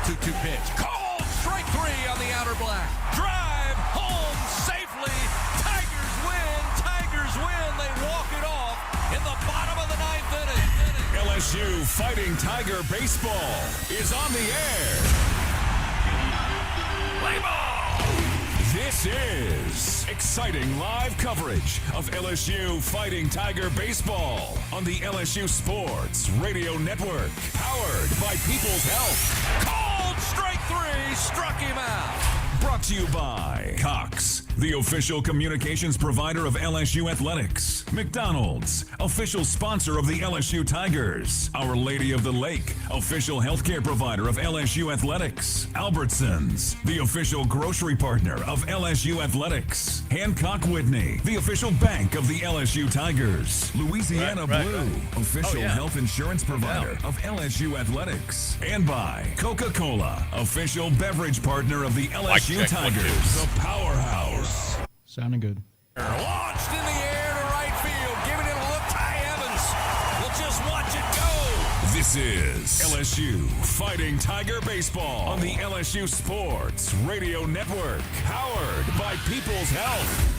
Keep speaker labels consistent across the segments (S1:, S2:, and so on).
S1: 2-2 pitch. Called strike three on the outer black. Drive home safely. Tigers win. Tigers win. They walk it off in the bottom of the ninth inning.
S2: LSU Fighting Tiger Baseball is on the air.
S1: Play ball.
S2: This is exciting live coverage of LSU Fighting Tiger Baseball on the LSU Sports Radio Network, powered by People's Health.
S1: Called strike three. Struck him out.
S2: Brought to you by Cox, the official communications provider of LSU Athletics. McDonald's, official sponsor of the LSU Tigers. Our Lady of the Lake, official healthcare provider of LSU Athletics. Albertsons, the official grocery partner of LSU Athletics. Hancock Whitney, the official bank of the LSU Tigers. Louisiana Blue, official health insurance provider of LSU Athletics. And by Coca-Cola, official beverage partner of the LSU Tigers, the powerhouse.
S3: Sounding good.
S1: Launched in the air to right field, giving it a look. Ty Evans will just watch it go.
S2: This is LSU Fighting Tiger Baseball on the LSU Sports Radio Network, powered by People's Health.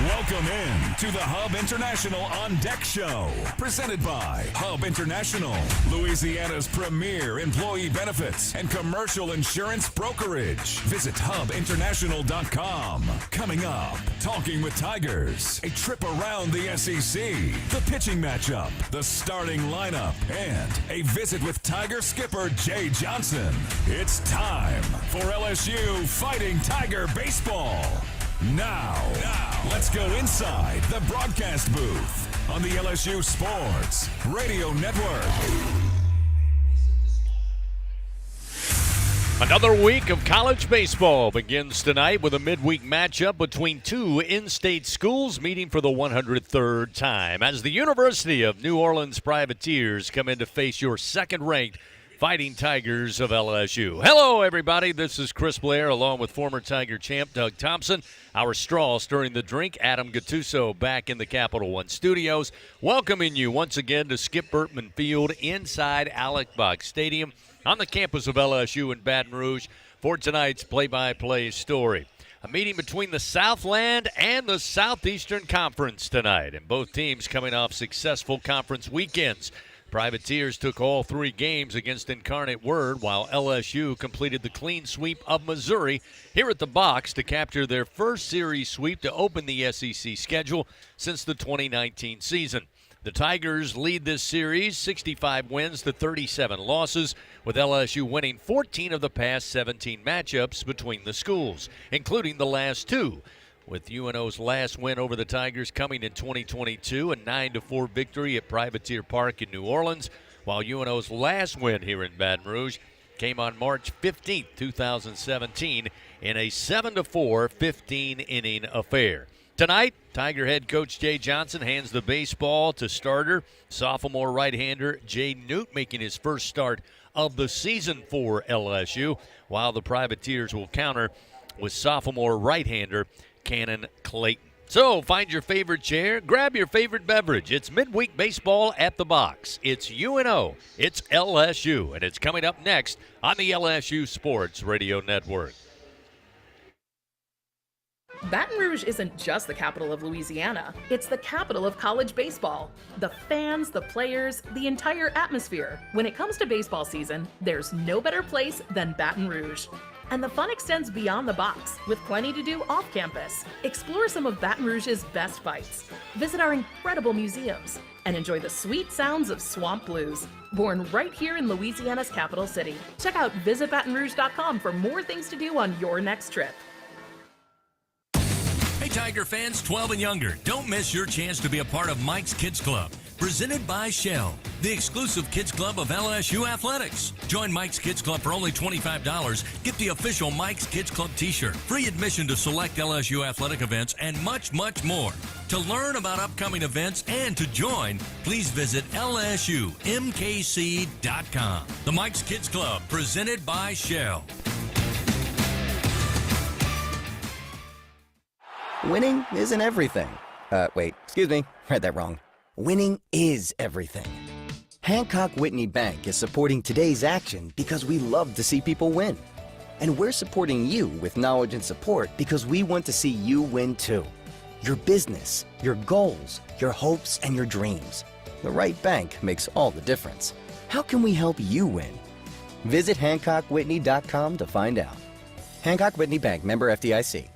S2: Welcome in to the Hub International On Deck Show, presented by Hub International, Louisiana's premier employee benefits and commercial insurance brokerage. Visit hubinternational.com. Coming up, Talking with Tigers, a trip around the SEC, the pitching matchup, the starting lineup, and a visit with Tiger skipper Jay Johnson. It's time for LSU Fighting Tiger Baseball. Now, let's go inside the broadcast booth on the LSU Sports Radio Network.
S4: Another week of college baseball begins tonight with a midweek matchup between two in-state schools meeting for the 103rd time as the University of New Orleans Privateers come in to face your second-ranked Fighting Tigers of LSU. Hello, everybody. This is Chris Blair, along with former Tiger champ Doug Thompson. Our straw stirring the drink, Adam Gattuso, back in the Capital One studios, welcoming you once again to Skip Bertman Field inside Alec Box Stadium on the campus of LSU in Baton Rouge for tonight's play-by-play story. A meeting between the Southland and the Southeastern Conference tonight, and both teams coming off successful conference weekends. Privateers took all three games against Incarnate Word, while LSU completed the clean sweep of Missouri here at the Box to capture their first series sweep to open the SEC schedule since the 2019 season. The Tigers lead this series 65 wins to 37 losses, with LSU winning 14 of the past 17 matchups between the schools, including the last two, with UNO's last win over the Tigers coming in 2022, a 9-4 victory at Privateer Park in New Orleans, while UNO's last win here in Baton Rouge came on March 15, 2017, in a 7-4 15-inning affair. Tonight, Tiger head coach Jay Johnson hands the baseball to starter sophomore right-hander Jay Newt, making his first start of the season for LSU, while the Privateers will counter with sophomore right-hander Cannon Clayton. So find your favorite chair, grab your favorite beverage. It's midweek baseball at the Box. It's UNO, it's LSU, and it's coming up next on the LSU Sports Radio Network.
S5: Baton Rouge isn't just the capital of Louisiana. It's the capital of college baseball. The fans, the players, the entire atmosphere. When it comes to baseball season, there's no better place than Baton Rouge. And the fun extends beyond the box, with plenty to do off campus. Explore some of Baton Rouge's best fights. Visit our incredible museums. and enjoy the sweet sounds of swamp blues. Born right here in Louisiana's capital city. Check out visitbatonrouge.com for more things to do on your next trip.
S1: Hey, Tiger fans 12 and younger, don't miss your chance to be a part of Mike's Kids Club. Presented by Shell, the exclusive kids club of LSU Athletics. Join Mike's Kids Club for only $25. Get the official Mike's Kids Club t-shirt, free admission to select LSU athletic events, and much, much more. To learn about upcoming events and to join, please visit lsumkc.com. The Mike's Kids Club, presented by Shell.
S3: Winning isn't everything. Wait, excuse me, read that wrong. Winning is everything. Hancock Whitney Bank is supporting today's action because we love to see people win. And we're supporting you with knowledge and support because we want to see you win too. Your business, your goals, your hopes, and your dreams. The right bank makes all the difference. How can we help you win? Visit HancockWhitney.com to find out. Hancock Whitney Bank, member FDIC.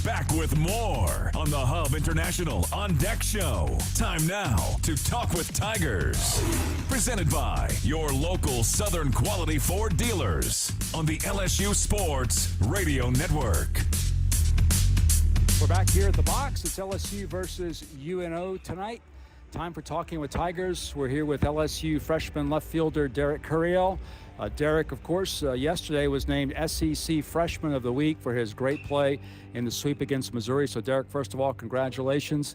S2: Back with more on the Hub International On Deck Show. Time now to talk with Tigers. Presented by your local Southern Quality Ford dealers on the LSU Sports Radio Network.
S6: We're back here at the box. It's LSU versus UNO tonight. Time for Talking with Tigers. We're here with LSU freshman left fielder Derek Curiel. Derek, of course, yesterday was named SEC Freshman of the Week for his great play in the sweep against Missouri. So, Derek, first of all, congratulations.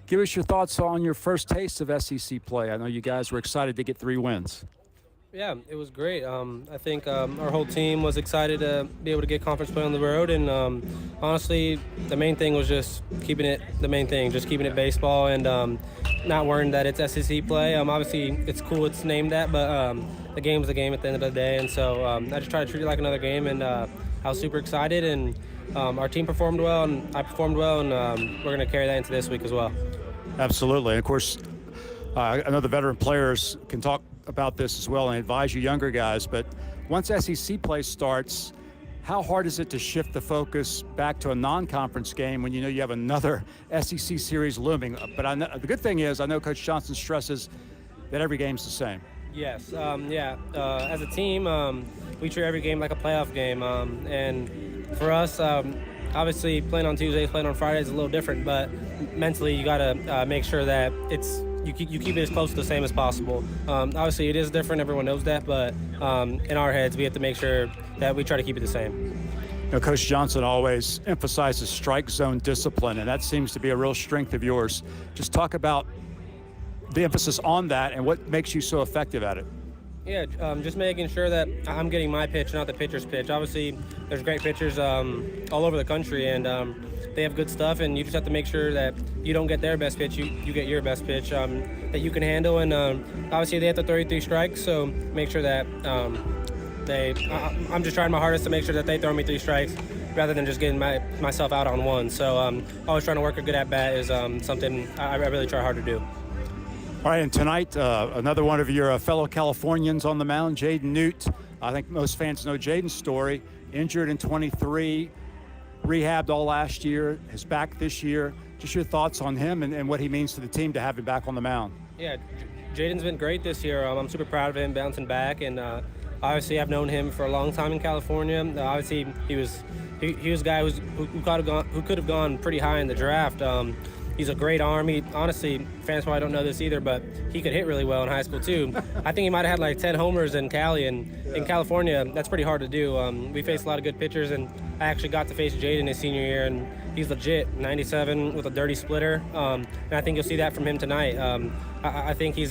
S6: Give us your thoughts on your first taste of SEC play. I know you guys were excited to get 3 wins.
S7: Yeah, it was great. I think our whole team was excited to be able to get conference play on the road. And honestly, the main thing was just keeping it baseball and not worrying that it's SEC play. Obviously, it's cool it's named that, but the game's the game at the end of the day. And so I just try to treat it like another game. And I was super excited. And our team performed well, and I performed well. And we're going to carry that into this week as well.
S6: Absolutely. And, of course, I know the veteran players can talk about this as well and advise you younger guys, but once SEC play starts, how hard is it to shift the focus back to a non-conference game when you know you have another SEC series looming? But the good thing is I know Coach Johnson stresses that every game's the same. Yes,
S7: as a team, we treat every game like a playoff game, and for us, obviously playing on Tuesdays, playing on Fridays is a little different, but mentally you got to make sure that you keep it as close to the same as possible. Obviously, it is different. Everyone knows that. But in our heads, we have to make sure that we try to keep it the same.
S6: You know, Coach Johnson always emphasizes strike zone discipline, and that seems to be a real strength of yours. Just talk about the emphasis on that and what makes you so effective at it.
S7: Yeah, just making sure that I'm getting my pitch, not the pitcher's pitch. Obviously, there's great pitchers all over the country, and they have good stuff, and you just have to make sure that you don't get their best pitch, you get your best pitch that you can handle. And obviously, they have to 33 strikes, so make sure that I'm just trying my hardest to make sure that they throw me 3 strikes rather than just getting myself out on 1. So always trying to work a good at-bat is something I really try hard to do.
S6: All right, and tonight, another one of your fellow Californians on the mound, Jaden Newt. I think most fans know Jaden's story. Injured in 23, rehabbed all last year, is back this year. Just your thoughts on him and what he means to the team to have him back on the mound.
S7: Yeah, Jaden's been great this year. I'm super proud of him bouncing back, and obviously I've known him for a long time in California. Obviously he was a guy who could have gone pretty high in the draft. He's a great arm. Honestly, fans probably don't know this either, but he could hit really well in high school too. I think he might have had like 10 homers in Cali, and in California, that's pretty hard to do. We faced a lot of good pitchers, and I actually got to face Jaden his senior year, and he's legit, 97 with a dirty splitter. And I think you'll see that from him tonight. I think he's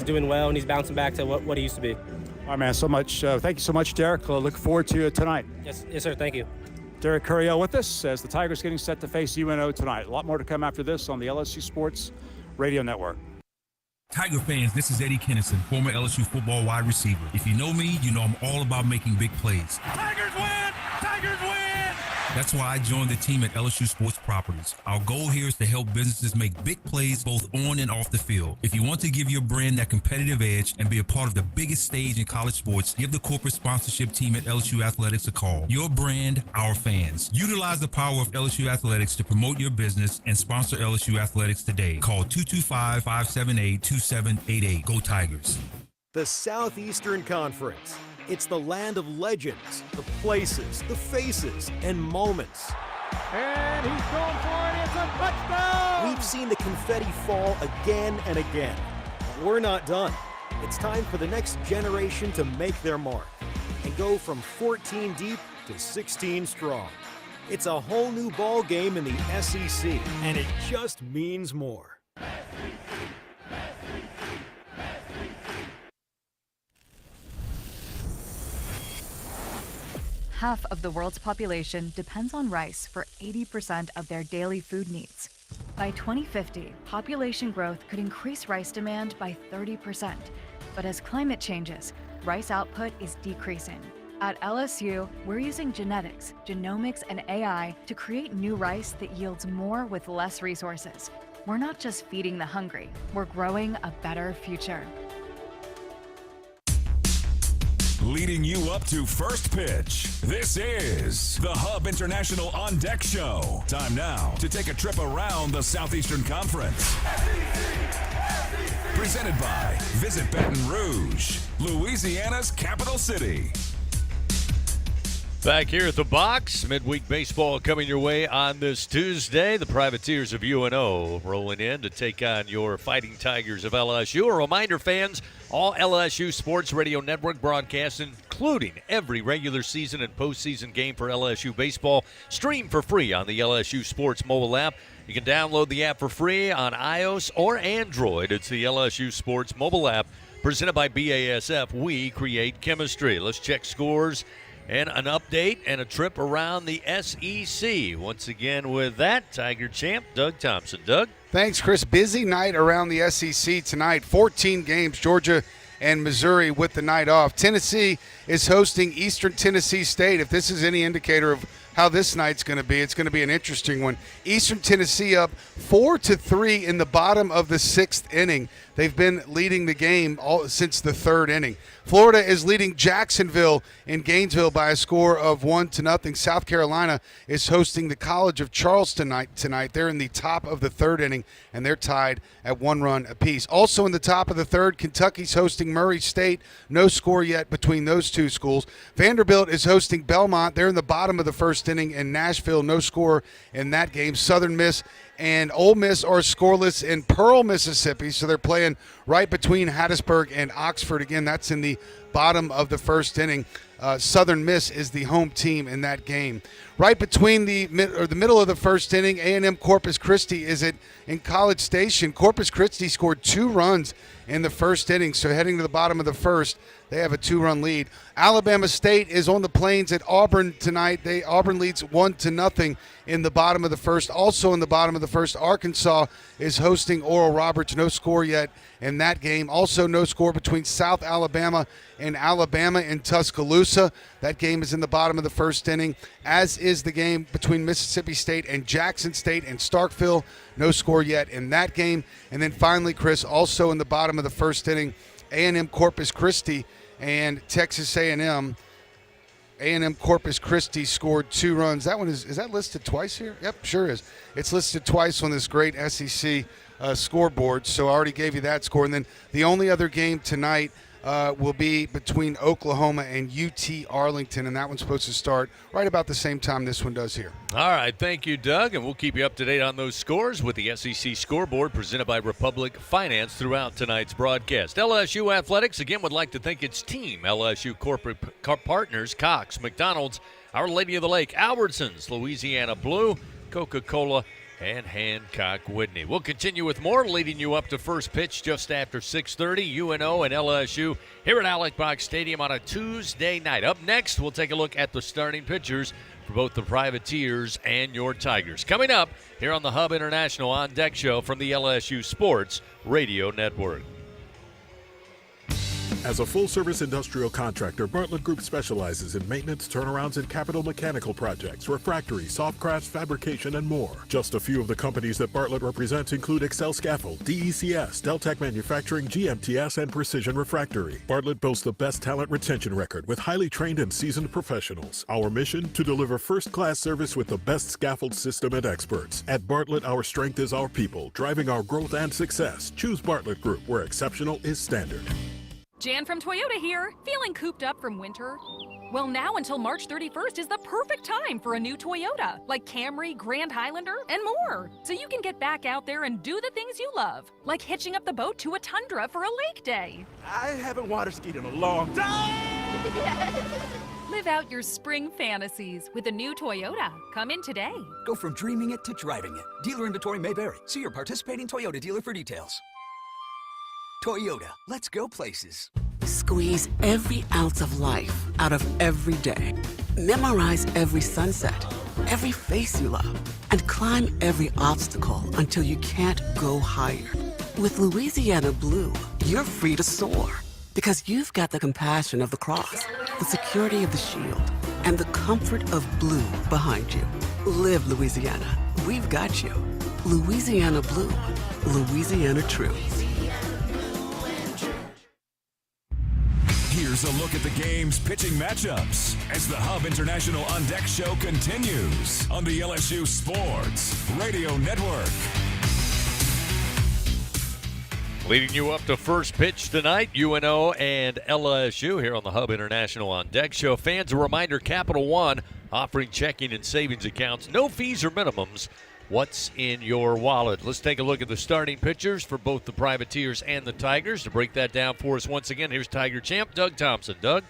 S7: doing well, and he's bouncing back to what he used to be.
S6: All right, man. So much. Thank you so much, Derek. Look forward to it tonight.
S7: Yes, sir. Thank you.
S6: Derek Curiel with us as the Tigers getting set to face UNO tonight. A lot more to come after this on the LSU Sports Radio Network.
S8: Tiger fans, this is Eddie Kennison, former LSU football wide receiver. If you know me, you know I'm all about making big plays.
S1: Tigers win! Tigers win!
S8: That's why I joined the team at LSU Sports Properties. Our goal here is to help businesses make big plays both on and off the field. If you want to give your brand that competitive edge and be a part of the biggest stage in college sports, give the corporate sponsorship team at LSU Athletics a call. Your brand, our fans. Utilize the power of LSU Athletics to promote your business and sponsor LSU Athletics today. Call 225-578-2788. Go Tigers.
S9: The Southeastern Conference. It's the land of legends, the places, the faces, and moments.
S6: And he's going for it. It's a touchdown!
S9: We've seen the confetti fall again and again. But we're not done. It's time for the next generation to make their mark and go from 14 deep to 16 strong. It's a whole new ball game in the SEC, and it just means more.
S10: Half of the world's population depends on rice for 80% of their daily food needs. By 2050, population growth could increase rice demand by 30%. But as climate changes, rice output is decreasing. At LSU, we're using genetics, genomics, and AI to create new rice that yields more with less resources. We're not just feeding the hungry, we're growing a better future.
S2: Leading you up to first pitch, this is the Hub International On Deck Show. Time now to take a trip around the Southeastern Conference. Presented by Visit Baton Rouge, Louisiana's capital city.
S4: Back here at the box, midweek baseball coming your way on this Tuesday. The Privateers of UNO rolling in to take on your Fighting Tigers of LSU. A reminder, fans, all LSU Sports Radio Network broadcasts, including every regular season and postseason game for LSU Baseball, stream for free on the LSU Sports mobile app. You can download the app for free on iOS or Android. It's the LSU Sports mobile app presented by BASF. We create chemistry. Let's check scores and an update and a trip around the SEC. Once again with that, Tiger champ Doug Thompson. Doug?
S11: Thanks, Chris. Busy night around the SEC tonight. 14 games, Georgia and Missouri with the night off. Tennessee is hosting Eastern Tennessee State. If this is any indicator of how this night's going to be, it's going to be an interesting one. Eastern Tennessee up 4-3 in the bottom of the 6th inning. They've been leading the game since the 3rd inning. Florida is leading Jacksonville in Gainesville by a score of 1-0. South Carolina is hosting the College of Charleston tonight. They're in the top of the 3rd inning, and they're tied at 1 run apiece. Also in the top of the 3rd, Kentucky's hosting Murray State. No score yet between those two schools. Vanderbilt is hosting Belmont. They're in the bottom of the 1st inning, in Nashville. No score in that game. Southern Miss and Ole Miss are scoreless in Pearl, Mississippi, so they're playing right between Hattiesburg and Oxford. Again, that's in the bottom of the 1st inning. Southern Miss is the home team in that game. Right between the middle of the 1st inning, A&M Corpus Christi is in College Station. Corpus Christi scored 2 runs in the 1st inning, so heading to the bottom of the 1st, they have a 2-run lead. Alabama State is on the plains at Auburn tonight. Auburn leads 1-0 in the bottom of the 1st. Also in the bottom of the 1st, Arkansas is hosting Oral Roberts. No score yet in that game. Also no score between South Alabama and Alabama in Tuscaloosa. That game is in the bottom of the 1st inning, as is the game between Mississippi State and Jackson State and Starkville. No score yet in that game. And then finally, Chris, also in the bottom of the 1st inning, A&M Corpus Christi and Texas A&M. A&M Corpus Christi scored 2 runs. That one is that listed twice here? Yep, sure is. It's listed twice on this great SEC scoreboard, so I already gave you that score. And then the only other game tonight will be between Oklahoma and UT Arlington, and that one's supposed to start right about the same time this one does here.
S4: All right, thank you, Doug, and we'll keep you up to date on those scores with the SEC scoreboard presented by Republic Finance throughout tonight's broadcast. LSU Athletics, again, would like to thank its team, LSU corporate partners, Cox, McDonald's, Our Lady of the Lake, Albertsons, Louisiana Blue, Coca-Cola, and Hancock Whitney. We'll continue with more, leading you up to first pitch just after 6:30. UNO and LSU here at Alex Box Stadium on a Tuesday night. Up next, we'll take a look at the starting pitchers for both the Privateers and your Tigers. Coming up here on the Hub International On Deck Show from the LSU Sports Radio Network.
S12: As a full-service industrial contractor, Bartlett Group specializes in maintenance, turnarounds, and capital mechanical projects, refractory, soft crafts, fabrication, and more. Just a few of the companies that Bartlett represents include Excel Scaffold, DECS, Deltec Manufacturing, GMTS, and Precision Refractory. Bartlett boasts the best talent retention record with highly trained and seasoned professionals. Our mission, to deliver first-class service with the best scaffold system and experts. At Bartlett, our strength is our people, driving our growth and success. Choose Bartlett Group, where exceptional is standard.
S13: Jan from Toyota here. Feeling cooped up from winter? Well, now until March 31st is the perfect time for a new Toyota, like Camry, Grand Highlander, and more. So you can get back out there and do the things you love, like hitching up the boat to a tundra for a lake day.
S14: I haven't water skied in a long time.
S13: Live out your spring fantasies with a new Toyota. Come in today.
S15: Go from dreaming it to driving it. Dealer inventory may vary. See your participating Toyota dealer for details. Toyota, let's go places.
S16: Squeeze every ounce of life out of every day. Memorize every sunset, every face you love, and climb every obstacle until you can't go higher. With Louisiana Blue, you're free to soar because you've got the compassion of the cross, the security of the shield, and the comfort of blue behind you. Live Louisiana. We've got you. Louisiana Blue. Louisiana True.
S2: Here's a look at the game's pitching matchups as the Hub International On Deck show continues on the LSU Sports Radio Network.
S4: Leading you up to first pitch tonight, UNO and LSU here on the Hub International On Deck show. Fans, a reminder, Capital One offering checking and savings accounts, no fees or minimums. What's in your wallet? Let's take a look at the starting pitchers for both the Privateers and the Tigers. To break that down for us once again, here's Tiger champ Doug Thompson. Doug?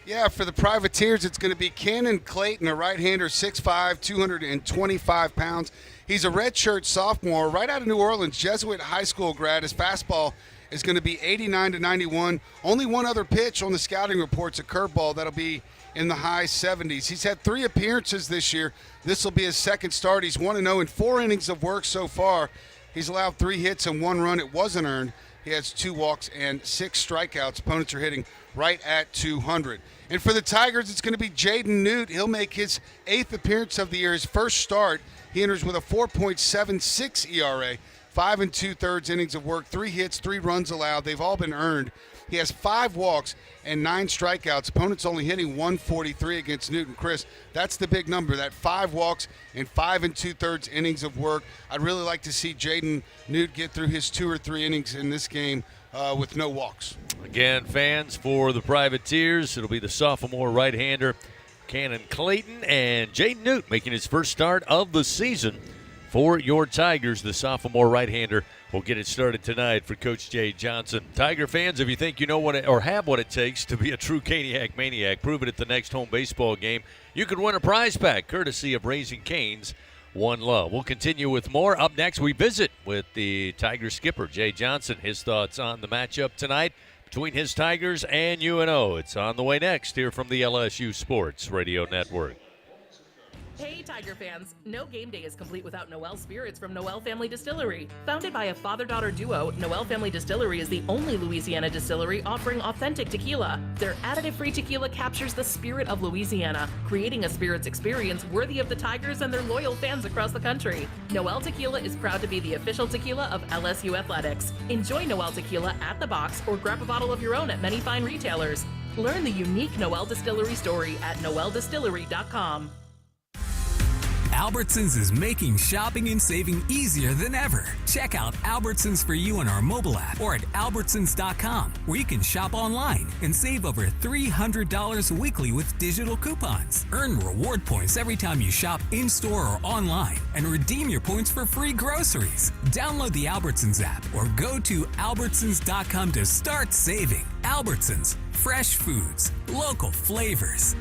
S11: Yeah, for the Privateers, it's going to be Cannon Clayton, a right-hander, 6'5", 225 pounds. He's a redshirt sophomore right out of New Orleans, Jesuit high school grad. His fastball is going to be 89 to 91. Only one other pitch on the scouting report's a curveball. That'll be in the high 70s. He's had 3 appearances this year. This will be his second start. He's 1-0 in 4 innings of work so far. He's allowed 3 hits and 1 run. It wasn't earned. He has 2 walks and 6 strikeouts. Opponents are hitting right at 200. And for the Tigers, it's going to be Jaden Newt. He'll make his 8th appearance of the year, his first start. He enters with a 4.76 ERA, 5 2/3 innings of work, 3 hits, 3 runs allowed. They've all been earned. He has 5 walks and 9 strikeouts. Opponents only hitting 143 against Newton. Chris, that's the big number, that 5 walks and 5 2/3 innings of work. I'd really like to see Jaden Newt get through his 2 or 3 innings in this game with no walks.
S4: Again, fans, for the Privateers, it'll be the sophomore right-hander Cannon Clayton, and Jaden Newt making his first start of the season for your Tigers. The sophomore right-hander will get it started tonight for Coach Jay Johnson. Tiger fans, if you think you know what or have what it takes to be a true Caniac maniac, prove it at the next home baseball game. You could win a prize pack courtesy of Raising Cane's One Love. We'll continue with more. Up next, we visit with the Tiger skipper, Jay Johnson. His thoughts on the matchup tonight between his Tigers and UNO. It's on the way next here from the LSU Sports Radio Network.
S5: Hey, Tiger fans. No game day is complete without Noel Spirits from Noel Family Distillery. Founded by a father-daughter duo, Noel Family Distillery is the only Louisiana distillery offering authentic tequila. Their additive-free tequila captures the spirit of Louisiana, creating a spirits experience worthy of the Tigers and their loyal fans across the country. Noel Tequila is proud to be the official tequila of LSU Athletics. Enjoy Noel Tequila at the box or grab a bottle of your own at many fine retailers. Learn the unique Noel Distillery story at noeldistillery.com.
S17: Albertsons is making shopping and saving easier than ever. Check out Albertsons for You on our mobile app or at albertsons.com, where you can shop online and save over $300 weekly with digital coupons. Earn reward points every time you shop in-store or online and redeem your points for free groceries. Download the Albertsons app or go to albertsons.com to start saving. Albertsons, fresh foods, local flavors.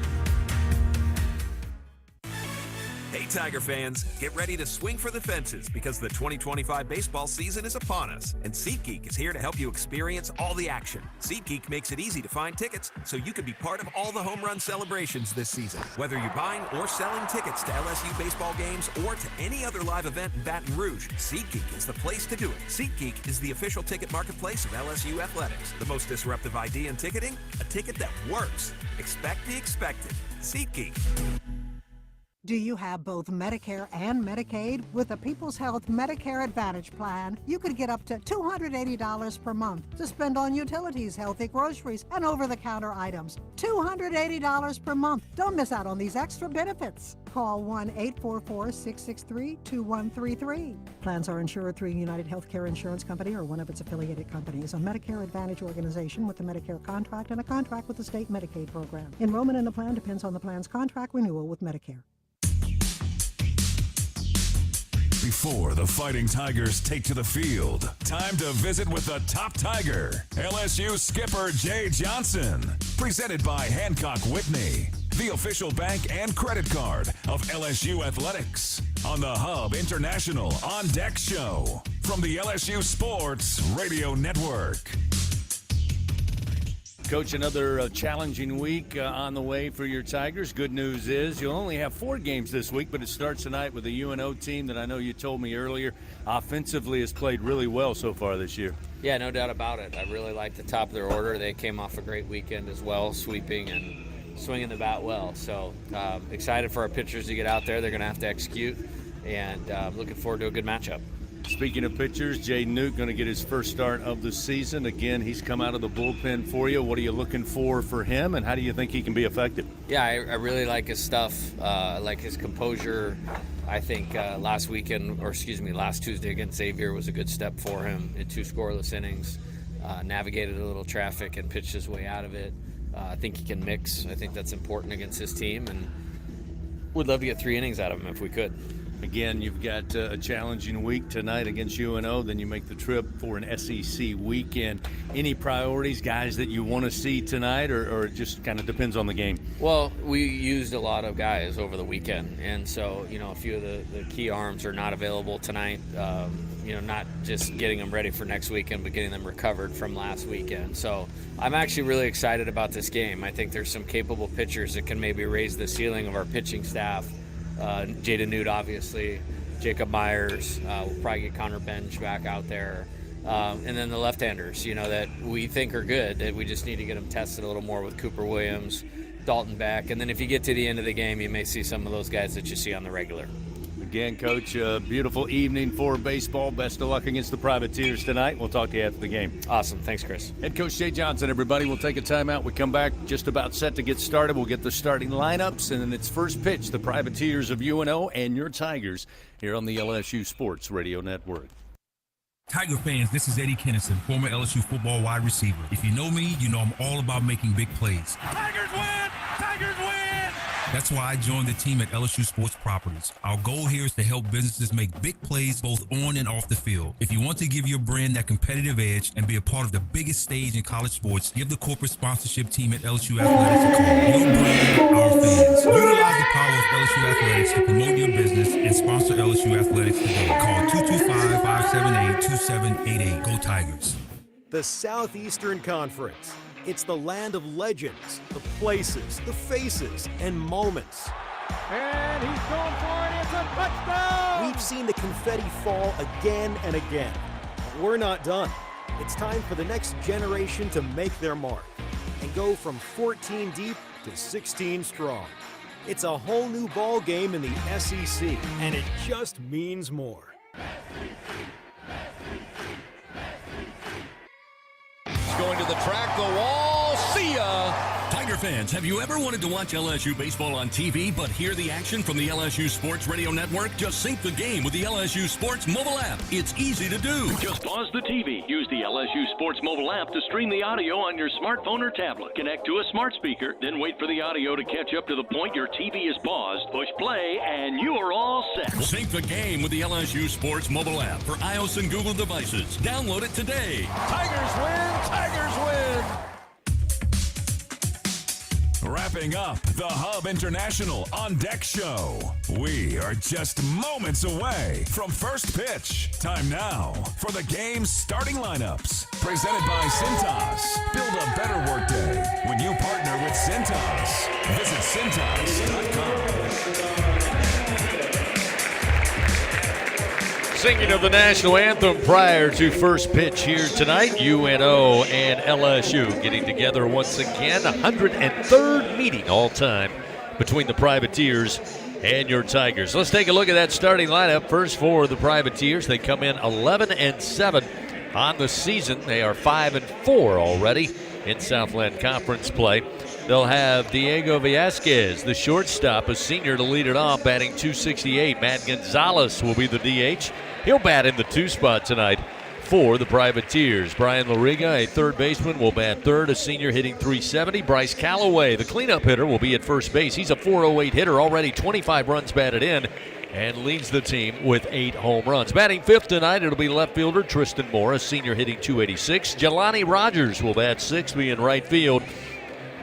S18: Hey, Tiger fans, get ready to swing for the fences because the 2025 baseball season is upon us, and SeatGeek is here to help you experience all the action. SeatGeek makes it easy to find tickets so you can be part of all the home run celebrations this season. Whether you're buying or selling tickets to LSU baseball games or to any other live event in Baton Rouge, SeatGeek is the place to do it. SeatGeek is the official ticket marketplace of LSU Athletics. The most disruptive idea in ticketing? A ticket that works. Expect the expected. SeatGeek.
S19: Do you have both Medicare and Medicaid? With the People's Health Medicare Advantage Plan, you could get up to $280 per month to spend on utilities, healthy groceries, and over-the-counter items. $280 per month. Don't miss out on these extra benefits. Call 1-844-663-2133. Plans are insured through United Healthcare Insurance Company or one of its affiliated companies, a Medicare Advantage organization with a Medicare contract and a contract with the state Medicaid program. Enrollment in the plan depends on the plan's contract renewal with Medicare.
S2: Before the Fighting Tigers take to the field, time to visit with the top Tiger, LSU skipper Jay Johnson. Presented by Hancock Whitney, the official bank and credit card of LSU Athletics. On the Hub International On Deck Show from the LSU Sports Radio Network.
S4: Coach, another challenging week on the way for your Tigers. Good news is you'll only have 4 games this week, but it starts tonight with the UNO team that I know you told me earlier offensively has played really well so far this year.
S20: Yeah, no doubt about it. I really like the top of their order. They came off a great weekend as well, sweeping and swinging the bat well. So excited for our pitchers to get out there. They're going to have to execute, and looking forward to a good matchup.
S4: Speaking of pitchers, Jay Newt going to get his first start of the season. Again, he's come out of the bullpen for you. What are you looking for him, and how do you think he can be effective?
S20: Yeah, I really like his stuff. I like his composure. I think last Tuesday against Xavier was a good step for him in 2 scoreless innings. Navigated a little traffic and pitched his way out of it. I think he can mix. I think that's important against his team, and would love to get 3 innings out of him if we could.
S4: Again, you've got a challenging week tonight against UNO. Then you make the trip for an SEC weekend. Any priorities, guys, that you want to see tonight, or it just kind of depends on the game?
S20: Well, we used a lot of guys over the weekend, and so, a few of the key arms are not available tonight. Not just getting them ready for next weekend, but getting them recovered from last weekend. So I'm actually really excited about this game. I think there's some capable pitchers that can maybe raise the ceiling of our pitching staff. Jaden Newt, obviously, Jacob Myers, we'll probably get Connor Benj back out there. And then the left-handers, that we think are good, that we just need to get them tested a little more with Cooper Williams, Dalton Beck. And then if you get to the end of the game, you may see some of those guys that you see on the regular.
S4: Again, Coach, beautiful evening for baseball. Best of luck against the Privateers tonight. We'll talk to you after the game.
S20: Awesome. Thanks, Chris.
S4: Head Coach Jay Johnson, everybody. We'll take a timeout. We come back just about set to get started. We'll get the starting lineups, and then it's first pitch, the Privateers of UNO and your Tigers here on the LSU Sports Radio Network.
S8: Tiger fans, this is Eddie Kennison, former LSU football wide receiver. If you know me, you know I'm all about making big plays.
S14: Tigers win! Tigers win!
S8: That's why I joined the team at LSU Sports Properties. Our goal here is to help businesses make big plays both on and off the field. If you want to give your brand that competitive edge and be a part of the biggest stage in college sports, give the corporate sponsorship team at LSU Athletics a call. Your brand, our fans. Utilize the power of LSU Athletics to promote your business and sponsor LSU Athletics today. Call 225-578-2788. Go Tigers.
S9: The Southeastern Conference. It's the land of legends, the places, the faces, and moments.
S14: And he's going for it. It's a touchdown!
S9: We've seen the confetti fall again and again. But we're not done. It's time for the next generation to make their mark and go from 14 deep to 16 strong. It's a whole new ball game in the SEC, and it just means more.
S1: Going to the track, the wall, see ya! Tiger fans, have you ever wanted to watch LSU baseball on TV but hear the action from the LSU Sports Radio Network? Just sync the game with the LSU Sports mobile app. It's easy to do. Just pause the TV. Use the LSU Sports mobile app to stream the audio on your smartphone or tablet. Connect to a smart speaker, then wait for the audio to catch up to the point your TV is paused. Push play, and you are all set. Sync the game with the LSU Sports mobile app for iOS and Google devices. Download it today.
S14: Tigers win! Tigers win!
S2: Wrapping up the Hub International On Deck Show. We are just moments away from first pitch. Time now for the game's starting lineups. Presented by Cintas. Build a better workday when you partner with Cintas. Visit Cintas.com.
S4: Singing of the national anthem prior to first pitch here tonight, UNO and LSU getting together once again. 103rd meeting all time between the Privateers and your Tigers. Let's take a look at that starting lineup. First for the Privateers, they come in 11-7 on the season. They are 5-4 already in Southland Conference play. They'll have Diego Velazquez, the shortstop, a senior, to lead it off, batting .268. Matt Gonzalez will be the DH. He'll bat in the 2 spot tonight for the Privateers. Brian Lariga, a third baseman, will bat third, a senior, hitting .370. Bryce Callaway, the cleanup hitter, will be at first base. He's a .408 hitter, already 25 runs batted in, and leads the team with 8 home runs. Batting fifth tonight, it'll be left fielder Tristan Moore, a senior, hitting .286. Jelani Rogers will bat sixth, be in right field.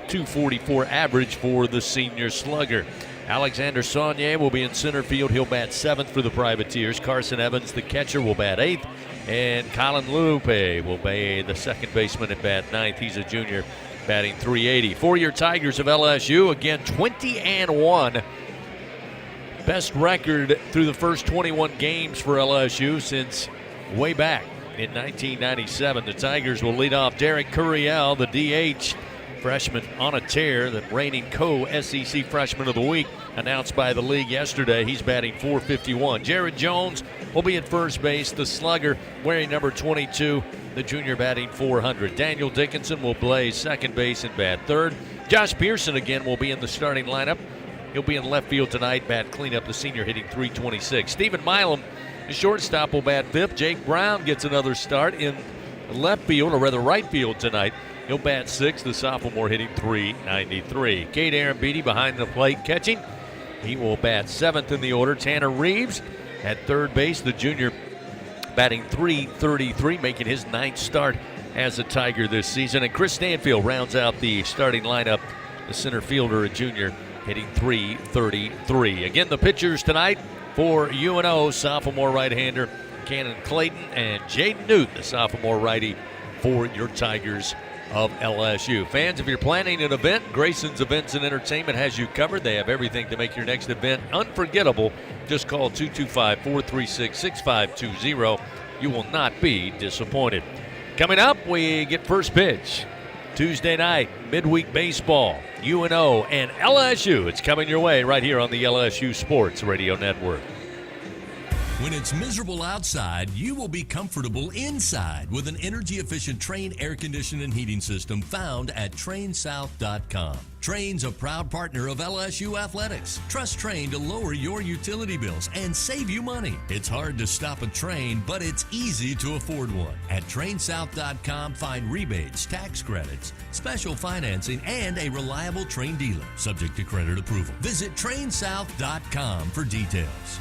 S4: .244 average for the senior slugger. Alexander Saunier will be in center field. He'll bat seventh for the Privateers. Carson Evans, the catcher, will bat eighth. And Colin Lupe will be the second baseman and bat ninth. He's a junior, batting .380. For your Tigers of LSU, again, 20-1. Best record through the first 21 games for LSU since way back in 1997. The Tigers will lead off Derek Curiel, the DH. Freshman on a tear, the reigning co-SEC Freshman of the Week, announced by the league yesterday. He's batting .451. Jared Jones will be at first base, the slugger wearing number 22, the junior, batting .400. Daniel Dickinson will play second base and bat third. Josh Pearson again will be in the starting lineup. He'll be in left field tonight, bat cleanup, the senior, hitting .326. Stephen Milam, the shortstop, will bat fifth. Jake Brown gets another start in left field, or rather right field tonight. He'll bat sixth, the sophomore, hitting .393. Cade Aaron Beatty behind the plate catching. He will bat seventh in the order. Tanner Reeves at third base, the junior, batting .333, making his ninth start as a Tiger this season. And Chris Stanfield rounds out the starting lineup, the center fielder, a junior, hitting .333. Again, the pitchers tonight for UNO, sophomore right-hander Cannon Clayton, and Jaden Newton, the sophomore righty for your Tigers of LSU. Fans, if you're planning an event, Grayson's Events and Entertainment has you covered. They have everything to make your next event unforgettable. Just call 225-436-6520. You will not be disappointed. Coming up, we get first pitch. Tuesday night, midweek baseball, UNO and LSU. It's coming your way right here on the LSU Sports Radio Network.
S1: When it's miserable outside, you will be comfortable inside with an energy-efficient Trane air conditioning and heating system found at TraneSouth.com. Trane's a proud partner of LSU Athletics. Trust Trane to lower your utility bills and save you money. It's hard to stop a Trane, but it's easy to afford one. At TraneSouth.com, find rebates, tax credits, special financing, and a reliable Trane dealer, subject to credit approval. Visit TraneSouth.com for details.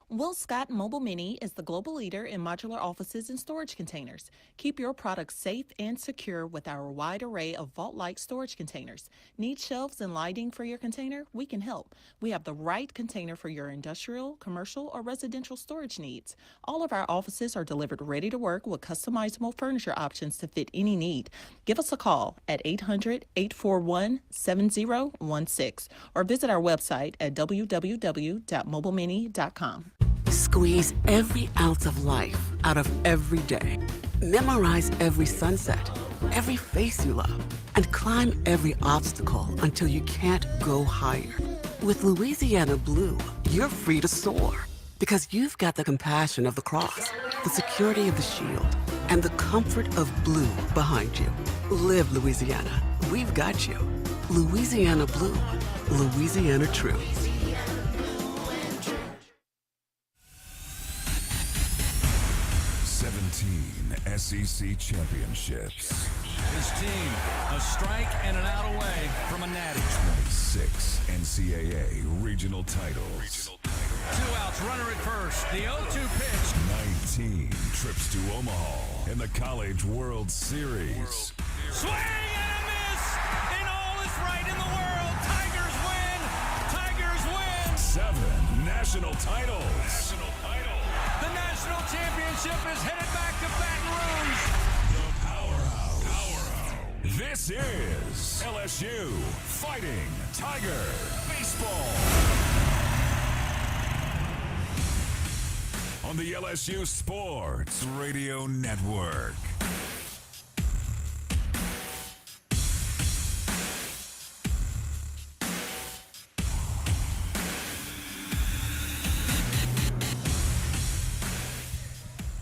S21: Will Scott Mobile Mini is the global leader in modular offices and storage containers. Keep your products safe and secure with our wide array of vault-like storage containers. Need shelves and lighting for your container? We can help. We have the right container for your industrial, commercial, or residential storage needs. All of our offices are delivered ready to work with customizable furniture options to fit any need. Give us a call at 800-841-7016 or visit our website at www.mobilemini.com.
S16: Squeeze every ounce of life out of every day. Memorize every sunset, every face you love, and climb every obstacle until you can't go higher. With Louisiana Blue, you're free to soar because you've got the compassion of the cross, the security of the shield, and the comfort of blue behind you. Live Louisiana. We've got you. Louisiana Blue. Louisiana True.
S2: 17 SEC championships.
S14: His team, a strike and an out away from a natty.
S2: 26 NCAA regional titles.
S14: 2 outs, runner at first. The 0-2 pitch.
S2: 19 trips to Omaha in the College World Series.
S14: Swing and a miss. An
S2: titles.
S1: The national championship is headed back to Baton Rouge.
S2: The Powerhouse. This is LSU Fighting Tiger Baseball. On the LSU Sports Radio Network.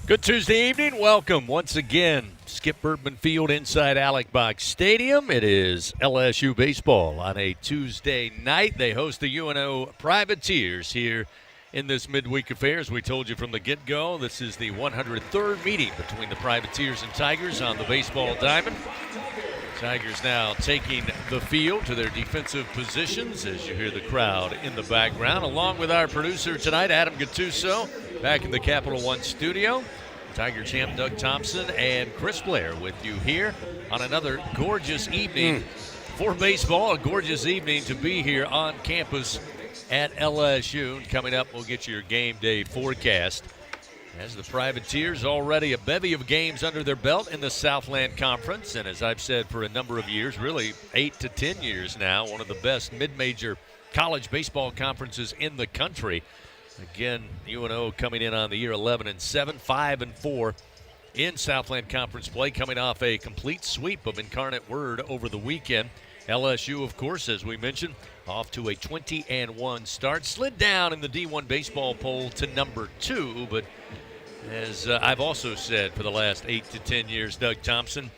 S4: Good Tuesday evening. Welcome once again. Skip Bertman Field inside Alec Box Stadium. It is LSU Baseball on a Tuesday night. They host the UNO Privateers here in this midweek affair. As we told you from the get-go, this is the 103rd meeting between the Privateers and Tigers on the baseball diamond. Tigers now taking the field to their defensive positions as you hear the crowd in the background, along with our producer tonight, Adam Gattuso, back in the Capital One studio. Tiger champ Doug Thompson and Chris Blair with you here on another gorgeous evening for baseball, a gorgeous evening to be here on campus at LSU. And coming up, we'll get you your game day forecast as the Privateers already a bevy of games under their belt in the Southland Conference. And as I've said for a number of years, really 8 to 10 years now, one of the best mid-major college baseball conferences in the country. Again, UNO coming in on the year 11-7, 5-4 in Southland Conference play, coming off a complete sweep of Incarnate Word over the weekend. LSU, of course, as we mentioned, off to a 20-1 start. Slid down in the D1 baseball poll to number 2, but as I've also said for the last 8 to 10 years, Doug Thompson,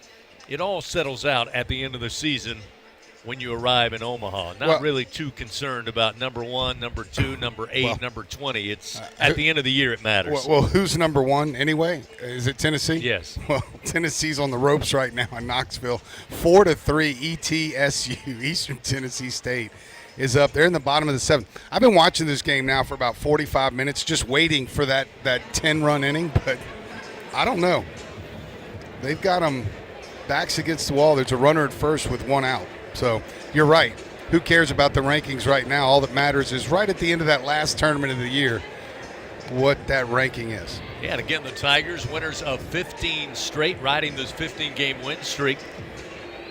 S4: it all settles out at the end of the season when you arrive in Omaha. Not really too concerned about number 1, number 2, number 8, number 20. It's at the end of the year it matters.
S11: Well, who's number 1 anyway? Is it Tennessee?
S4: Yes.
S11: Well, Tennessee's on the ropes right now in Knoxville. 4-3 ETSU, Eastern Tennessee State, is up there in the bottom of the 7th. I've been watching this game now for about 45 minutes, just waiting for that 10-run inning, but I don't know. They've got them backs against the wall. There's a runner at first with 1 out. So you're right. Who cares about the rankings right now? All that matters is right at the end of that last tournament of the year, what that ranking is.
S4: Yeah, and again, the Tigers, winners of 15 straight, riding this 15-game win streak.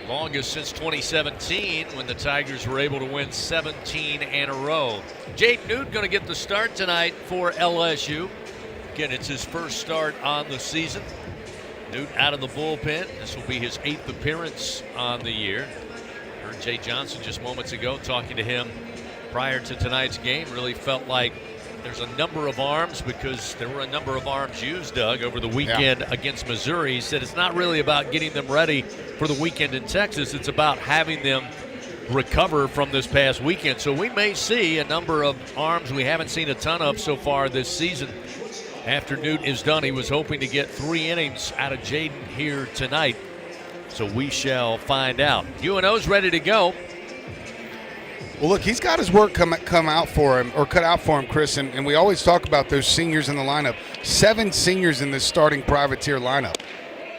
S4: Longest since 2017 when the Tigers were able to win 17 in a row. Jaden Newt going to get the start tonight for LSU. Again, it's his first start on the season. Newt out of the bullpen. This will be his 8th appearance on the year. Heard Jay Johnson just moments ago talking to him prior to tonight's game. Really felt like there's a number of arms because there were a number of arms used, Doug, over the weekend against Missouri. He said it's not really about getting them ready for the weekend in Texas. It's about having them recover from this past weekend. So we may see a number of arms we haven't seen a ton of so far this season. After Newt is done, he was hoping to get 3 innings out of Jaden here tonight. So we shall find out. UNO's ready to go.
S11: Well, look, he's got his work come out for him, or cut out for him, Chris, and we always talk about those seniors in the lineup. 7 seniors in this starting Privateer lineup.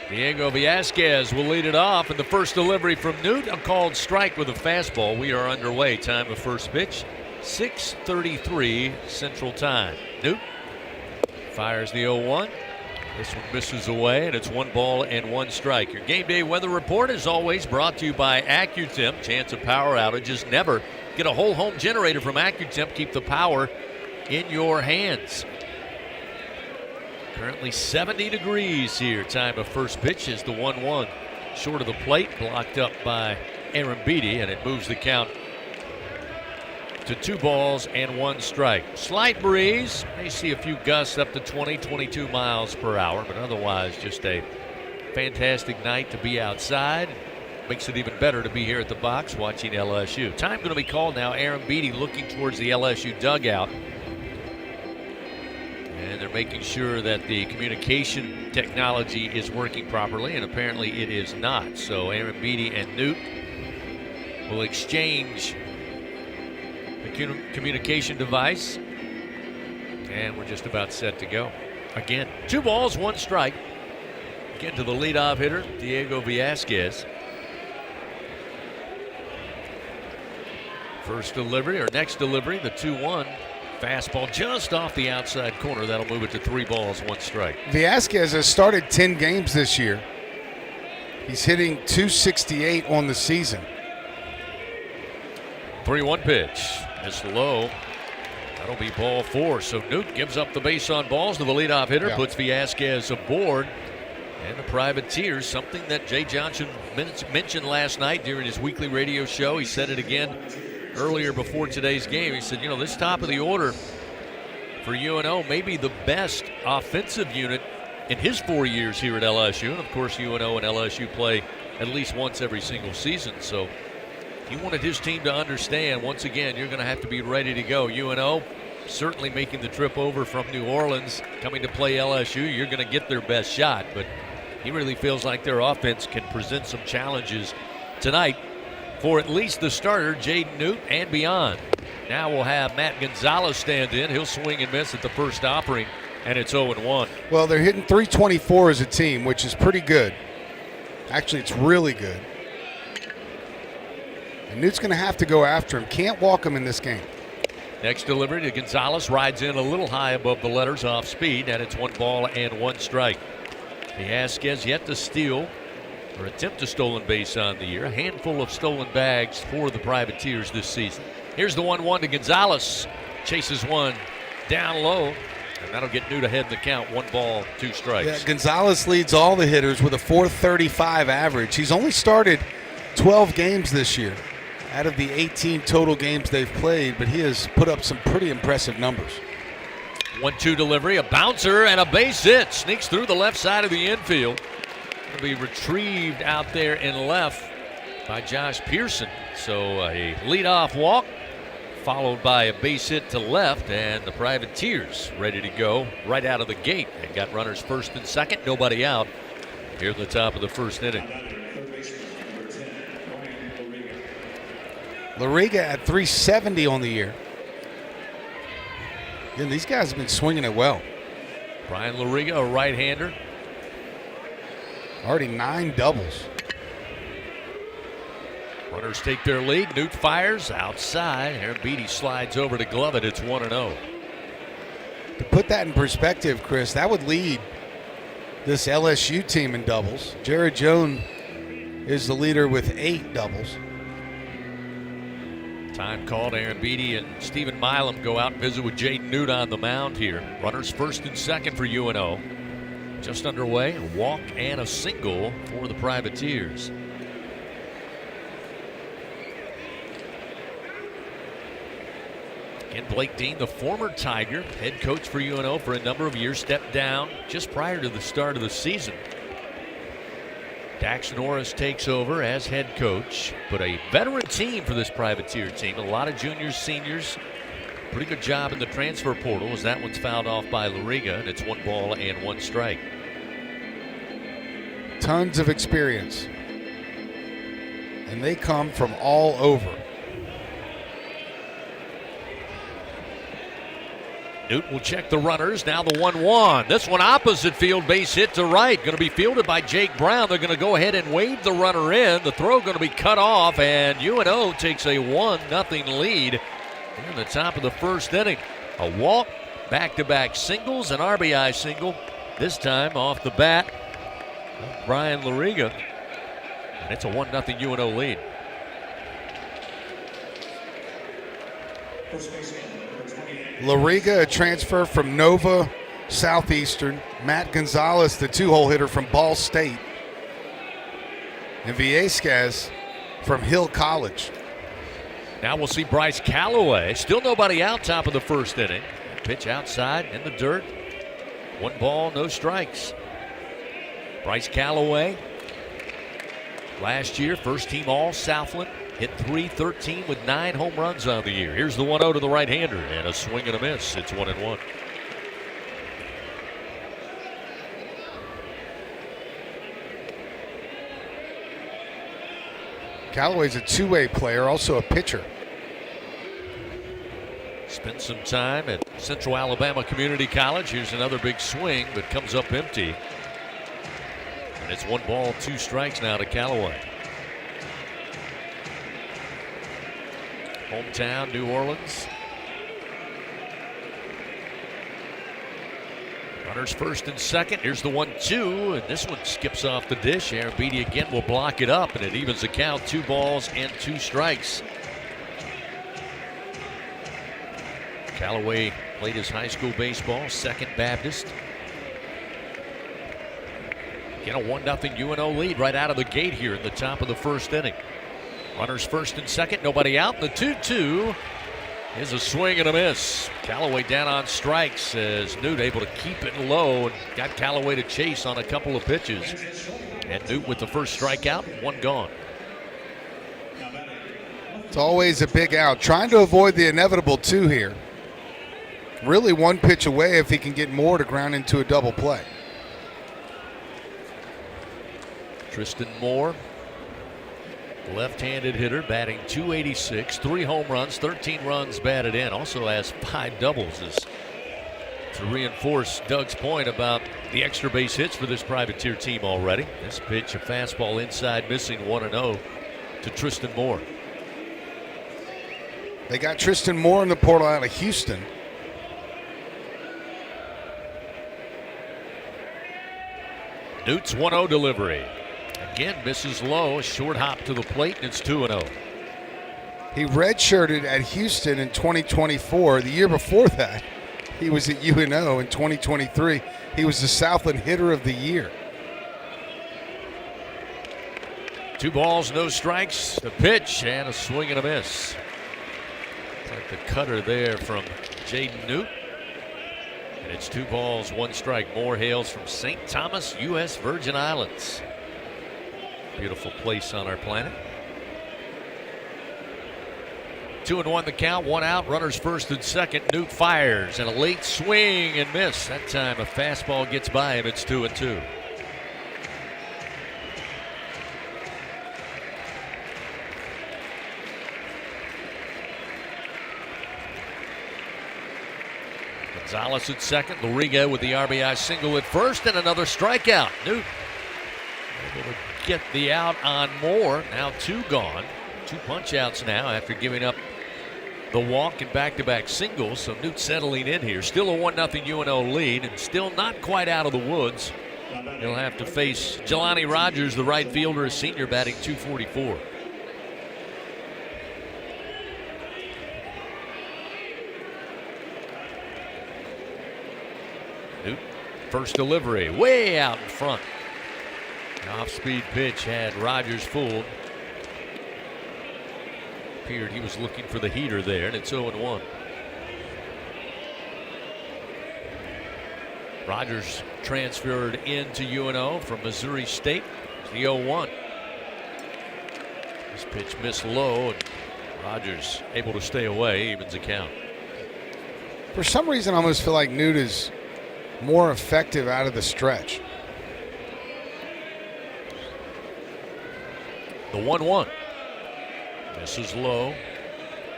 S4: Diego Villazquez will lead it off, and the first delivery from Newt, a called strike with a fastball. We are underway. Time of first pitch, 6:33 Central Time. Newt fires the 0-1. This one misses away, and it's 1 ball and 1 strike. Your game day weather report is always brought to you by AccuTemp. Chance of power outages never. Get a whole home generator from AccuTemp. Keep the power in your hands. Currently 70 degrees here. Time of first pitch is the 1-1. Short of the plate, blocked up by Aaron Beatty, and it moves the count to 2 balls and 1 strike. Slight breeze. May see a few gusts up to 20, 22 miles per hour, but otherwise just a fantastic night to be outside. Makes it even better to be here at the box watching LSU. Time going to be called now. Aaron Beatty looking towards the LSU dugout. And they're making sure that the communication technology is working properly, and apparently it is not. So Aaron Beatty and Newt will exchange the communication device, and we're just about set to go. Again, 2 balls, 1 strike. Again to the leadoff hitter, Diego Villazquez. First delivery, or next delivery, the 2-1 Fastball just off the outside corner. That'll move it to 3 balls, 1 strike.
S11: Vasquez has started 10 games this year. He's hitting .268 on the season.
S4: 3-1 pitch. It's low. That'll be ball 4. So Newt gives up the base on balls to the leadoff hitter, puts Vasquez aboard. And the Privateers, something that Jay Johnson mentioned last night during his weekly radio show. He said it again earlier before today's game. He said, this top of the order for UNO may be the best offensive unit in his 4 years here at LSU. And, of course, UNO and LSU play at least once every single season. So he wanted his team to understand, once again, you're going to have to be ready to go. UNO certainly making the trip over from New Orleans, coming to play LSU. You're going to get their best shot. But he really feels like their offense can present some challenges tonight for at least the starter, Jaden Newt, and beyond. Now we'll have Matt Gonzalez stand in. He'll swing and miss at the first offering, and it's 0-1.
S11: Well, they're hitting .324 as a team, which is pretty good. Actually, it's really good. And Newt's going to have to go after him. Can't walk him in this game.
S4: Next delivery to Gonzalez. Rides in a little high above the letters off speed, and it's 1 ball and 1 strike. Vasquez yet to steal or attempt a stolen base on the year. A handful of stolen bags for the Privateers this season. Here's the 1-1 to Gonzalez. Chases one down low, and that'll get Newt ahead in the count. 1 ball, 2 strikes.
S11: Yeah, Gonzalez leads all the hitters with a .435 average. He's only started 12 games this year out of the 18 total games they've played, but he has put up some pretty impressive numbers.
S4: 1-2 delivery, a bouncer, and a base hit. Sneaks through the left side of the infield. It'll be retrieved out there in left by Josh Pearson. So a leadoff walk followed by a base hit to left, and the Privateers ready to go right out of the gate. They got runners first and second, nobody out here at the top of the first inning.
S11: Lariga at .370 on the year. Again, these guys have been swinging it well.
S4: Brian Lariga, a right-hander.
S11: Already 9 doubles.
S4: Runners take their lead. Newt fires outside. Aaron Beatty slides over to glove it. It's 1-0.
S11: To put that in perspective, Chris, that would lead this LSU team in doubles. Jared Jones is the leader with 8 doubles.
S4: Time called. Aaron Beatty and Stephen Milam go out and visit with Jaden Newt on the mound here. Runners first and second for UNO. Just underway, a walk and a single for the Privateers. Again, Blake Dean, the former Tiger, head coach for UNO for a number of years, stepped down just prior to the start of the season. Dax Norris takes over as head coach, but a veteran team for this Privateer team. A lot of juniors, seniors. Pretty good job in the transfer portal as that one's fouled off by Lariga, and it's 1 ball and 1 strike.
S11: Tons of experience. And they come from all over.
S4: Newt will check the runners. Now the 1-1. This one opposite field, base hit to right. Going to be fielded by Jake Brown. They're going to go ahead and wave the runner in. The throw going to be cut off, and UNO takes a 1-0 lead in the top of the first inning. A walk, back-to-back singles, an RBI single. This time off the bat of Brian Lariga. And it's a 1-0 UNO lead.
S11: Lariga, a transfer from Nova Southeastern. Matt Gonzalez, the 2-hole hitter from Ball State. And Vasquez from Hill College.
S4: Now we'll see Bryce Callaway. Still nobody out top of the first inning. Pitch outside in the dirt. 1 ball, no strikes. Bryce Callaway, last year, first team all Southland. Hit .313 with 9 home runs on the year. Here's the 1-0 to the right-hander, and a swing and a miss. It's 1-1.
S11: Callaway's a two-way player, also a pitcher.
S4: Spent some time at Central Alabama Community College. Here's another big swing, but comes up empty. And it's 1 ball, 2 strikes now to Callaway. Hometown, New Orleans. Runners first and second. Here's the 1-2, and this one skips off the dish. Aaron Beatty again will block it up, and it evens the count. 2 balls and 2 strikes. Callaway played his high school baseball, Second Baptist. Get a 1-0 UNO lead right out of the gate here in the top of the first inning. Runners first and second, nobody out. The 2-2 is a swing and a miss. Callaway down on strikes as Newt able to keep it low and got Callaway to chase on a couple of pitches. And Newt with the first strikeout, 1 gone.
S11: It's always a big out. Trying to avoid the inevitable 2 here. Really 1 pitch away if he can get more to ground into a double play.
S4: Tristan Moore, left-handed hitter, batting .286, 3 home runs, 13 runs batted in. Also has 5 doubles, as to reinforce Doug's point about the extra base hits for this Privateer team already. This pitch, a fastball inside, missing 1-0 to Tristan Moore.
S11: They got Tristan Moore in the portal out of Houston.
S4: Newt's 1-0 delivery. Again, misses low, a short hop to the plate, and it's 2-0.
S11: He redshirted at Houston in 2024. The year before that, he was at UNO in 2023. He was the Southland Hitter of the Year.
S4: 2 balls, no strikes. The pitch and a swing and a miss. Like the cutter there from Jaden Newt. And it's 2 balls, 1 strike. Moore hails from St. Thomas, U.S. Virgin Islands. Beautiful place on our planet. 2-1 the count, 1 out. Runners first and second. Newt fires and a late swing and miss. That time a fastball gets by him. It's 2-2. Gonzalez at second. Loriga with the RBI single at first and another strikeout. Newt able to get the out on Moore. Now 2 gone. 2 punch outs now after giving up the walk and back-to-back singles. So Newt settling in here. Still a 1-0 UNO lead and still not quite out of the woods. He'll have to face Jelani Rogers, the right fielder, a senior, batting .244. Newt, first delivery, way out in front. An off-speed pitch had Rogers fooled. Appeared he was looking for the heater there, and it's 0-1. Rogers transferred into UNO from Missouri State. It's the 0-1. This pitch missed low, and Rogers able to stay away, evens the count.
S11: For some reason, I almost feel like Newt is more effective out of the stretch.
S4: The 1-1. This is low.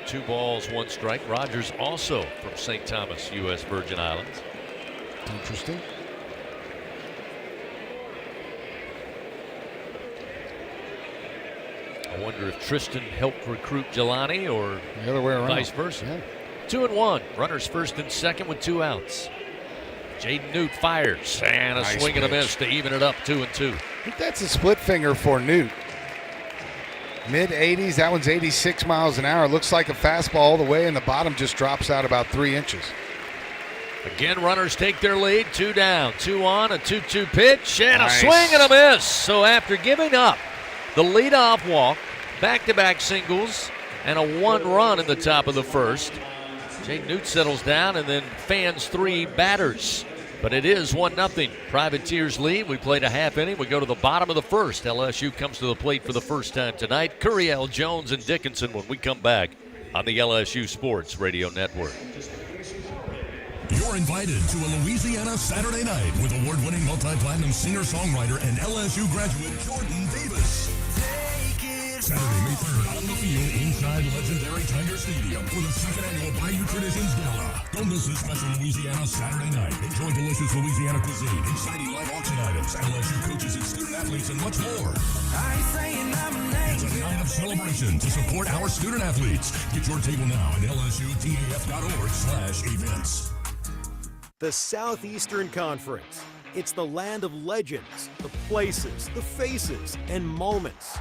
S4: 2 balls, 1 strike. Rogers also from St. Thomas, U.S. Virgin Islands.
S11: Interesting.
S4: I wonder if Tristan helped recruit Jelani or
S11: the other way around.
S4: Vice versa.
S11: Yeah.
S4: 2-1. Runners first and second with 2 outs. Jaden Newt fires and a
S11: Nice
S4: swing and a
S11: pitch.
S4: miss to even it up 2-2.
S11: I think that's a split finger for Newt. Mid-80s, that one's 86 miles an hour. Looks like a fastball all the way, and the bottom just drops out about 3 inches.
S4: Again, runners take their lead. 2 down, 2 on, a 2-2 pitch, and
S11: Nice.
S4: a swing and a miss. So after giving up the leadoff walk, back-to-back singles, and a 1 run in the top of the first, Jaden Newt settles down and then fans 3 batters. But it is 1-0. Privateers lead. We played a half inning. We go to the bottom of the first. LSU comes to the plate for the first time tonight. Curiel, Jones, and Dickinson when we come back on the LSU Sports Radio Network.
S3: You're invited to a Louisiana Saturday night with award-winning multi-platinum singer-songwriter and LSU graduate Jordan Davis. Saturday, May 3rd, on the field inside legendary Tiger Stadium for the 2nd annual Bayou Traditions Gala. Don't miss this special Louisiana Saturday night. Enjoy delicious Louisiana cuisine, exciting live auction items, LSU coaches and student athletes, and much more. It's a night of celebration to support our student athletes. Get your table now at lsutaf.org/events.
S9: The Southeastern Conference. It's the land of legends, the places, the faces, and moments.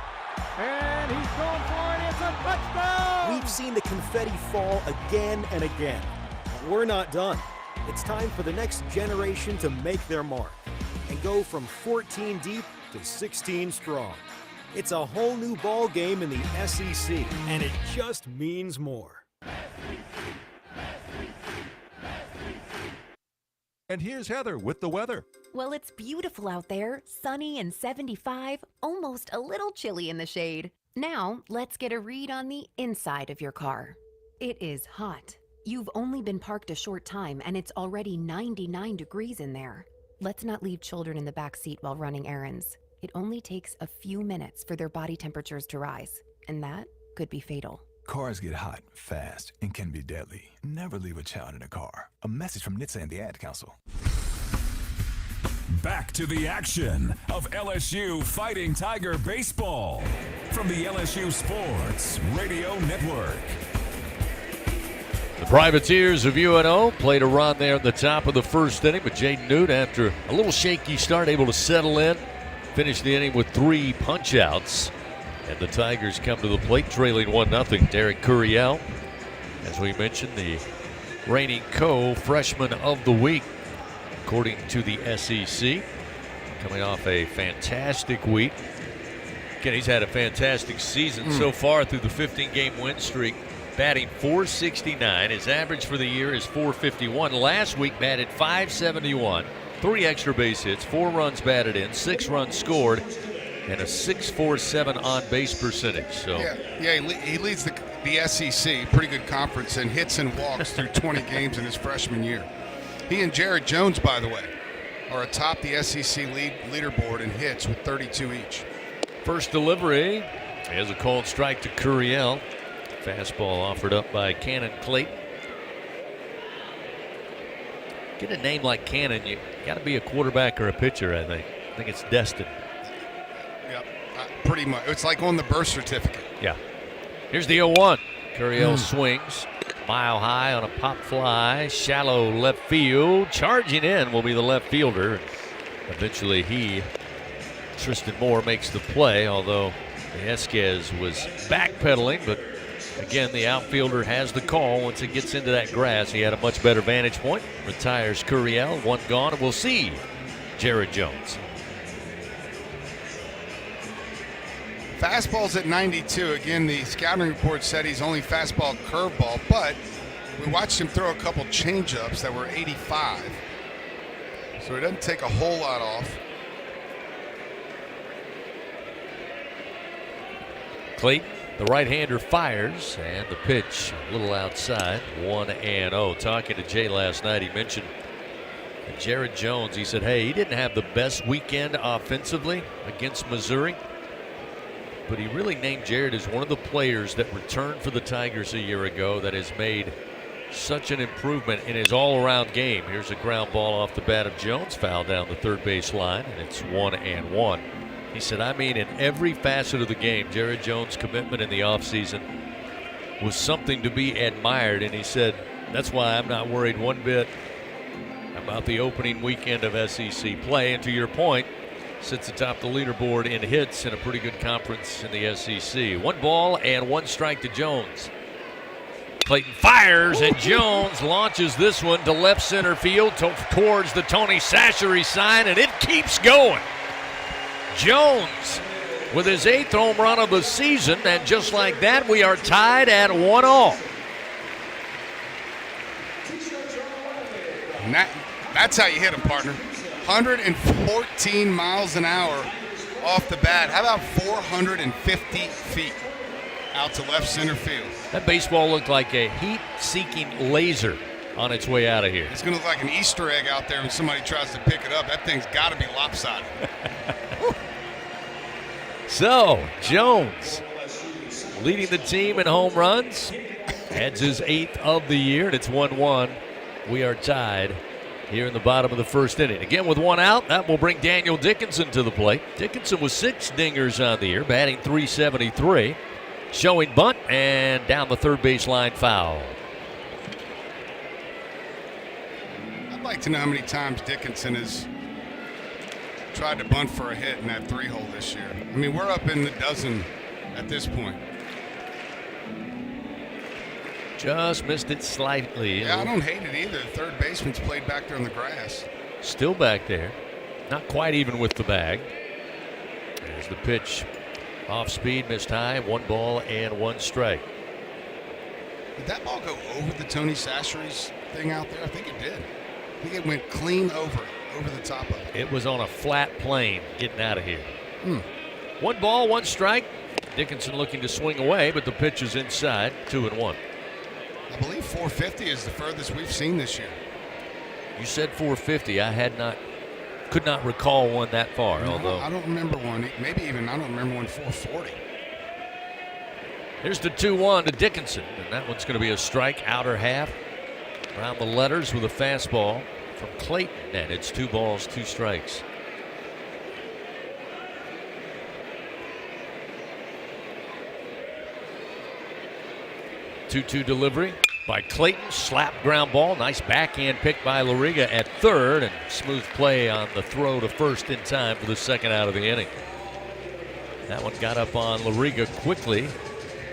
S14: And he's going for it. It's a touchdown!
S9: We've seen the confetti fall again and again. But we're not done. It's time for the next generation to make their mark and go from 14 deep to 16 strong. It's a whole new ball game in the SEC, and it just means more.
S7: And here's Heather with the weather.
S22: Well, it's beautiful out there, sunny and 75, almost a little chilly in the shade. Now, let's get a read on the inside of your car. It is hot. You've only been parked a short time and it's already 99 degrees in there. Let's not leave children in the back seat while running errands. It only takes a few minutes for their body temperatures to rise, and that could be fatal.
S23: Cars get hot, fast, and can be deadly. Never leave a child in a car. A message from NHTSA and the Ad Council.
S2: Back to the action of LSU Fighting Tiger Baseball from the LSU Sports Radio Network.
S4: The Privateers of UNO played a run there at the top of the first inning, but Jaden Newt, after a little shaky start, able to settle in, finish the inning with 3 punch-outs. And the Tigers come to the plate trailing 1-0. Derek Curiel, as we mentioned, the reigning co-freshman of the week, according to the SEC. Coming off a fantastic week. Again, he's had a fantastic season so far through the 15-game win streak. Batting .469. His average for the year is .451. Last week batted .571. 3 extra base hits, 4 runs batted in, 6 runs scored, and a .647 on-base percentage. So
S11: he leads the SEC, pretty good conference, in hits and walks through 20 games in his freshman year. He and Jared Jones, by the way, are atop the SEC leaderboard in hits with 32 each.
S4: First delivery, he has a called strike to Curiel. Fastball offered up by Cannon Clayton. Get a name like Cannon, you got to be a quarterback or a pitcher, I think. I think it's destined.
S11: Yep, pretty much. It's like on the birth certificate.
S4: Yeah. Here's the 0-1. Curiel swings. Mile high on a pop fly. Shallow left field. Charging in will be the left fielder. Eventually Tristan Moore, makes the play, although Esquez was backpedaling, but again, the outfielder has the call. Once it gets into that grass, he had a much better vantage point. Retires Curiel, 1 gone, and we'll see Jared Jones.
S11: Fastball's at 92. Again, the scouting report said he's only fastball curveball, but we watched him throw a couple changeups that were 85. So he doesn't take a whole lot off.
S4: Clayton, the right-hander, fires, and the pitch a little outside, 1-0. Talking to Jay last night, he mentioned Jared Jones. He said, hey, he didn't have the best weekend offensively against Missouri, but he really named Jared as one of the players that returned for the Tigers a year ago that has made such an improvement in his all-around game. Here's a ground ball off the bat of Jones, foul down the third base line, and it's 1-1. He said, I mean, in every facet of the game, Jared Jones' commitment in the offseason was something to be admired. And he said, that's why I'm not worried one bit about the opening weekend of SEC play. And to your point, sits atop the leaderboard in hits in a pretty good conference in the SEC. 1 ball and 1 strike to Jones. Clayton fires, and Jones launches this one to left center field towards the Tony Sachery sign, and it keeps going. Jones with his 8th home run of the season, and just like that, we are tied at 1-1.
S11: And that's how you hit him, partner. 114 miles an hour off the bat. How about 450 feet out to left center field?
S4: That baseball looked like a heat-seeking laser on its way out of here.
S11: It's going to look like an Easter egg out there when somebody tries to pick it up. That thing's got to be lopsided.
S4: So, Jones leading the team in home runs. Adds his 8th of the year, and it's 1-1. We are tied here in the bottom of the first inning. Again, with 1 out, that will bring Daniel Dickinson to the plate. Dickinson with 6 dingers on the year, batting .373. Showing bunt, and down the third base line, foul.
S11: like to know how many times Dickinson has tried to bunt for a hit in that 3-hole this year. I mean, we're up in the dozen at this point.
S4: Just missed it slightly.
S11: Yeah, I don't hate it either. The third baseman's played back there in the grass.
S4: Still back there. Not quite even with the bag. There's the pitch. Off speed, missed high. 1 ball and 1 strike.
S11: Did that ball go over the Tony Sachery's thing out there? I think it did. I think it went clean over the top of it.
S4: It was on a flat plane getting out of here. 1 ball, 1 strike. Dickinson looking to swing away, but the pitch is inside. 2-1.
S11: I believe 450 is the furthest we've seen this year.
S4: You said 450. Could not recall one that far.
S11: No,
S4: although
S11: I don't remember one. Maybe even I don't remember one 440.
S4: Here's the 2-1 to Dickinson, and that one's going to be a strike, outer half. Around the letters with a fastball from Clayton, and it's 2 balls, 2 strikes. Two delivery by Clayton. Slap ground ball. Nice backhand pick by Lariga at third, and smooth play on the throw to first in time for the second out of the inning. That one got up on Lariga quickly.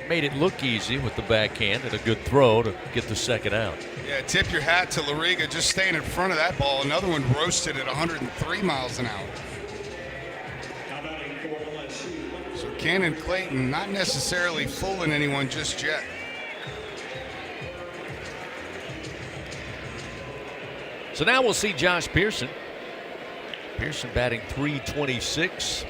S4: Made it look easy with the backhand and a good throw to get the second out.
S11: Yeah, tip your hat to Lariga just staying in front of that ball. Another one roasted at 103 miles an hour. So Cannon Clayton not necessarily fooling anyone just yet.
S4: So now we'll see Josh Pearson. Pearson batting .326,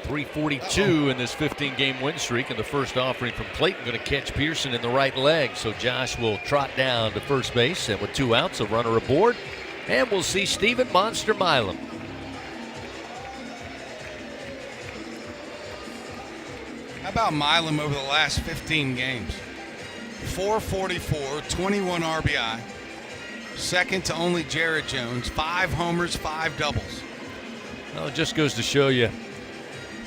S4: .342 in this 15-game win streak. And the first offering from Clayton going to catch Pearson in the right leg. So Josh will trot down to first base, and with 2 outs, a runner aboard. And we'll see Stephen Monster Milam.
S11: How about Milam over the last 15 games? 444, 21 RBI. Second to only Jared Jones. 5 homers, 5 doubles.
S4: Well, it just goes to show you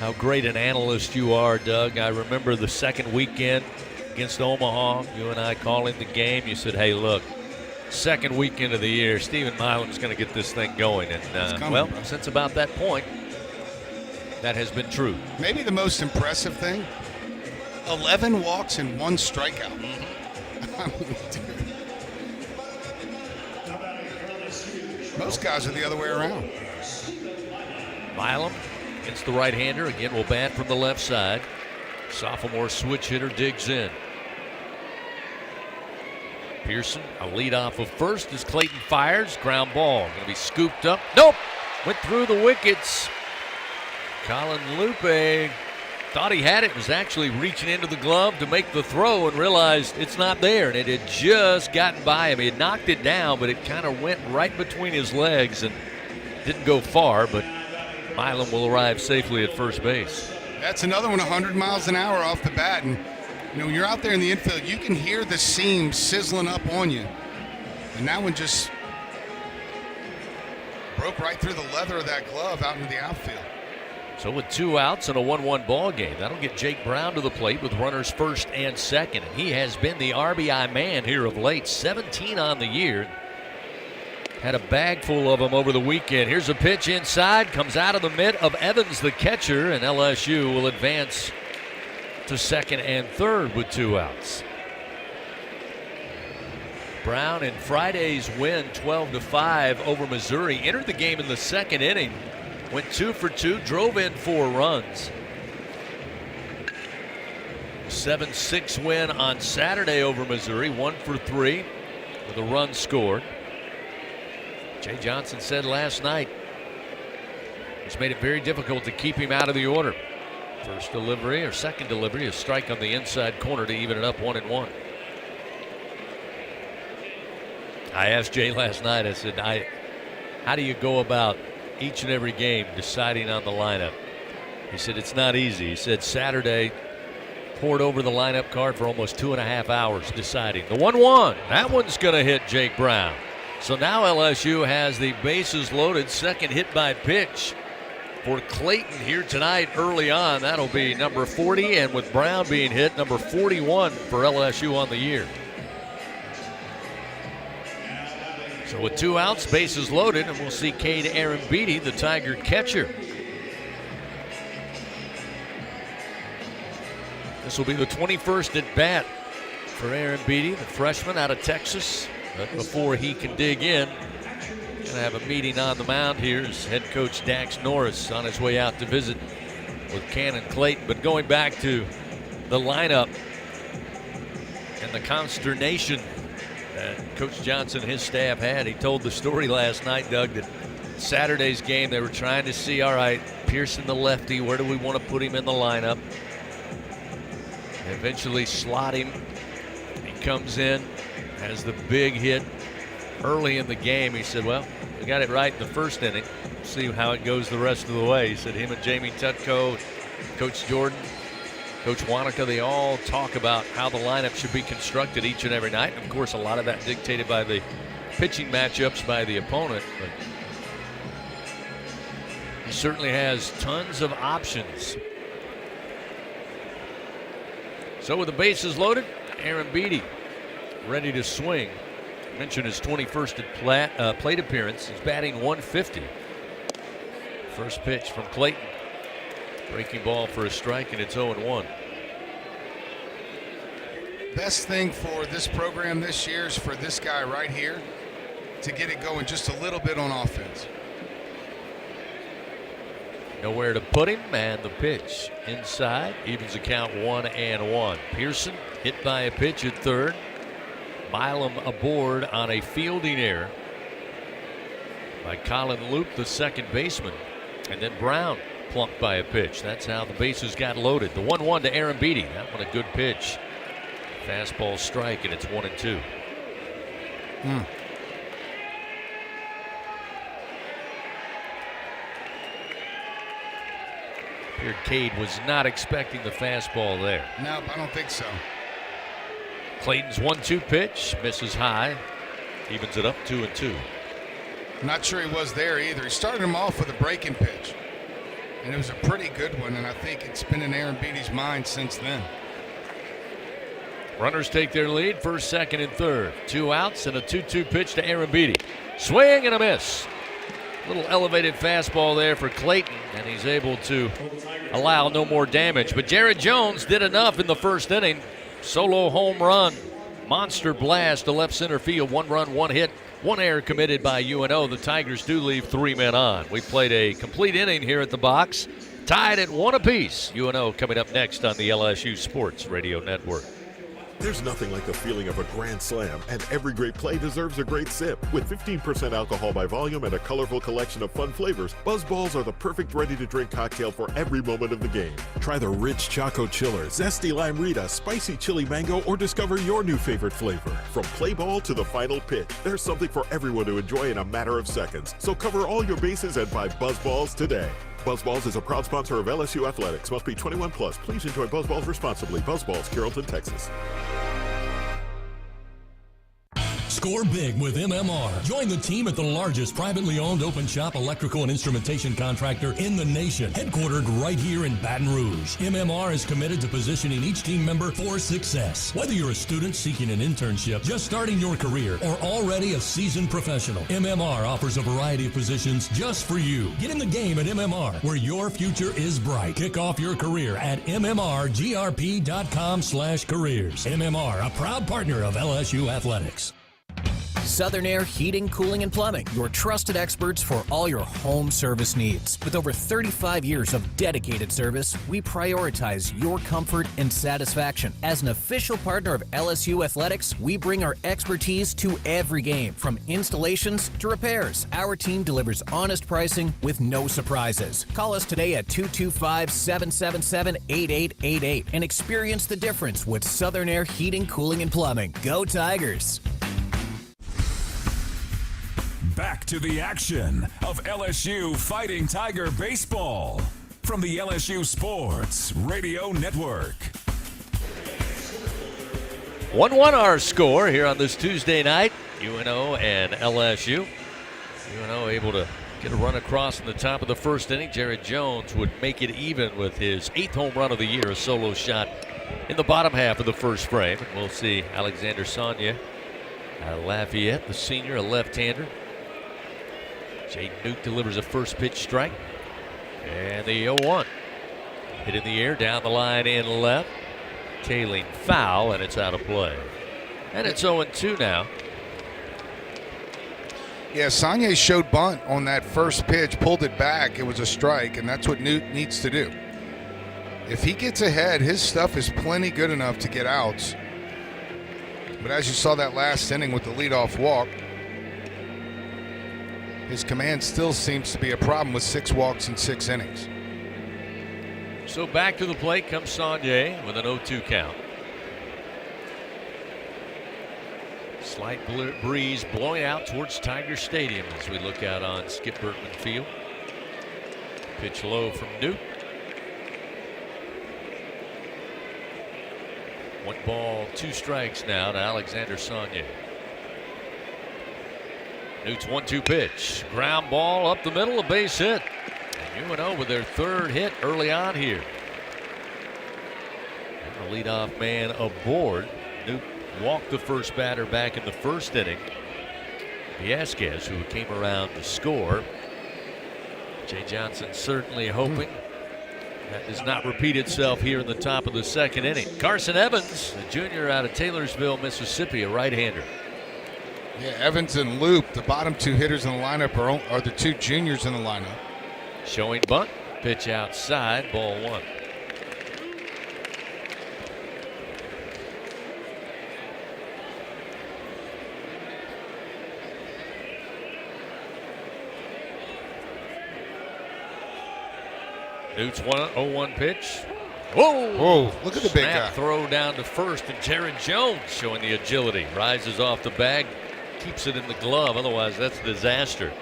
S4: how great an analyst you are, Doug. I remember the second weekend against Omaha, you and I calling the game. You said, hey, look, second weekend of the year, Stephen Milam's going to get this thing going. And, well, since about that point, that has been true.
S11: Maybe the most impressive thing, 11 walks and 1 strikeout. I mean, dude. Most guys are the other way around.
S4: Milam against the right-hander. Again, will bat from the left side. Sophomore switch hitter digs in. Pearson, a lead off of first as Clayton fires. Ground ball. Going to be scooped up. Nope. Went through the wickets. Colin Lupe thought he had it. Was actually reaching into the glove to make the throw and realized it's not there. And it had just gotten by him. He had knocked it down, but it kind of went right between his legs and didn't go far. But Milam will arrive safely at first base.
S11: That's another one 100 miles an hour off the bat. And, you know, when you're out there in the infield, you can hear the seam sizzling up on you. And that one just broke right through the leather of that glove out into the outfield.
S4: So with 2 outs and a 1-1 ball game, that'll get Jake Brown to the plate with runners first and second. And he has been the RBI man here of late, 17 on the year. Had a bag full of them over the weekend. Here's a pitch inside, comes out of the mitt of Evans, the catcher, and LSU will advance to second and third with 2 outs. Brown in Friday's win 12-5 over Missouri entered the game in the second inning. Went 2 for 2, drove in 4 runs. 7-6 win on Saturday over Missouri, 1 for 3 with a run scored. Jay Johnson said last night it's made it very difficult to keep him out of the order. First delivery or second delivery, a strike on the inside corner to even it up 1-1. I asked Jay last night, I said, how do you go about each and every game deciding on the lineup? He said it's not easy. He said Saturday poured over the lineup card for almost 2.5 hours deciding. The 1-1, that one's going to hit Jake Brown. So now LSU has the bases loaded second hit by pitch for Clayton here tonight early on. That'll be number 40, and with Brown being hit, number 41 for LSU on the year. So with 2 outs, bases loaded, and we'll see Cade Arambidi, the Tiger catcher. This will be the 21st at bat for Arambidi, the freshman out of Texas. But before he can dig in, going to have a meeting on the mound here is head coach Dax Norris on his way out to visit with Cannon Clayton. But going back to the lineup and the consternation that Coach Johnson and his staff had, he told the story last night, Doug, that Saturday's game they were trying to see, all right, Pearson the lefty, where do we want to put him in the lineup? They eventually slot him. He comes in, has the big hit early in the game. He said, well, we got it right in the first inning. See how it goes the rest of the way. He said him and Jamie Tutko, Coach Jordan, Coach Wanaka, they all talk about how the lineup should be constructed each and every night. And of course, a lot of that dictated by the pitching matchups by the opponent. But he certainly has tons of options. So with the bases loaded, Arambidi ready to swing. I mentioned his 21st at plate appearance. He's batting 150. First pitch from Clayton. Breaking ball for a strike, and it's 0-1.
S11: Best thing for this program this year is for this guy right here to get it going just a little bit on offense.
S4: Nowhere to put him, and the pitch inside evens the count 1-1. Pearson hit by a pitch at third. Milam aboard on a fielding error by Colin Loop, the second baseman, and then Brown plunked by a pitch. That's how the bases got loaded. The 1-1 to Arambidi. That one a good pitch. Fastball strike, and it's 1-2. Here, Cade was not expecting the fastball there.
S11: No, I don't think so.
S4: Clayton's 1-2 pitch misses high, evens it up 2-2.
S11: I'm not sure he was there either. He started him off with a breaking pitch, and it was a pretty good one, and I think it's been in Arambidi's mind since then.
S4: Runners take their lead, first, second, and third. 2 outs and a 2-2 pitch to Arambidi. Swing and a miss. Little elevated fastball there for Clayton, and he's able to allow no more damage. But Jared Jones did enough in the first inning. Solo home run, monster blast to left center field. 1 run, 1 hit, 1 error committed by UNO. The Tigers do leave 3 men on. We played a complete inning here at the box, tied at 1 apiece. UNO coming up next on the LSU Sports Radio Network.
S6: There's nothing like the feeling of a grand slam, and every great play deserves a great sip. With 15% alcohol by volume and a colorful collection of fun flavors, Buzz Balls are the perfect ready-to-drink cocktail for every moment of the game. Try the rich Choco Chiller, Zesty Lime Rita, Spicy Chili Mango, or discover your new favorite flavor. From play ball to the final pitch, there's something for everyone to enjoy in a matter of seconds. So cover all your bases and buy Buzz Balls today. Buzz Balls is a proud sponsor of LSU Athletics. Must be 21 plus. Please enjoy Buzz Balls responsibly. Buzz Balls, Carrollton, Texas.
S3: Score big with MMR. Join the team at the largest privately owned open shop electrical and instrumentation contractor in the nation, headquartered right here in Baton Rouge. MMR is committed to positioning each team member for success. Whether you're a student seeking an internship, just starting your career, or already a seasoned professional, MMR offers a variety of positions just for you. Get in the game at MMR, where your future is bright. Kick off your career at mmrgrp.com/careers. MMR, a proud partner of LSU Athletics.
S10: Southern Air Heating, Cooling, and Plumbing, your trusted experts for all your home service needs. With over 35 years of dedicated service, we prioritize your comfort and satisfaction. As an official partner of LSU Athletics, we bring our expertise to every game, from installations to repairs. Our team delivers honest pricing with no surprises. Call us today at 225-777-8888 and experience the difference with Southern Air Heating, Cooling, and Plumbing. Go Tigers!
S2: Back to the action of LSU Fighting Tiger Baseball from the LSU Sports Radio Network.
S4: 1-1 our score here on this Tuesday night. UNO and LSU. UNO able to get a run across in the top of the first inning. Jared Jones would make it even with his 8th home run of the year, a solo shot in the bottom half of the first frame. And we'll see Alexander Sonia Lafayette, the senior, a left-hander. Jay Newt delivers a first pitch strike. And the 0-1. Hit in the air, down the line in left. Tailing foul, and it's out of play. And it's 0-2 now.
S11: Yeah, Sagne showed bunt on that first pitch, pulled it back. It was a strike, and that's what Newt needs to do. If he gets ahead, his stuff is plenty good enough to get outs. But as you saw that last inning with the leadoff walk, his command still seems to be a problem with 6 walks in 6 innings.
S4: So back to the plate comes Sagne with an 0-2 count. Slight breeze blowing out towards Tiger Stadium as we look out on Skip Bertman Field. Pitch low from Newt. 1 ball, 2 strikes now to Alexander Sagne. Newt's 1-2 pitch. Ground ball up the middle, a base hit. And UNO with their 3rd hit early on here. And the leadoff man aboard. Newt walked the first batter back in the 1st inning. Vasquez, who came around to score. Jay Johnson certainly hoping that does not repeat itself here in the top of the 2nd inning. Carson Evans, a junior out of Taylorsville, Mississippi, a right-hander.
S11: Yeah, Evans and Loop, the bottom 2 hitters in the lineup, are the 2 juniors in the lineup.
S4: Showing bunt, pitch outside, ball 1. Newt's 0-1 pitch. Whoa!
S11: Whoa, look at the big guy.
S4: Throw down to first, and Jared Jones showing the agility. Rises off the bag, keeps it in the glove. Otherwise, that's a disaster.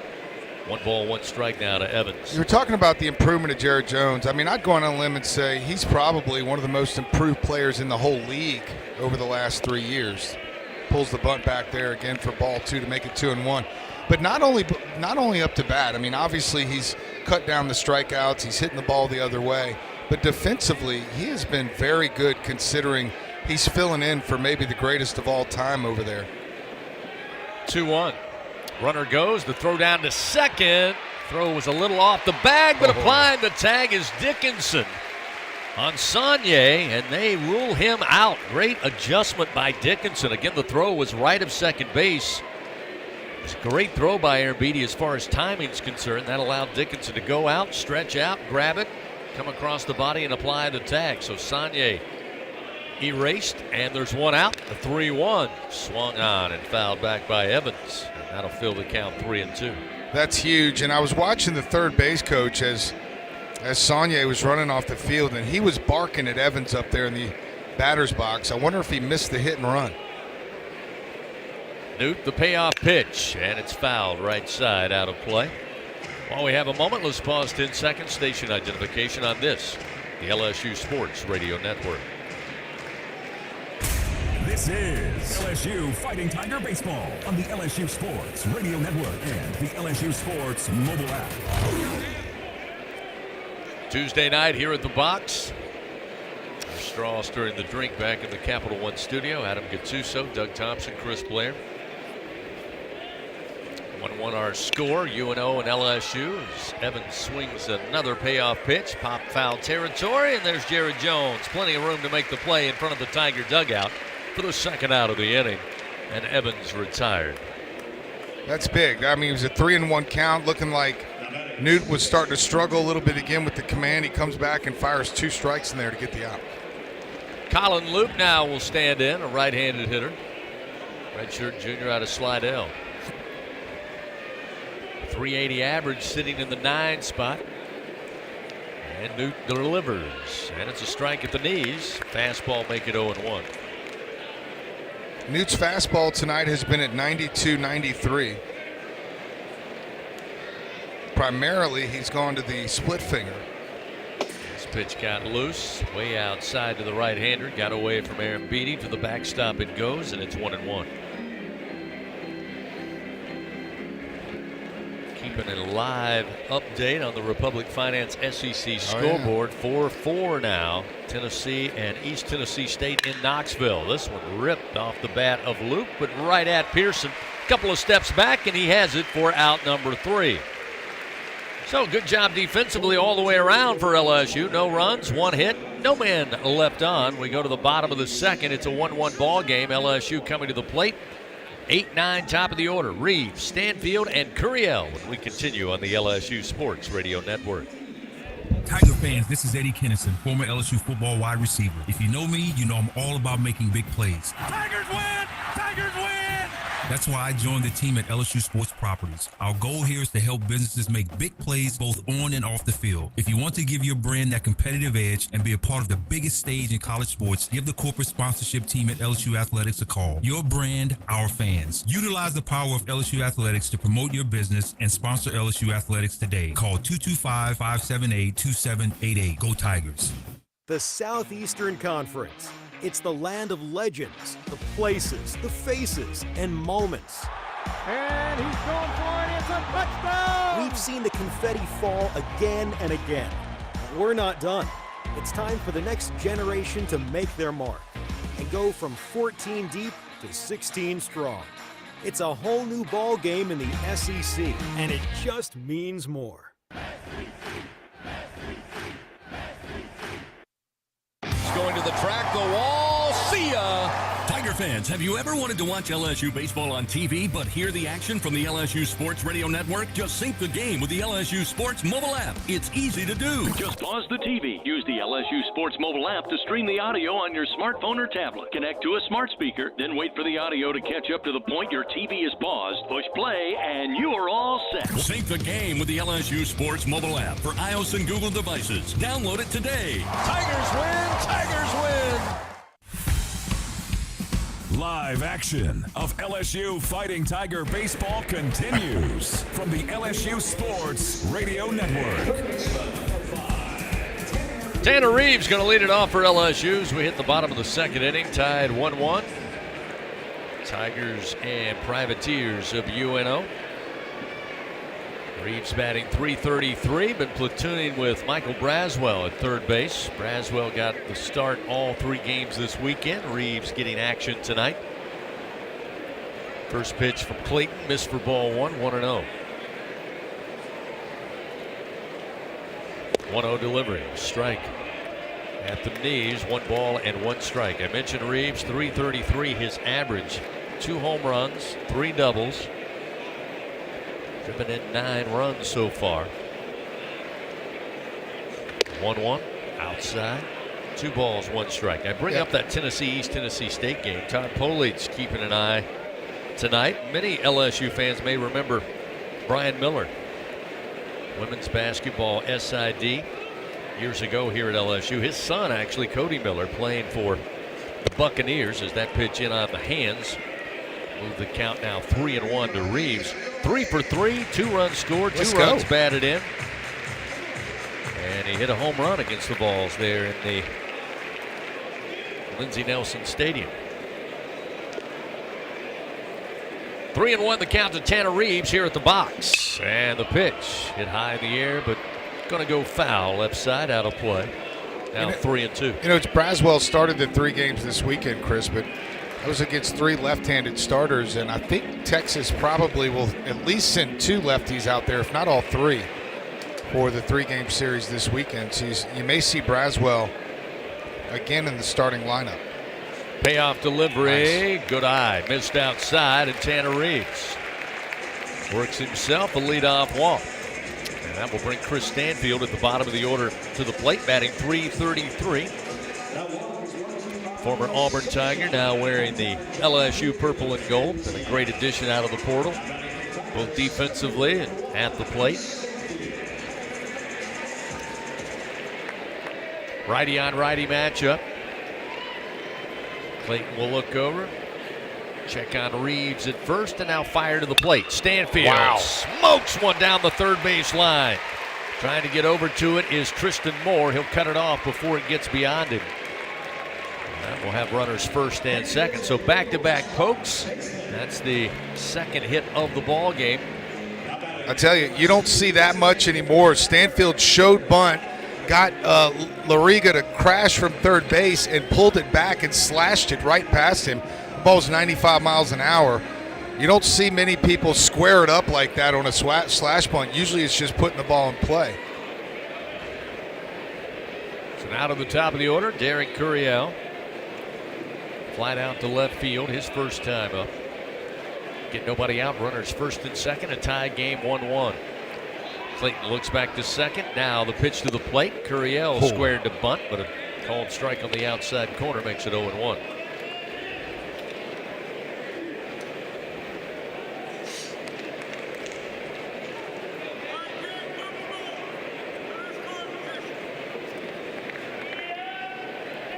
S4: 1 ball, 1 strike now to Evans.
S11: You were talking about the improvement of Jared Jones. I mean, I'd go on a limb and say he's probably one of the most improved players in the whole league over the last 3 years. Pulls the bunt back there again for ball 2 to make it 2-1. But not only up to bat. I mean, obviously he's cut down the strikeouts. He's hitting the ball the other way. But defensively, he has been very good considering he's filling in for maybe the greatest of all time over there.
S4: 2-1. Runner goes. The throw down to second. Throw was a little off the bag, but applying the tag is Dickinson on Sagne, and they rule him out. Great adjustment by Dickinson. Again, the throw was right of second base. It's a great throw by Aaron Beatty as far as timing is concerned. That allowed Dickinson to go out, stretch out, grab it, come across the body, and apply the tag. So Sagne erased, and there's 1 out. The 3-1 swung on and fouled back by Evans. And that'll fill the count 3-2.
S11: That's huge. And I was watching the third base coach as Sagne was running off the field, and he was barking at Evans up there in the batter's box. I wonder if he missed the hit and run.
S4: Newt, the payoff pitch, and it's fouled right side, out of play. While we have a moment, let's pause 10 seconds. Station identification on this, the LSU Sports Radio Network.
S2: This is LSU Fighting Tiger Baseball on the LSU Sports Radio Network and the LSU Sports mobile app.
S4: Tuesday night here at the box. Our straw stirring the drink back in the Capital One studio. Adam Gattuso, Doug Thompson, Chris Blair. 1-1 our score, UNO and LSU, as Evans swings another payoff pitch, pop foul territory, and there's Jared Jones. Plenty of room to make the play in front of the Tiger dugout for the 2nd out of the inning, and Evans retired.
S11: That's big. I mean, it was a 3-1 count, looking like Newt was starting to struggle a little bit again with the command. He comes back and fires 2 strikes in there to get the out.
S4: Colin Loop now will stand in, a right-handed hitter. Redshirt junior out of Slidell. 380 average, sitting in the 9 spot. And Newt delivers. And it's a strike at the knees. Fastball make it 0-1.
S11: Newt's fastball tonight has been at 92-93. Primarily, he's gone to the split finger.
S4: This pitch got loose, way outside to the right-hander. Got away from Aaron Beatty. To the backstop it goes, and it's 1-1. Keeping a live update on the Republic Finance SEC scoreboard. 4-4 now. Tennessee and East Tennessee State in Knoxville. This one ripped off the bat of Luke, but right at Pearson. Couple of steps back, and he has it for out number 3. So good job defensively all the way around for LSU. No runs, 1 hit, no man left on. We go to the bottom of the second. It's a 1-1 ball game. LSU coming to the plate. 8-9 top of the order. Reeves, Stanfield, and Curiel when we continue on the LSU Sports Radio Network.
S8: Tiger fans, this is Eddie Kennison, former LSU football wide receiver. If you know me, you know I'm all about making big plays.
S14: Tigers win! Tigers win!
S8: That's why I joined the team at LSU Sports Properties. Our goal here is to help businesses make big plays both on and off the field. If you want to give your brand that competitive edge and be a part of the biggest stage in college sports, give the corporate sponsorship team at LSU Athletics a call. Your brand, our fans. Utilize the power of LSU Athletics to promote your business and sponsor LSU Athletics today. Call 225-578-2788. Go Tigers.
S9: The Southeastern Conference. It's the land of legends, the places, the faces, and moments.
S14: And he's going for it. It's a touchdown!
S9: We've seen the confetti fall again and again. But we're not done. It's time for the next generation to make their mark and go from 14 deep to 16 strong. It's a whole new ball game in the SEC, and it just means more.
S1: Going to the track, the wall, see ya! Tiger fans, have you ever wanted to watch LSU baseball on TV but hear the action from the LSU Sports Radio Network? Just sync the game with the LSU Sports mobile app. It's easy to do. Just pause the TV. Use the LSU Sports mobile app to stream the audio on your smartphone or tablet. Connect to a smart speaker, then wait for the audio to catch up to the point your TV is paused. Push play, and you are all set. Sync the game with the LSU Sports mobile app for iOS and Google devices. Download it today. Tigers win! Tigers win!
S2: Live action of LSU Fighting Tiger baseball continues from the LSU Sports Radio Network.
S4: Tanner Reeves going to lead it off for LSU as we hit the bottom of the second inning, tied 1-1. Tigers and Privateers of UNO. Reeves batting .333, been platooning with Michael Braswell at third base. Braswell got the start all 3 games this weekend. Reeves getting action tonight. First pitch from Clayton, missed for ball 1, 1-0. 1-0 delivery, strike at the knees, 1 ball and 1 strike. I mentioned Reeves, .333 his average, 2 home runs, 3 doubles. Driven in 9 runs so far. 1-1 outside. 2 balls, 1 strike. I bring up that East Tennessee State game. Todd Politz keeping an eye tonight. Many LSU fans may remember Brian Miller, women's basketball SID, years ago here at LSU. His son, actually, Cody Miller, playing for the Buccaneers as that pitch in on the hands. Move the count now 3-1 to Reeves. 3 for 3, 2 runs scored, 2 runs batted in. And he hit a home run against the Vols there in the Lindsey Nelson Stadium. 3-1 the count to Tanner Reeves here at the box. And the pitch hit high in the air, but going to go foul left side, out of play. Now 3-2.
S11: You know, it's Braswell started the 3 games this weekend, Chris, but that was against 3 left-handed starters, and I think Texas probably will at least send 2 lefties out there, if not all 3, for the 3-game series this weekend. So you may see Braswell again in the starting lineup.
S4: Payoff delivery, good eye, missed outside, and Tanner Reeves works himself a leadoff walk. And that will bring Chris Stanfield at the bottom of the order to the plate, batting .333. Former Auburn Tiger, now wearing the LSU purple and gold. Been a great addition out of the portal, both defensively and at the plate. Righty on righty matchup. Clayton will look over, check on Reeves at first, and now fire to the plate. Stanfield smokes one down the third base line. Trying to get over to it is Tristan Moore. He'll cut it off before it gets beyond him. That will have runners first and second. So back-to-back pokes. That's the second hit of the ball game.
S11: I tell you, you don't see that much anymore. Stanfield showed bunt, got Lariga to crash from third base and pulled it back and slashed it right past him. The ball's 95 miles an hour. You don't see many people square it up like that on a slash bunt. Usually it's just putting the ball in play.
S4: So now to the top of the order, Derek Curiel. Flat out to left field, his first time up. Get nobody out, runners first and second, a tie game 1-1. Clayton looks back to second. Now the pitch to the plate. Curiel squared to bunt, but a called strike on the outside corner makes it 0-1.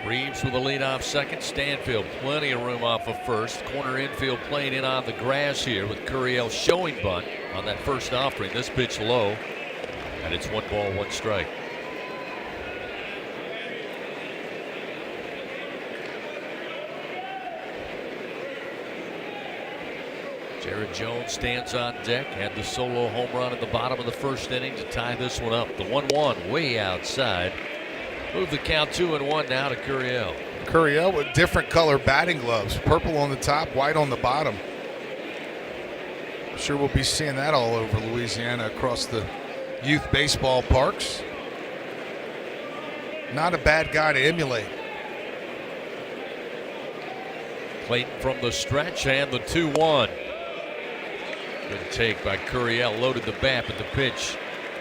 S4: Reeves with a leadoff second. Stanfield, plenty of room off of first. Corner infield playing in on the grass here with Curiel showing bunt on that first offering. This pitch low, and it's 1 ball, 1 strike. Jared Jones stands on deck. Had the solo home run in the bottom of the first inning to tie this one up. The 1-1 way outside. Move the count 2-1 now to Curiel.
S11: Curiel with different color batting gloves. Purple on the top, white on the bottom. I'm sure we'll be seeing that all over Louisiana across the youth baseball parks. Not a bad guy to emulate.
S4: Clayton from the stretch and the 2-1. Good take by Curiel. Loaded the bat, but the pitch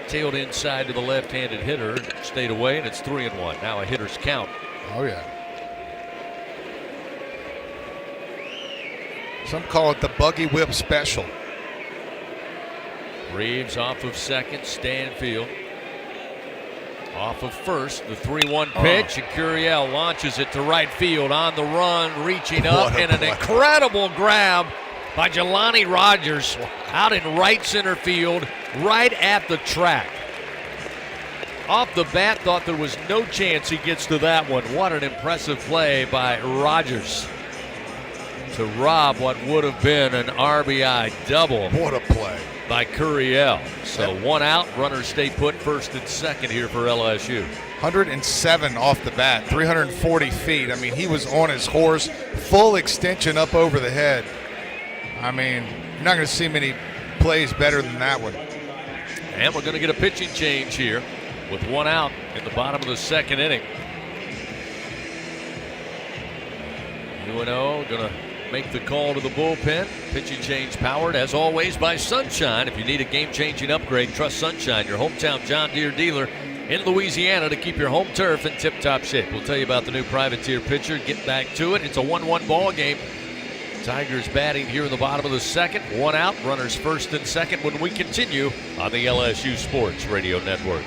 S4: tailed inside to the left-handed hitter, stayed away, and it's 3-1. Now a hitter's count.
S11: Oh, yeah. Some call it the buggy whip special.
S4: Reeves off of second, Stanfield off of first. The 3-1 pitch, and Curiel launches it to right field on the run, reaching up, and an incredible grab by Jelani Rogers out in right center field, right at the track. Off the bat, thought there was no chance he gets to that one. What an impressive play by Rogers to rob what would have been an RBI double.
S11: What a play
S4: by Curiel. So 1 out, runners stay put first and second here for LSU.
S11: 107 off the bat, 340 feet. I mean, he was on his horse, full extension up over the head. I mean, you're not going to see many plays better than that one.
S4: And we're going to get a pitching change here with 1 out in the bottom of the second inning. UNO going to make the call to the bullpen. Pitching change powered, as always, by Sunshine. If you need a game-changing upgrade, trust Sunshine, your hometown John Deere dealer in Louisiana, to keep your home turf in tip-top shape. We'll tell you about the new privateer pitcher. Get back to it. It's a 1-1 ball game. Tigers batting here in the bottom of the second. 1 out, runners first and second when we continue on the LSU Sports Radio Network.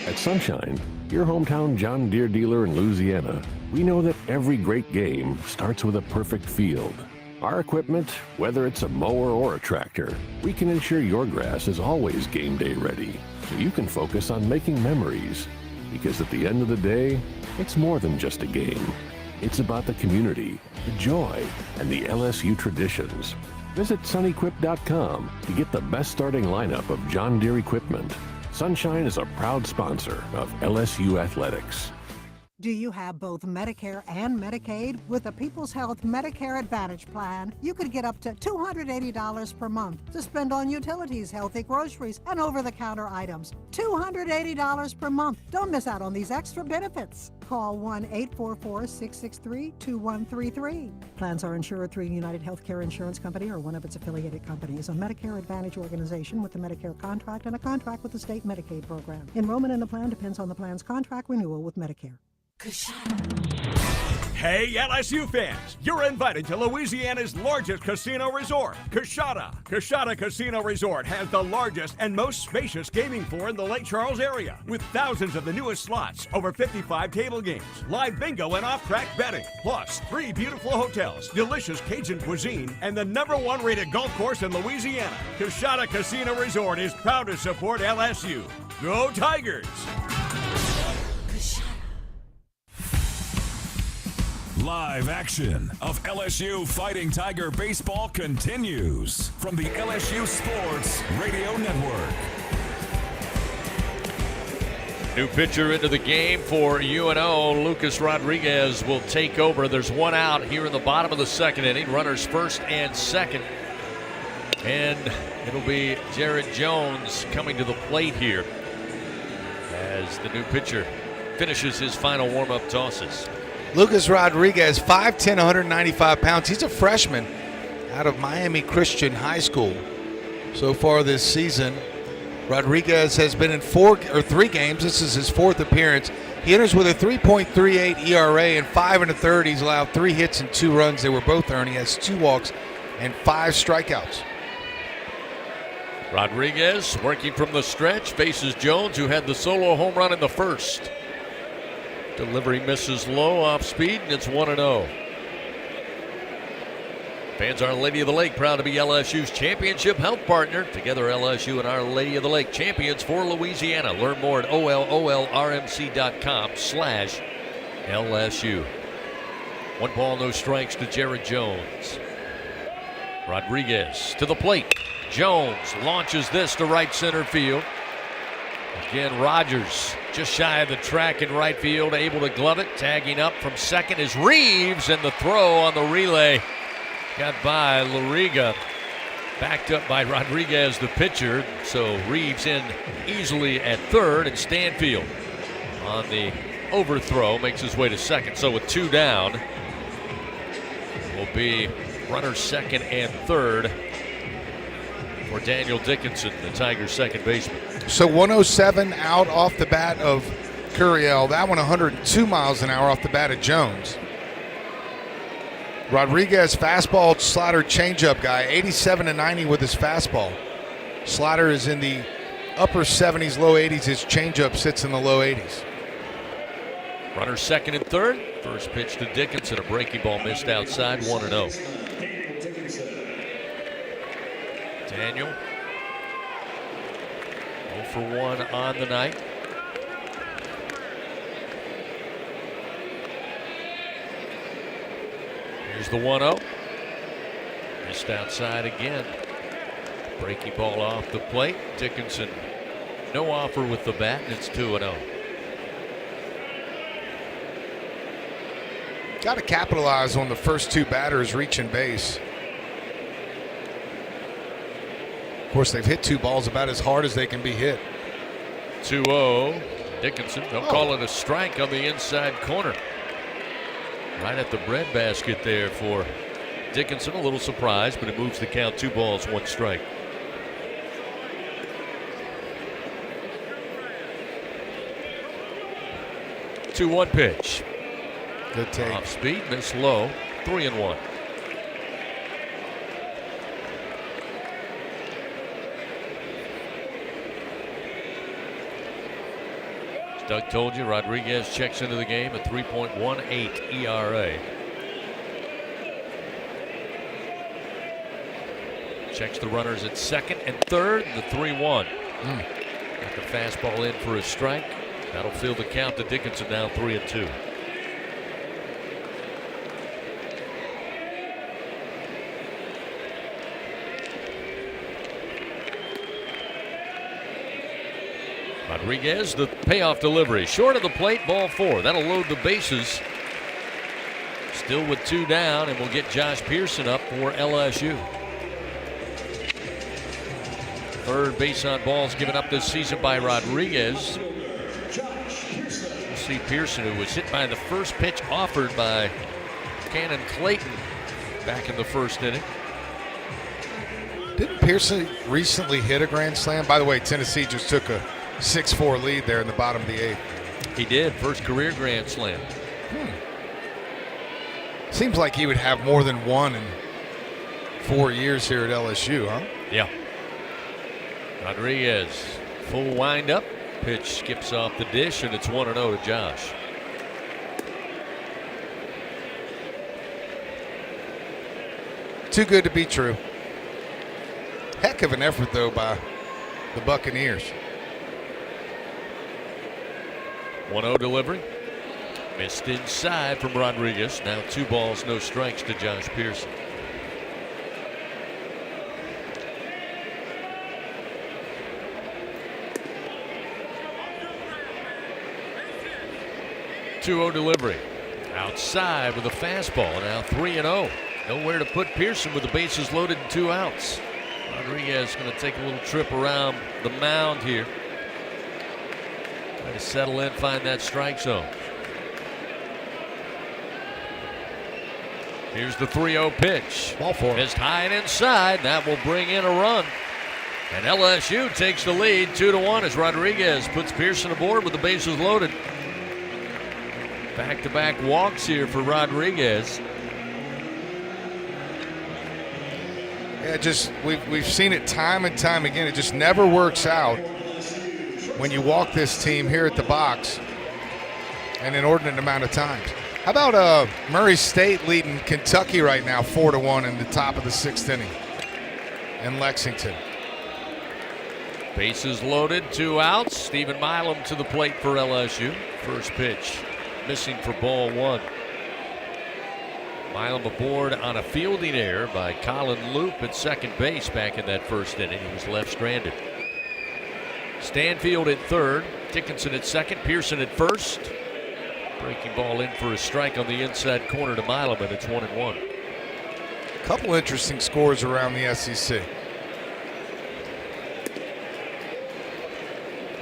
S12: At Sunshine, your hometown John Deere dealer in Louisiana, we know that every great game starts with a perfect field. Our equipment, whether it's a mower or a tractor, we can ensure your grass is always game day ready, so you can focus on making memories. Because at the end of the day, it's more than just a game. It's about the community, the joy, and the LSU traditions. Visit sunequip.com to get the best starting lineup of John Deere equipment. Sunshine is a proud sponsor of LSU Athletics.
S19: Do you have both Medicare and Medicaid? With the People's Health Medicare Advantage Plan, you could get up to $280 per month to spend on utilities, healthy groceries, and over-the-counter items. $280 per month. Don't miss out on these extra benefits. Call 1-844-663-2133. Plans are insured through United Healthcare Insurance Company or one of its affiliated companies, a Medicare Advantage organization with a Medicare contract and a contract with the state Medicaid program. Enrollment in the plan depends on the plan's contract renewal with Medicare.
S14: Hey, LSU fans, you're invited to Louisiana's largest casino resort, Coshada. Coshada Casino Resort has the largest and most spacious gaming floor in the Lake Charles area, with thousands of the newest slots, over 55 table games, live bingo and off-track betting, plus 3 beautiful hotels, delicious Cajun cuisine, and the #1 rated golf course in Louisiana. Coshada Casino Resort is proud to support LSU. Go Tigers!
S2: Live action of LSU Fighting Tiger baseball continues from the LSU Sports Radio Network.
S4: New pitcher into the game for UNO. Lucas Rodriguez will take over. There's one out here in the bottom of the second inning. Runners first and second. And it'll be Jared Jones coming to the plate here as the new pitcher finishes his final warm-up tosses.
S11: Lucas Rodriguez, 5'10", 195 pounds. He's a freshman out of Miami Christian High School. So far this season, Rodriguez has been in 3 games. This is his 4th appearance. He enters with a 3.38 ERA and 5 1/3. He's allowed 3 hits and 2 runs. They were both earned. He has 2 walks and 5 strikeouts.
S4: Rodriguez working from the stretch, faces Jones, who had the solo home run in the first. Delivery misses low, off speed, and it's 1-0. Fans, Our Lady of the Lake, proud to be LSU's championship health partner. Together, LSU and Our Lady of the Lake, champions for Louisiana. Learn more at ololrmc.com/LSU. 1 ball, no strikes to Jared Jones. Rodriguez to the plate. Jones launches this to right center field. Again, Rogers just shy of the track in right field, able to glove it. Tagging up from second is Reeves, and the throw on the relay got by Lariga. Backed up by Rodriguez, the pitcher. So Reeves in easily at third, and Stanfield on the overthrow makes his way to second. So with 2 down, will be runners second and third for Daniel Dickinson, the Tigers' second baseman.
S11: So 107 out off the bat of Curiel. That one 102 miles an hour off the bat of Jones. Rodriguez, fastball, slider, changeup guy, 87-90 with his fastball. Slider is in the upper 70s, low 80s. His changeup sits in the low 80s.
S4: Runners second and third. First pitch to Dickinson, a breaking ball missed outside, 1-0. Daniel 0 for 1 on the night. Here's the 1-0. Missed outside again. Breaking ball off the plate. Dickinson, no offer with the bat, and it's 2-0.
S11: Got to capitalize on the first 2 batters reaching base. Of course, they've hit 2 balls about as hard as they can be hit.
S4: 2-0. Dickinson, they'll call it a strike on the inside corner. Right at the breadbasket there for Dickinson. A little surprised, but it moves the count 2 balls, 1 strike. Two-one pitch.
S11: Good take.
S4: Off speed, miss low. 3-1. As Doug told you, Rodriguez checks into the game at 3.18 ERA. Checks the runners at second and third, the 3-1. Got the fastball in for a strike. That'll fill the count to Dickinson now 3-2. Rodriguez, the payoff delivery. Short of the plate, ball 4. That'll load the bases. Still with 2 down, and we'll get Josh Pearson up for LSU. Third base on balls given up this season by Rodriguez. We'll see Pearson, who was hit by the first pitch offered by Cannon Clayton back in the first inning.
S11: Didn't Pearson recently hit a grand slam? By the way, Tennessee just took a 6-4 lead there in the bottom of the 8th.
S4: He did. First career grand slam.
S11: Seems like he would have more than one in 4 years here at LSU, huh?
S4: Yeah. Rodriguez, full windup. Pitch skips off the dish, and it's 1-0 to Josh.
S11: Too good to be true. Heck of an effort, though, by the Buccaneers.
S4: 1-0 delivery. Missed inside from Rodriguez. Now 2 balls, no strikes to Josh Pearson. .2-0 delivery. Outside with a fastball. Now 3-0. Nowhere to put Pearson with the bases loaded and 2 outs. Rodriguez going to take a little trip around the mound here. Try to settle in, find that strike zone. Here's the 3-0 pitch.
S11: Ball four.
S4: Missed high and inside. That will bring in a run. And LSU takes the lead 2-1 as Rodriguez puts Pearson aboard with the bases loaded. Back-to-back walks here for Rodriguez.
S11: Yeah, just we've seen it time and time again. It just never works out when you walk this team here at the box an inordinate amount of times. How about Murray State leading Kentucky right now 4-1 in the top of the 6th inning in Lexington.
S4: Bases loaded, 2 outs. Stephen Milam to the plate for LSU. First pitch missing for ball 1. Milam aboard on a fielding error by Colin Loop at second base back in that first inning. He was left stranded. Stanfield at third, Dickinson at second, Pearson at first. Breaking ball in for a strike on the inside corner to Milam, and it's 1-1.
S11: Couple interesting scores around the SEC.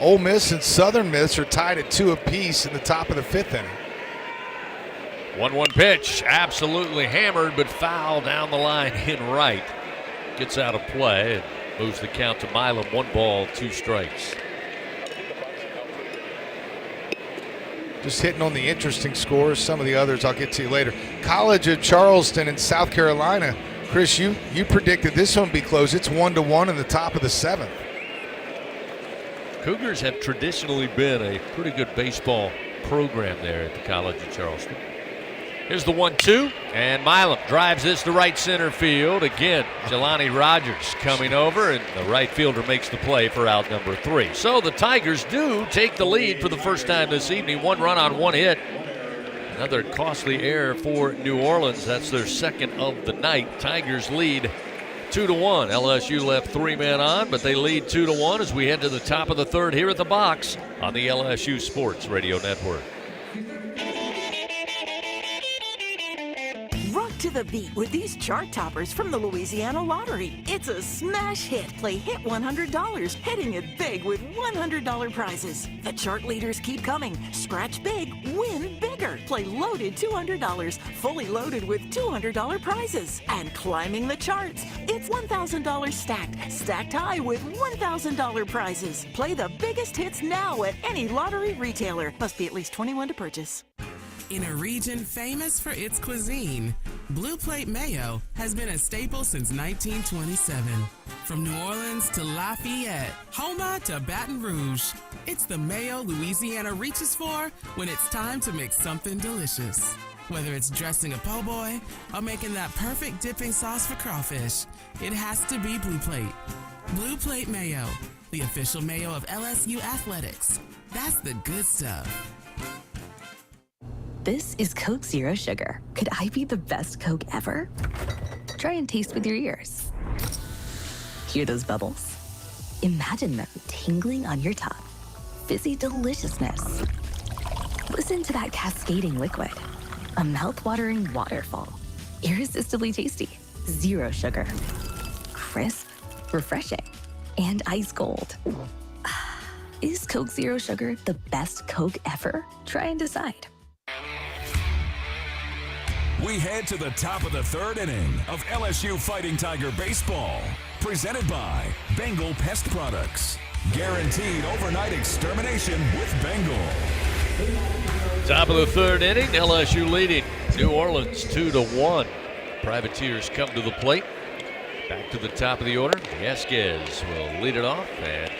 S11: Ole Miss and Southern Miss are tied at 2 apiece in the top of the 5th inning.
S4: 1-1 pitch, absolutely hammered, but foul down the line in right. Gets out of play and moves the count to Milam. 1 ball, 2 strikes.
S11: Just hitting on the interesting scores. Some of the others I'll get to you later. College of Charleston in South Carolina. Chris, you predicted this one would be close. It's 1-1 in the top of the 7th.
S4: Cougars have traditionally been a pretty good baseball program there at the College of Charleston. Here's the 1-2, and Milam drives this to right center field. Again, Jelani Rogers coming over, and the right fielder makes the play for out number 3. So the Tigers do take the lead for the first time this evening. 1 run on 1 hit. Another costly error for New Orleans. That's their second of the night. Tigers lead 2-1. LSU left 3 men on, but they lead 2-1 as we head to the top of the 3rd here at the box on the LSU Sports Radio Network.
S5: Rock to the beat with these chart toppers from the Louisiana Lottery. It's a smash hit. Play Hit $100, hitting it big with $100 prizes. The chart leaders keep coming. Scratch big, win bigger. Play Loaded $200, fully loaded with $200 prizes. And climbing the charts, it's $1,000 stacked high with $1,000 prizes. Play the biggest hits now at any lottery retailer. Must be at least 21 to purchase.
S13: In a region famous for its cuisine, Blue Plate Mayo has been a staple since 1927. From New Orleans to Lafayette, Houma to Baton Rouge, it's the mayo Louisiana reaches for when it's time to make something delicious. Whether it's dressing a po' boy or making that perfect dipping sauce for crawfish, it has to be Blue Plate. Blue Plate Mayo, the official mayo of LSU Athletics. That's the good stuff.
S15: This is Coke Zero Sugar. Could I be the best Coke ever? Try and taste with your ears. Hear those bubbles? Imagine them tingling on your tongue. Fizzy deliciousness. Listen to that cascading liquid. A mouth-watering waterfall. Irresistibly tasty. Zero sugar. Crisp, refreshing, and ice cold. Is Coke Zero Sugar the best Coke ever? Try and decide.
S2: We head to the top of the 3rd inning of LSU Fighting Tiger Baseball. Presented by Bengal Pest Products. Guaranteed overnight extermination with Bengal.
S4: Top of the 3rd inning, LSU leading New Orleans 2-1. Privateers come to the plate. Back to the top of the order. Vasquez will lead it off, and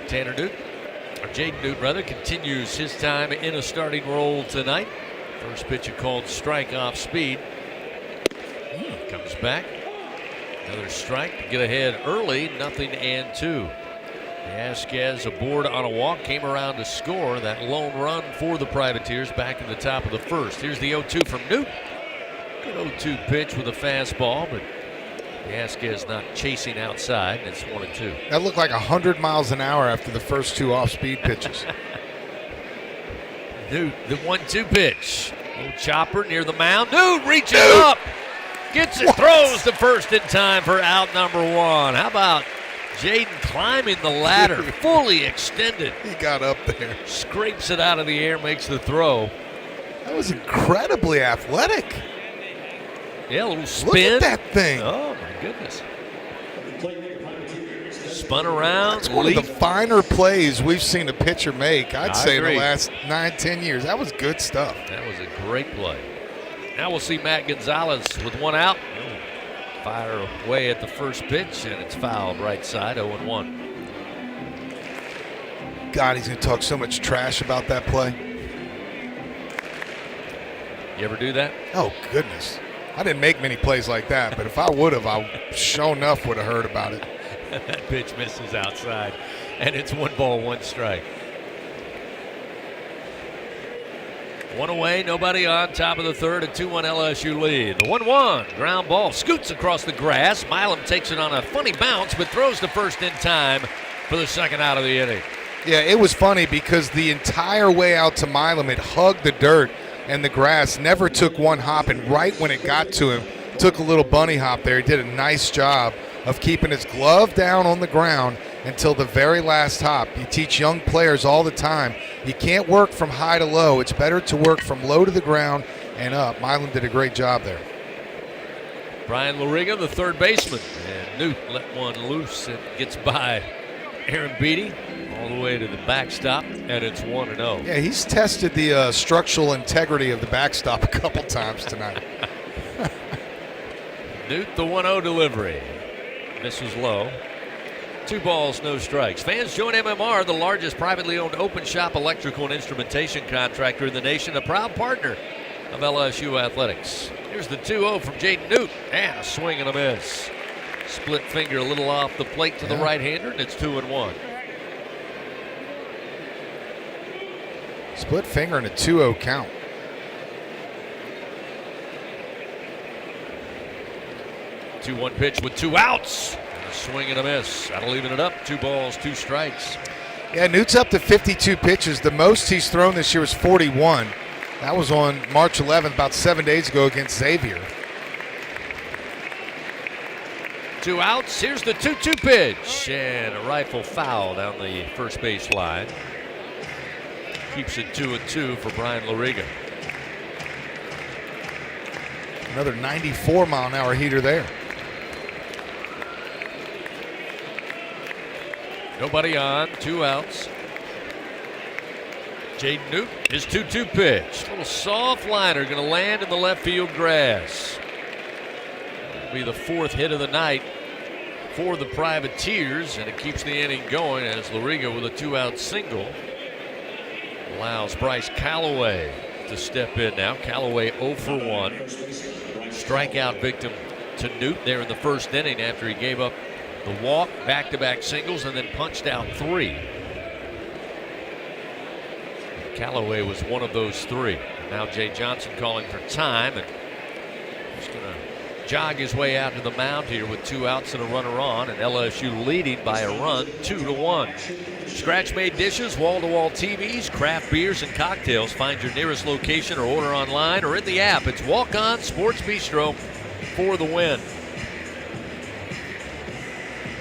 S4: Jaden Newt continues his time in a starting role tonight. First pitch, a called strike off speed. Comes back. Another strike to get ahead early, 0-2. Vasquez aboard on a walk, came around to score that lone run for the Privateers back in the top of the first. Here's the 0-2 from Newt. Good 0-2 pitch with a fastball, but Vasquez not chasing outside, and it's 1-2.
S11: That looked like 100 miles an hour after the first two off-speed pitches.
S4: Newt, the 1-2 pitch. Little chopper near the mound. Newt reaches up, gets it, throws to first in time for out number one. How about Jaden climbing the ladder, fully extended.
S11: He got up there.
S4: Scrapes it out of the air, makes the throw.
S11: That was incredibly athletic.
S4: Yeah, a little spin.
S11: Look at that thing.
S4: Oh, my goodness. Spun around.
S11: That's one of the finer plays we've seen a pitcher make, I'd say,
S4: agree.
S11: in the last 9-10 years. That was good stuff.
S4: That was a great play. Now we'll see Matt Gonzalez with one out. Fire away at the first pitch, and it's fouled right side, 0-1.
S11: God, he's going to talk so much trash about that play.
S4: You ever do that?
S11: Oh, goodness. I didn't make many plays like that, but if I would have, I sure enough would have heard about it.
S4: That pitch misses outside, and it's 1 ball, 1 strike. One away, nobody on, top of the third, a 2-1 LSU lead. The 1-1 ground ball scoots across the grass. Milam takes it on a funny bounce, but throws to first in time for the second out of the inning.
S11: Yeah, it was funny because the entire way out to Milam, it hugged the dirt and the grass, never took one hop, and right when it got to him, took a little bunny hop there. He did a nice job of keeping his glove down on the ground until the very last hop. You teach young players all the time, you can't work from high to low. It's better to work from low to the ground and up. Milam did a great job there.
S4: Brian Lariga, the third baseman, and Newt let one loose and gets by Aaron Beatty all the way to the backstop, and it's 1-0.
S11: Yeah, he's tested the structural integrity of the backstop a couple times tonight.
S4: Newt, the 1-0 delivery. Misses low. 2 balls, no strikes. Fans, join MMR, the largest privately owned open shop electrical and instrumentation contractor in the nation, a proud partner of LSU Athletics. Here's the 2-0 from Jaden Newt, and a swing and a miss. Split finger a little off the plate to the right-hander, and it's 2-1.
S11: Split finger and a 2-0 count.
S4: The 2-1 pitch with 2 outs. A swing and a miss. That'll even it up. 2 balls, 2 strikes.
S11: Yeah, Newt's up to 52 pitches. The most he's thrown this year is 41. That was on March 11th, about 7 days ago against Xavier.
S4: 2 outs. Here's the 2-2 pitch. And a rifle foul down the first base line. Keeps it 2-2 for Brian Lariga.
S11: Another 94-mile-an-hour heater there.
S4: Nobody on, 2 outs. Jaden Newt, his 2-2 pitch. A little soft liner, going to land in the left field grass. That'll be the 4th hit of the night for the Privateers, and it keeps the inning going as Lariga with a 2-out single allows Bryce Callaway to step in now. Callaway 0 for 1. Strikeout victim to Newt there in the first inning after he gave up the walk, back-to-back singles, and then punched out 3. Callaway was one of those 3. Now Jay Johnson calling for time, and he's going to jog his way out to the mound here with 2 outs and a runner on, and LSU leading by a run, 2-1. Scratch-made dishes, wall-to-wall TVs, craft beers, and cocktails. Find your nearest location or order online or in the app. It's Walk On Sports Bistro for the win.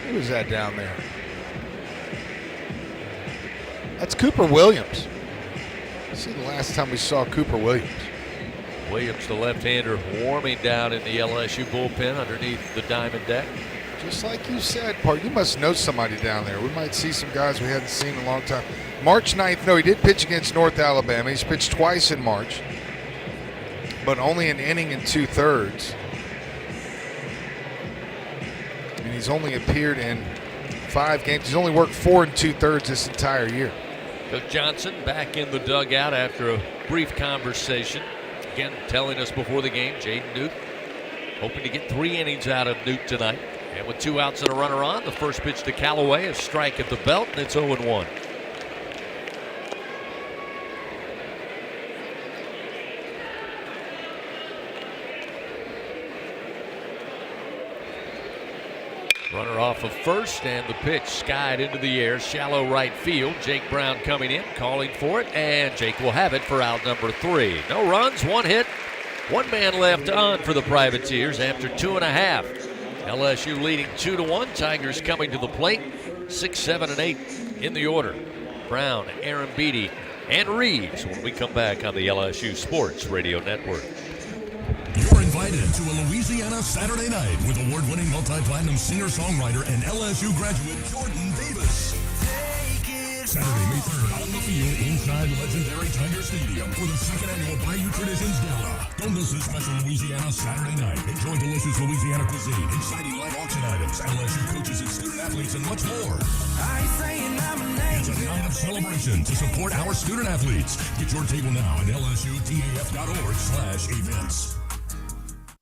S11: Who was that down there? That's Cooper Williams. Let's see the last time we saw Cooper Williams.
S4: Williams, the left-hander, warming down in the LSU bullpen underneath the diamond deck.
S11: Just like you said, Park, you must know somebody down there. We might see some guys we hadn't seen in a long time. March 9th, no, he did pitch against North Alabama. He's pitched twice in March, but only an inning and 2/3. And he's only appeared in 5 games. He's only worked 4 2/3 this entire year.
S4: Coach Johnson back in the dugout after a brief conversation. Again, telling us before the game, Jaden Newt hoping to get 3 innings out of Newt tonight. And with 2 outs and a runner on, the first pitch to Callaway, a strike at the belt, and it's 0-1. Runner off of first, and the pitch skied into the air, shallow right field. Jake Brown coming in, calling for it, and Jake will have it for out number 3. No runs, 1 hit, 1 man left on for the Privateers after 2.5. LSU leading 2-1. Tigers coming to the plate, 6, 7, and 8 in the order. Brown, Aaron Beatty, and Reeves when we come back on the LSU Sports Radio Network.
S3: You're invited to a Louisiana Saturday night with award-winning multi-platinum singer-songwriter and LSU graduate Jordan Davis. Saturday, May 3rd, on the field inside legendary Tiger Stadium for the 2nd annual Bayou Traditions Gala. Don't miss this special Louisiana Saturday night. Enjoy delicious Louisiana cuisine, exciting live auction items, LSU coaches and student athletes, and much more. It's a night of celebration to support our student athletes. Get your table now at lsutaf.org/events.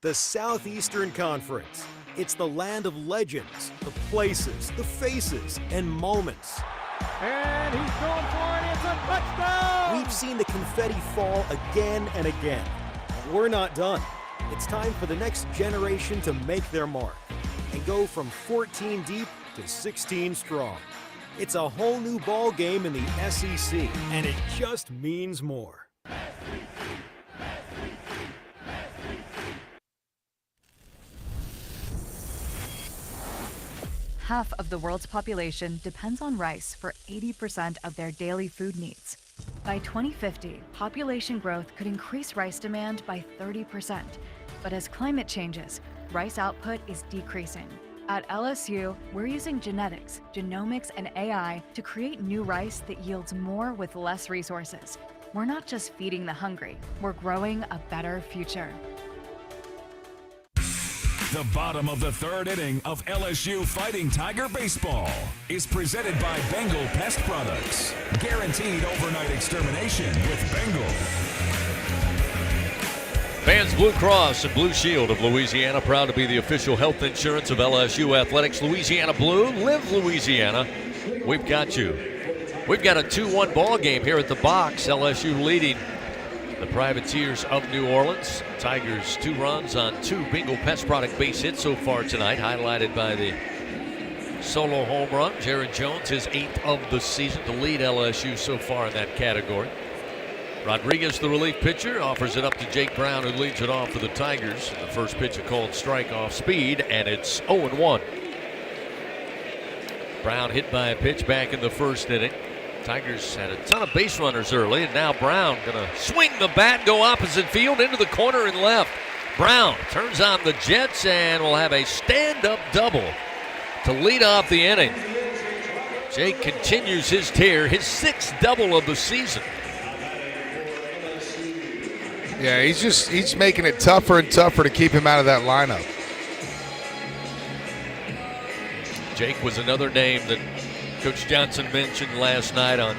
S9: The Southeastern Conference. It's the land of legends, the places, the faces, and moments.
S17: And he's going for it. It's a touchdown!
S9: We've seen the confetti fall again and again. But we're not done. It's time for the next generation to make their mark and go from 14 deep to 16 strong. It's a whole new ball game in the SEC, and it just means more.
S18: Half of the world's population depends on rice for 80% of their daily food needs. By 2050, population growth could increase rice demand by 30%. But as climate changes, rice output is decreasing. At LSU, we're using genetics, genomics, and AI to create new rice that yields more with less resources. We're not just feeding the hungry, we're growing a better future.
S2: The bottom of the 3rd inning of LSU Fighting Tiger Baseball is presented by Bengal Pest Products. Guaranteed overnight extermination with Bengal.
S4: Fans Blue Cross and Blue Shield of Louisiana, proud to be the official health insurance of LSU Athletics. Louisiana Blue, live Louisiana. We've got you. We've got a 2-1 ball game here at the box. LSU leading the Privateers of New Orleans. Tigers 2 runs on 2 Bengal Pest Product base hits so far tonight, highlighted by the solo home run. Jared Jones, his 8th of the season to lead LSU so far in that category. Rodriguez, the relief pitcher, offers it up to Jake Brown, who leads it off for the Tigers. The first pitch, a called strike off speed, and it's 0-1. Brown hit by a pitch back in the first inning. Tigers had a ton of base runners early, and now Brown gonna swing the bat, go opposite field into the corner and left. Brown turns on the Jets and will have a stand-up double to lead off the inning. Jake continues his tear, his 6th double of the season.
S11: Yeah, he's making it tougher and tougher to keep him out of that lineup.
S4: Jake was another name that Coach Johnson mentioned last night and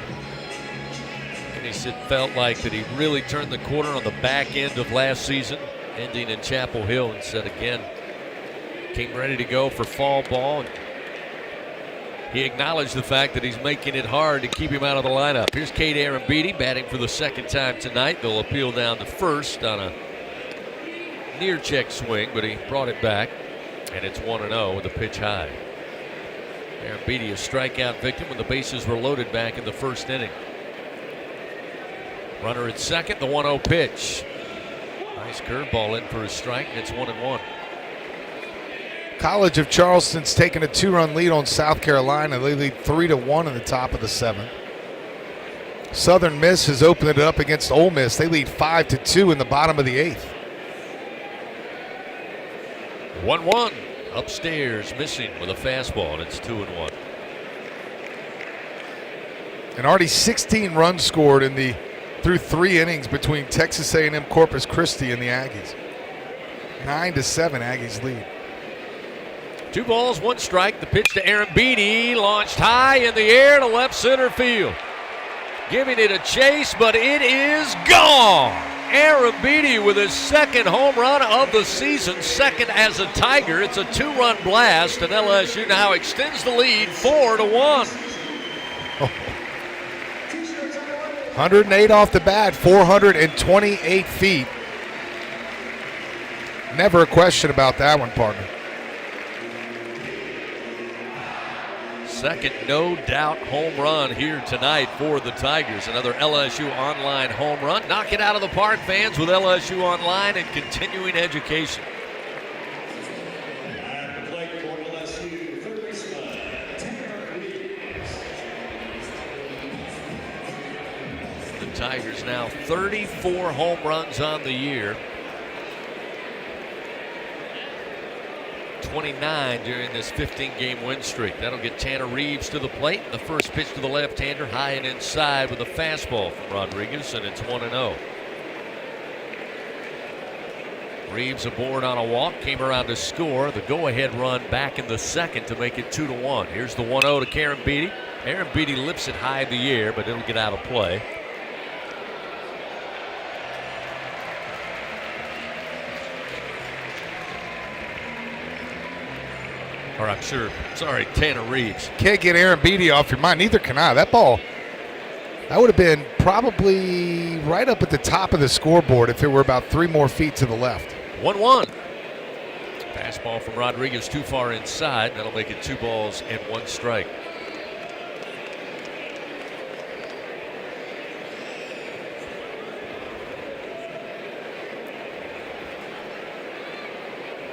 S4: he said felt like that he really turned the corner on the back end of last season, ending in Chapel Hill, and said again, came ready to go for fall ball. And he acknowledged the fact that he's making it hard to keep him out of the lineup. Here's Cade Aaron Beatty batting for the 2nd time tonight. They'll appeal down to first on a near check swing, but he brought it back, and it's 1-0 with a pitch high. Aaron Beatty, a strikeout victim when the bases were loaded back in the first inning. Runner at second, the 1-0 pitch. Nice curveball in for a strike, and it's 1-1.
S11: College of Charleston's taken a 2-run lead on South Carolina. They lead 3-1 in the top of the 7th. Southern Miss has opened it up against Ole Miss. They lead 5-2 in the bottom of the 8th.
S4: 1-1. Upstairs, missing with a fastball, and it's 2-1.
S11: And already 16 runs scored through 3 innings between Texas A&M Corpus Christi and the Aggies. 9-7 Aggies lead.
S4: 2 balls, 1 strike. The pitch to Aaron Beatty, launched high in the air to left center field. Giving it a chase, but it is gone. Arrabidi with his second home run of the season, second as a Tiger. It's a 2-run blast, and LSU now extends the lead 4-1.
S11: 108 off the bat, 428 feet. Never a question about that one, partner.
S4: Second no-doubt home run here tonight for the Tigers. Another LSU Online home run. Knock it out of the park, fans, with LSU Online and continuing education. The Tigers now 34 home runs on the year. 29 during this 15-game win streak. That'll get Tanner Reeves to the plate. The first pitch to the left-hander, high and inside with a fastball from Rodriguez, and it's 1-0. Reeves aboard on a walk, came around to score. The go-ahead run back in the second to make it 2-1. Here's the 1-0 to Karen Beatty. Aaron Beatty lifts it high in the air, but it'll get out of play. Or I'm sure, sorry, Tanner Reeves.
S11: Can't get Aaron Beatty off your mind. Neither can I. That ball, that would have been probably right up at the top of the scoreboard if it were about 3 more feet to the left.
S4: 1-1. Fastball from Rodriguez too far inside. That'll make it 2 balls and 1 strike.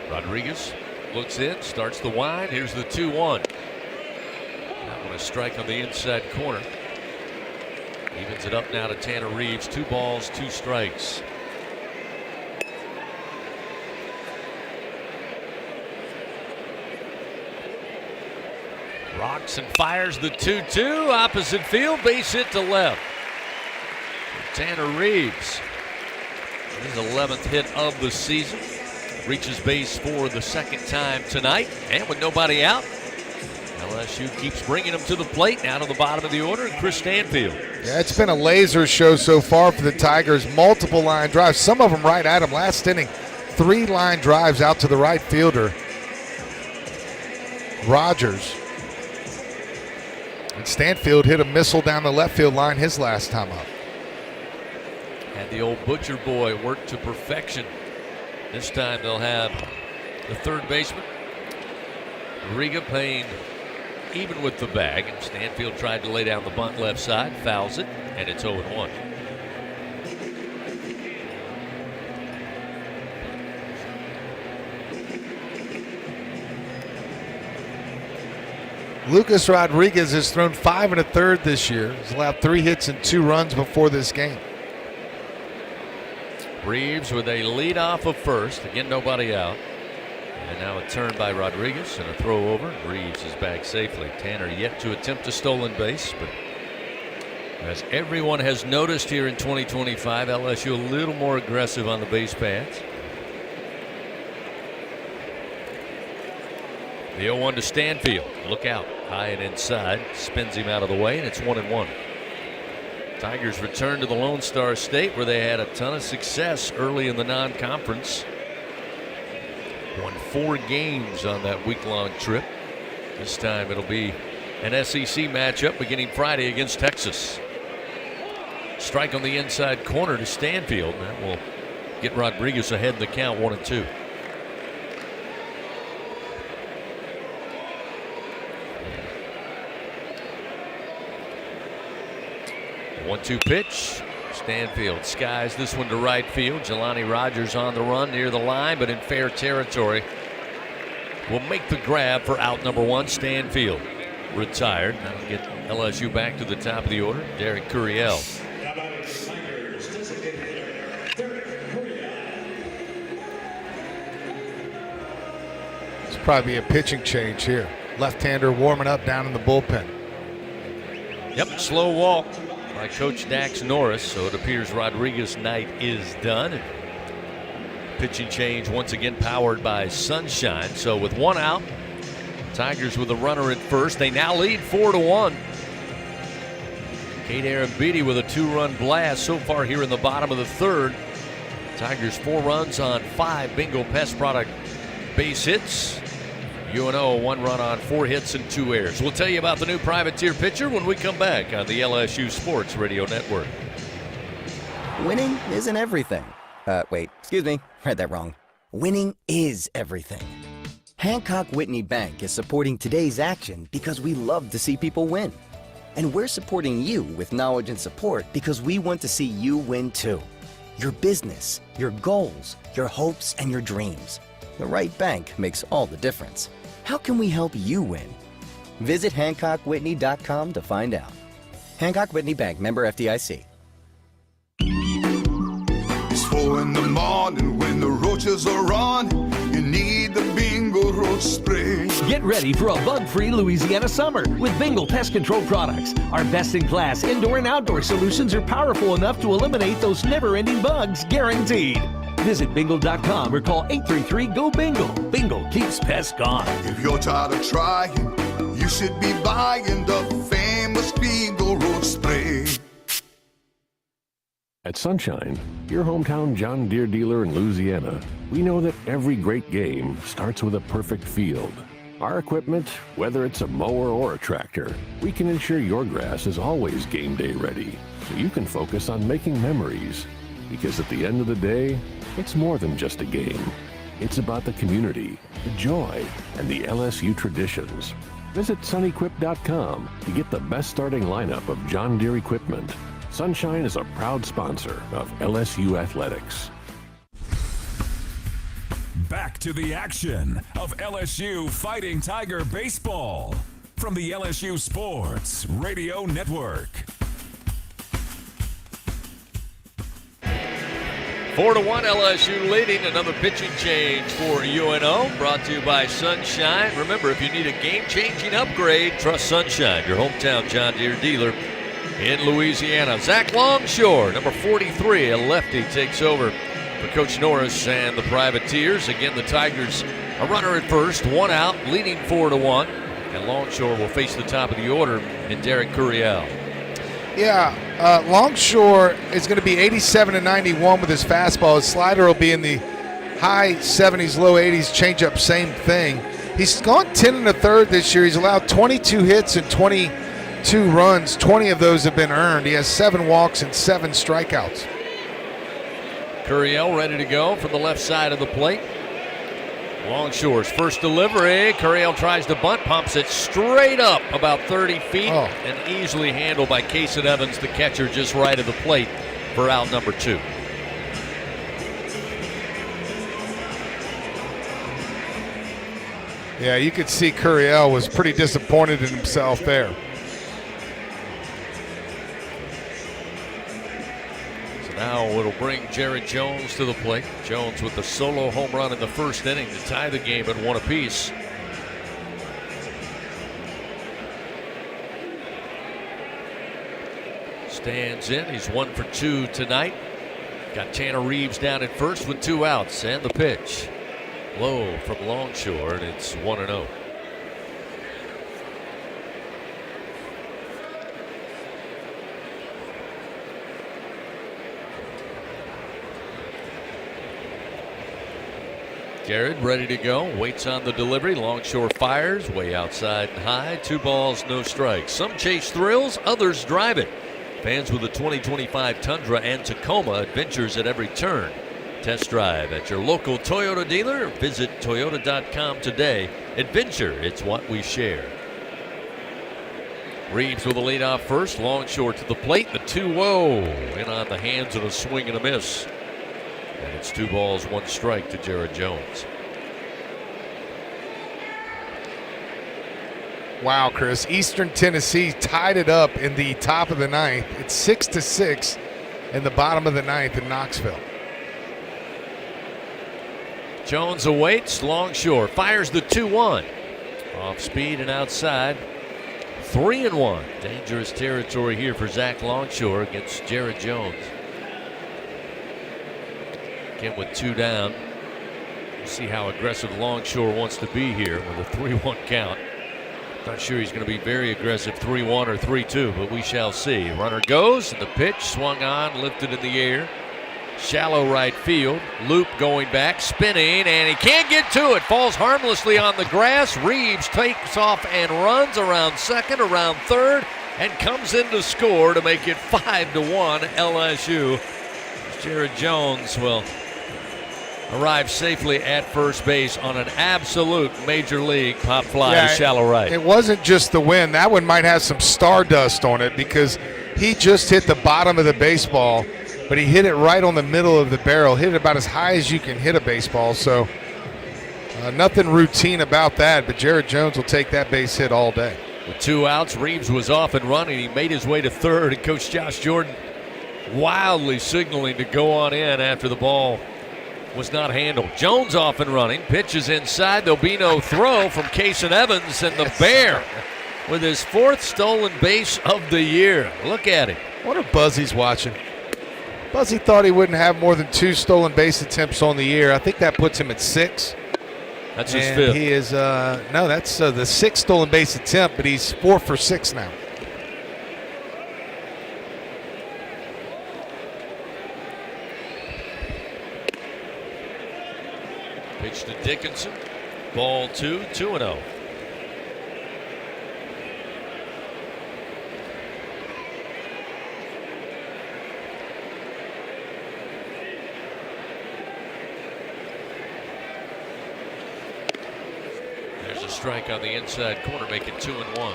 S4: Rodriguez looks in, starts the wind. Here's the 2-1. That one a strike on the inside corner. Evens it up now to Tanner Reeves. 2 balls, 2 strikes. Rocks and fires the 2-2. Opposite field, base hit to left. Tanner Reeves, his 11th hit of the season. Reaches base for the second time tonight. And with nobody out, LSU keeps bringing him to the plate. Now to the bottom of the order, Chris Stanfield.
S11: Yeah, it's been a laser show so far for the Tigers. Multiple line drives, some of them right at him. Last inning, 3 line drives out to the right fielder, Rogers. And Stanfield hit a missile down the left field line his last time up.
S4: Had the old Butcher boy work to perfection. This time they'll have the third baseman, Riga, playing even with the bag. And Stanfield tried to lay down the bunt left side, fouls it, and it's 0-1.
S11: Lucas Rodriguez has thrown 5 1/3 this year. He's allowed 3 hits and 2 runs before this game.
S4: Reeves with a lead off of first. Again, nobody out. And now a turn by Rodriguez and a throw over. Reeves is back safely. Tanner yet to attempt a stolen base, but as everyone has noticed here in 2025, LSU a little more aggressive on the base paths. The 0-1 to Stanfield. Look out. High and inside. Spins him out of the way, and it's 1-1. Tigers return to the Lone Star State, where they had a ton of success early in the non-conference. Won 4 games on that week-long trip. This time it'll be an SEC matchup beginning Friday against Texas. Strike on the inside corner to Stanfield. That will get Rodriguez ahead in the count, 1-2. 1-2 pitch. Stanfield skies this one to right field. Jelani Rogers on the run near the line, but in fair territory. Will make the grab for out number 1. Stanfield retired. That'll get LSU back to the top of the order. Derek Curiel.
S11: It's probably a pitching change here. Left-hander warming up down in the bullpen.
S4: Yep, slow walk by Coach Dax Norris, so it appears Rodriguez' night is done. Pitching change once again powered by Sunshine. So with 1 out, Tigers with a runner at first. They now lead 4-1. Kate Arrabidi with a 2-run blast so far here in the bottom of the third. Tigers 4 runs on 5 Bingo Pest Product base hits. UNO 1 run on 4 hits and 2 errors. We'll tell you about the new privateer pitcher when we come back on the LSU Sports Radio Network.
S16: Winning isn't everything. Wait, excuse me, read that wrong. Winning is everything. Hancock Whitney Bank is supporting today's action because we love to see people win. And we're supporting you with knowledge and support because we want to see you win too. Your business, your goals, your hopes, and your dreams. The right bank makes all the difference. How can we help you win? Visit HancockWhitney.com to find out. Hancock Whitney Bank, member FDIC.
S20: It's 4 in the morning when the roaches are on. You need the Bingo Roach Spray.
S21: Get ready for a bug-free Louisiana summer with Bingo Pest Control products. Our best-in-class indoor and outdoor solutions are powerful enough to eliminate those never-ending bugs, guaranteed. Visit bingo.com or call 833-GO-BINGO. Bingo keeps pests gone.
S20: If you're tired of trying, you should be buying the famous Bingo Roach Spray.
S12: At Sunshine, your hometown John Deere dealer in Louisiana, we know that every great game starts with a perfect field. Our equipment, whether it's a mower or a tractor, we can ensure your grass is always game day ready, so you can focus on making memories. Because at the end of the day, it's more than just a game. It's about the community, the joy, and the LSU traditions. Visit sunequip.com to get the best starting lineup of John Deere equipment. Sunshine is a proud sponsor of LSU Athletics.
S2: Back to the action of LSU Fighting Tiger Baseball from the LSU Sports Radio Network.
S4: 4-1 LSU leading. Another pitching change for UNO, brought to you by Sunshine. Remember, if you need a game-changing upgrade, trust Sunshine, your hometown John Deere dealer in Louisiana. Zach Longshore, number 43, a lefty, takes over for Coach Norris and the Privateers. Again, the Tigers a runner at first, 1 out, leading 4-1. And Longshore will face the top of the order in Derek Curiel.
S11: Yeah, Longshore is going to be 87-91 with his fastball. His slider will be in the high 70s, low 80s. Changeup, same thing. He's gone 10 1/3 this year. He's allowed 22 hits and 22 runs. 20 of those have been earned. He has 7 walks and 7 strikeouts.
S4: Curiel ready to go from the left side of the plate. Longshore's first delivery. Curiel tries to bunt, pumps it straight up about 30 feet, and easily handled by Kason Evans, the catcher, just right of the plate for out number 2.
S11: Yeah, you could see Curiel was pretty disappointed in himself there.
S4: Now it'll bring Jared Jones to the plate. Jones with the solo home run in the first inning to tie the game at 1 apiece. Stands in. He's 1 for 2 tonight. Got Tanner Reeves down at first with 2 outs. And the pitch. Low from Longshore, and it's 1-0. Garrett ready to go, waits on the delivery. Longshore fires, way outside and high. 2 balls, no strikes. Some chase thrills, others drive it. Fans with the 2025 Tundra and Tacoma, adventures at every turn. Test drive at your local Toyota dealer. Visit Toyota.com today. Adventure, it's what we share. Reeves with a leadoff first. Longshore to the plate. The 2-0 in on the hands of a swing and a miss. And it's 2 balls, 1 strike to Jared Jones.
S11: Wow, Chris. Eastern Tennessee tied it up in the top of the 9th. It's 6-6 in the bottom of the 9th in Knoxville.
S4: Jones awaits. Longshore fires the 2-1. Off speed and outside. 3-1. Dangerous territory here for Zach Longshore against Jared Jones. Again with 2 down. We'll see how aggressive Longshore wants to be here with a 3-1 count. Not sure he's going to be very aggressive 3-1 or 3-2, but we shall see. Runner goes, and the pitch swung on, lifted in the air. Shallow right field. Loop going back, spinning, and he can't get to it. Falls harmlessly on the grass. Reeves takes off and runs around second, around third, and comes in to score to make it 5-1 LSU. Jared Jones will arrive safely at first base on an absolute major league pop fly to shallow right.
S11: It wasn't just the wind. That one might have some stardust on it because he just hit the bottom of the baseball, but he hit it right on the middle of the barrel, hit it about as high as you can hit a baseball. So nothing routine about that, but Jared Jones will take that base hit all day.
S4: With 2 outs, Reeves was off and running. He made his way to third, and Coach Josh Jordan wildly signaling to go on in after the ball was not handled. Jones off and running, pitches inside. There'll be no throw from Kason Evans, and the Bear with his 4th stolen base of the year. Look at him.
S11: What if Buzzy's watching? Buzzy thought he wouldn't have more than 2 stolen base attempts on the year. I think that puts him at 6.
S4: That's his 5th.
S11: He is, no, that's the 6th stolen base attempt, but he's 4 for 6 now.
S4: Pitch to Dickinson. Ball 2, 2-0. There's a strike on the inside corner, making 2-1.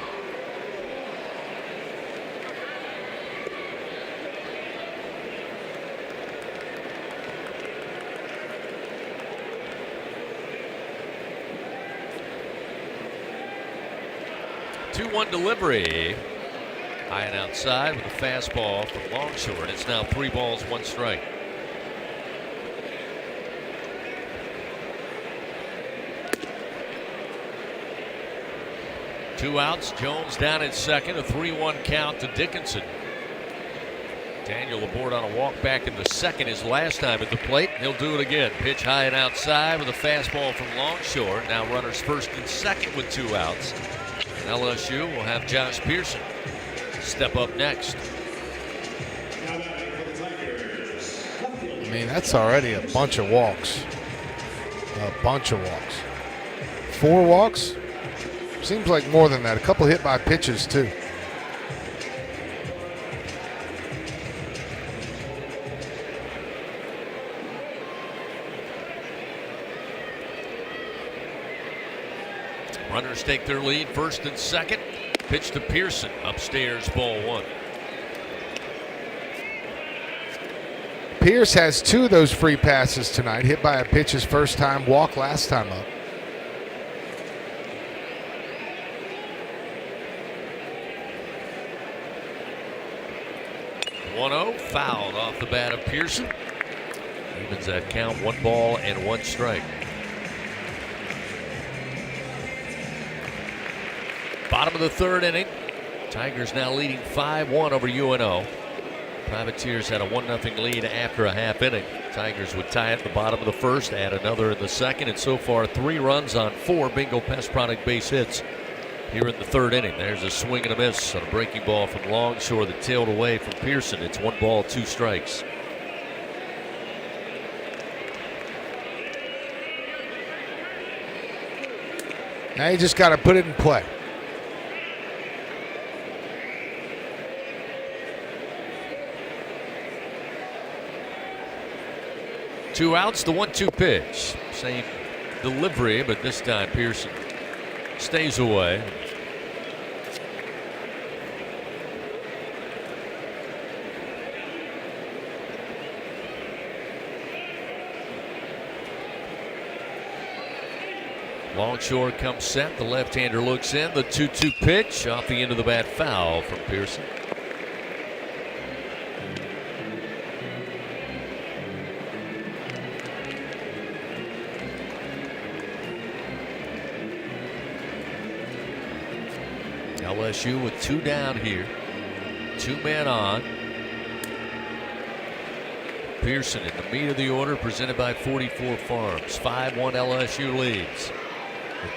S4: Two-one delivery. High and outside with a fastball from Longshore, and it's now 3 balls, 1 strike. Two outs. Jones down at second. A 3-1 count to Dickinson. Daniel aboard on a walk back in the second his last time at the plate. He'll do it again. Pitch high and outside with a fastball from Longshore. Now runners first and second with 2 outs. LSU will have Josh Pearson step up next.
S11: I mean, that's already a bunch of walks. A bunch of walks. 4 walks? Seems like more than that. A couple hit by pitches, too.
S4: Runners take their lead, first and second. Pitch to Pearson, upstairs, ball 1.
S11: Pierce has 2 of those free passes tonight. Hit by a pitch his first time, walk last time up.
S4: Fouled off the bat of Pearson. Evens that count, 1 ball and 1 strike. Bottom of the 3rd inning. Tigers now leading 5-1 over UNO. Privateers had a 1-0 lead after a half inning. Tigers would tie at the bottom of the 1st, add another in the 2nd, and so far 3 runs on 4 Bingo Pest Product base hits here in the 3rd inning. There's a swing and a miss on a breaking ball from Longshore that tailed away from Pearson. It's 1 ball, 2 strikes.
S11: Now you just got to put it in play.
S4: Two outs, the 1-2 pitch. Same delivery, but this time Pearson stays away. Longshore comes set. The left-hander looks in. The 2-2 pitch off the end of the bat, foul from Pearson. LSU with 2 down here. 2 men on. Pearson in the meat of the order, presented by 44 Farms. 5-1 LSU leads.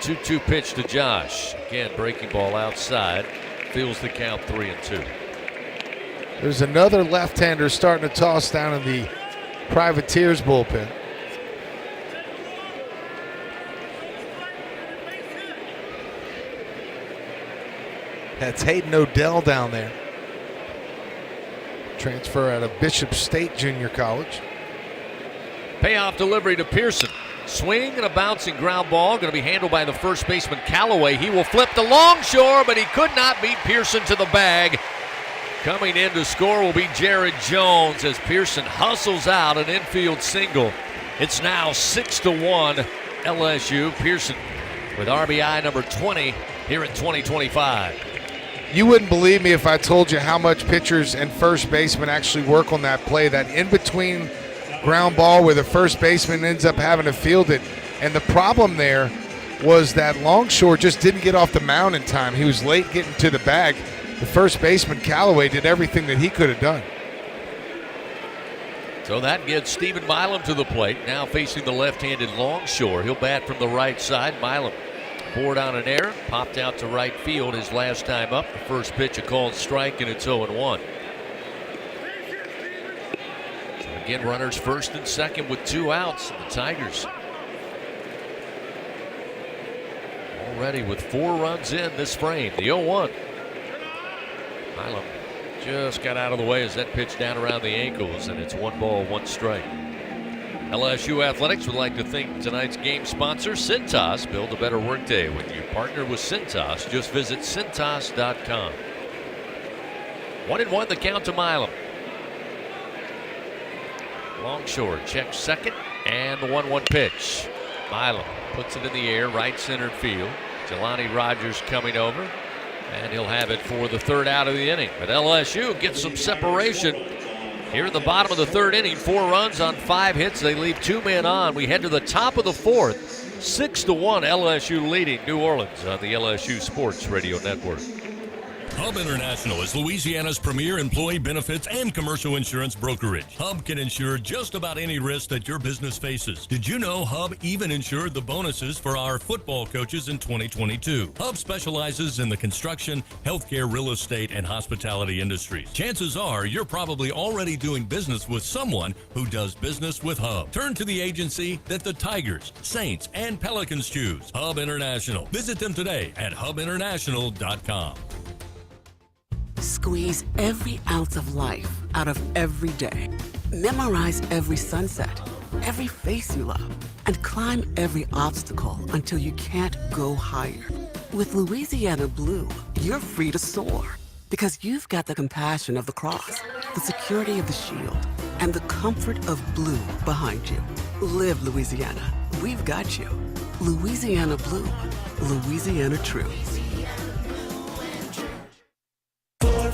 S4: The 2-2 pitch to Josh. Again, breaking ball outside. Feels the count, 3-2.
S11: There's another left-hander starting to toss down in the Privateers bullpen. That's Hayden Odell down there. Transfer out of Bishop State Junior College.
S4: Payoff delivery to Pearson. Swing and a bouncing ground ball. Going to be handled by the first baseman, Callaway. He will flip to Longshore, but he could not beat Pearson to the bag. Coming in to score will be Jared Jones as Pearson hustles out an infield single. It's now 6-1 LSU. Pearson with RBI number 20 here in 2025.
S11: You wouldn't believe me if I told you how much pitchers and first basemen actually work on that play, that in-between ground ball where the first baseman ends up having to field it. And the problem there was that Longshore just didn't get off the mound in time. He was late getting to the bag. The first baseman, Callaway, did everything that he could have done.
S4: So that gets Stephen Milam to the plate, now facing the left-handed Longshore. He'll bat from the right side. Milam poured on an error, popped out to right field his last time up. The first pitch, a called strike, and it's 0-1. So again, runners first and second with 2 outs. The Tigers already with 4 runs in this frame. The 0-1. Milam just got out of the way as that pitch down around the ankles, and it's 1 ball, 1 strike. LSU Athletics would like to thank tonight's game sponsor, Cintas. Build a better workday when you partner with Cintas. Just visit Cintas.com. 1-1 the count to Milam. Longshore checks second, and the 1-1 pitch. Milam puts it in the air, right center field. Jelani Rogers coming over, and he'll have it for the 3rd out of the inning. But LSU gets some separation here in the bottom of the 3rd inning. 4 runs on 5 hits. They leave 2 men on. We head to the top of the 4th. 6-1 LSU leading New Orleans on the LSU Sports Radio Network.
S3: Hub International is Louisiana's premier employee benefits and commercial insurance brokerage. Hub can insure just about any risk that your business faces. Did you know Hub even insured the bonuses for our football coaches in 2022? Hub specializes in the construction, healthcare, real estate, and hospitality industries. Chances are you're probably already doing business with someone who does business with Hub. Turn to the agency that the Tigers, Saints, and Pelicans choose. Hub International. Visit them today at hubinternational.com.
S13: Squeeze every ounce of life out of every day. Memorize every sunset, every face you love, and climb every obstacle until you can't go higher. With Louisiana Blue, you're free to soar because you've got the compassion of the cross, the security of the shield, and the comfort of blue behind you. Live Louisiana. We've got you. Louisiana Blue. Louisiana True.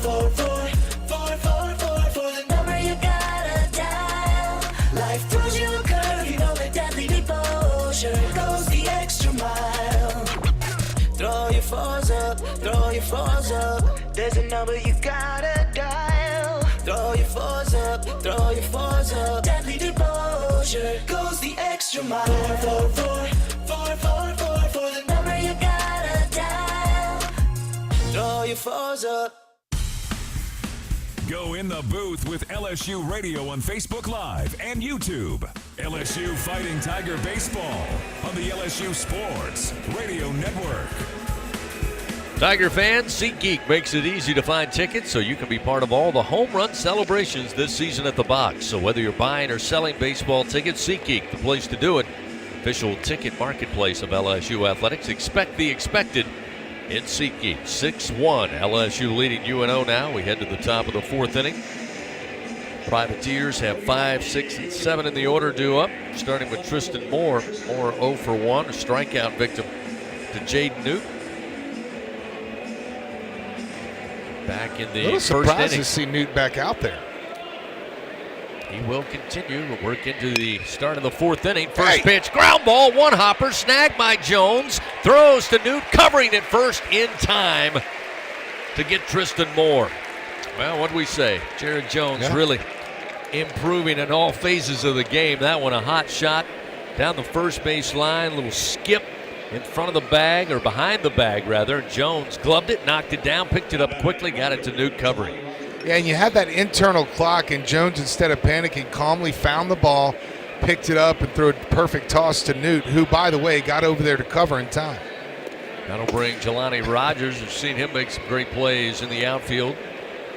S7: For the number you gotta dial. Life throws you a curve, you know that deadly devotion goes the extra mile. Throw your fours up, throw your fours up. There's a number you gotta dial. Throw your fours up, throw your fours up. Deadly devotion goes the extra mile. For the number you gotta dial. Throw your fours up.
S2: Go in the booth with LSU Radio on Facebook Live and YouTube. LSU Fighting Tiger Baseball on the LSU Sports Radio Network.
S4: Tiger fans, SeatGeek makes it easy to find tickets so you can be part of all the home run celebrations this season at the box. So whether you're buying or selling baseball tickets, SeatGeek, the place to do it. Official ticket marketplace of LSU Athletics. Expect the expected in SeatGeek. 6-1 LSU leading UNO now. We head to the top of the 4th inning. Privateers have 5, 6, and 7 in the order due up, starting with Tristan Moore. Moore 0 for 1, a strikeout victim to Jaden Newt. Back in the first
S11: surprised
S4: inning.
S11: to see Newt back out there.
S4: He will continue to work into the start of the 4th inning. First pitch, ground ball, 1 hopper, snagged by Jones. Throws to Newt, covering at first in time to get Tristan Moore. Well, what do we say? Jared Jones really improving in all phases of the game. That one a hot shot down the first base line, little skip in front of the bag, or behind the bag rather. Jones gloved it, knocked it down, picked it up quickly, got it to Newt covering.
S11: Yeah, and you have that internal clock, and Jones, instead of panicking, calmly found the ball, picked it up, and threw a perfect toss to Newt, who, by the way, got over there to cover in time.
S4: That'll bring Jelani Rogers. We've seen him make some great plays in the outfield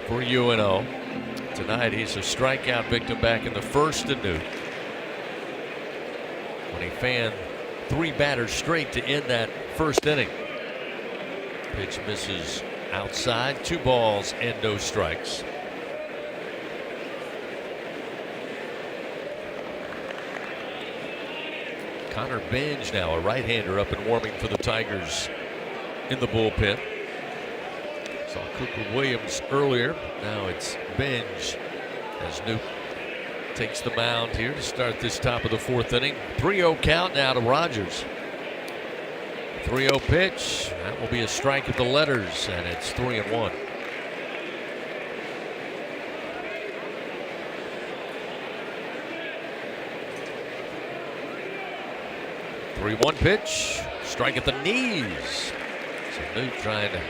S4: for UNO. Tonight, he's a strikeout victim back in the first to Newt, when he fanned 3 batters straight to end that first inning. Pitch misses outside. 2 balls and no strikes. Connor Benj now, a right-hander, up and warming for the Tigers in the bullpen. Saw Cooper Williams earlier. Now it's Benj as Newt takes the mound here to start this top of the 4th inning. 3-0 count now to Rogers. 3-0 pitch. That will be a strike at the letters, and it's 3-1. Three-one pitch. Strike at the knees. So Newt trying to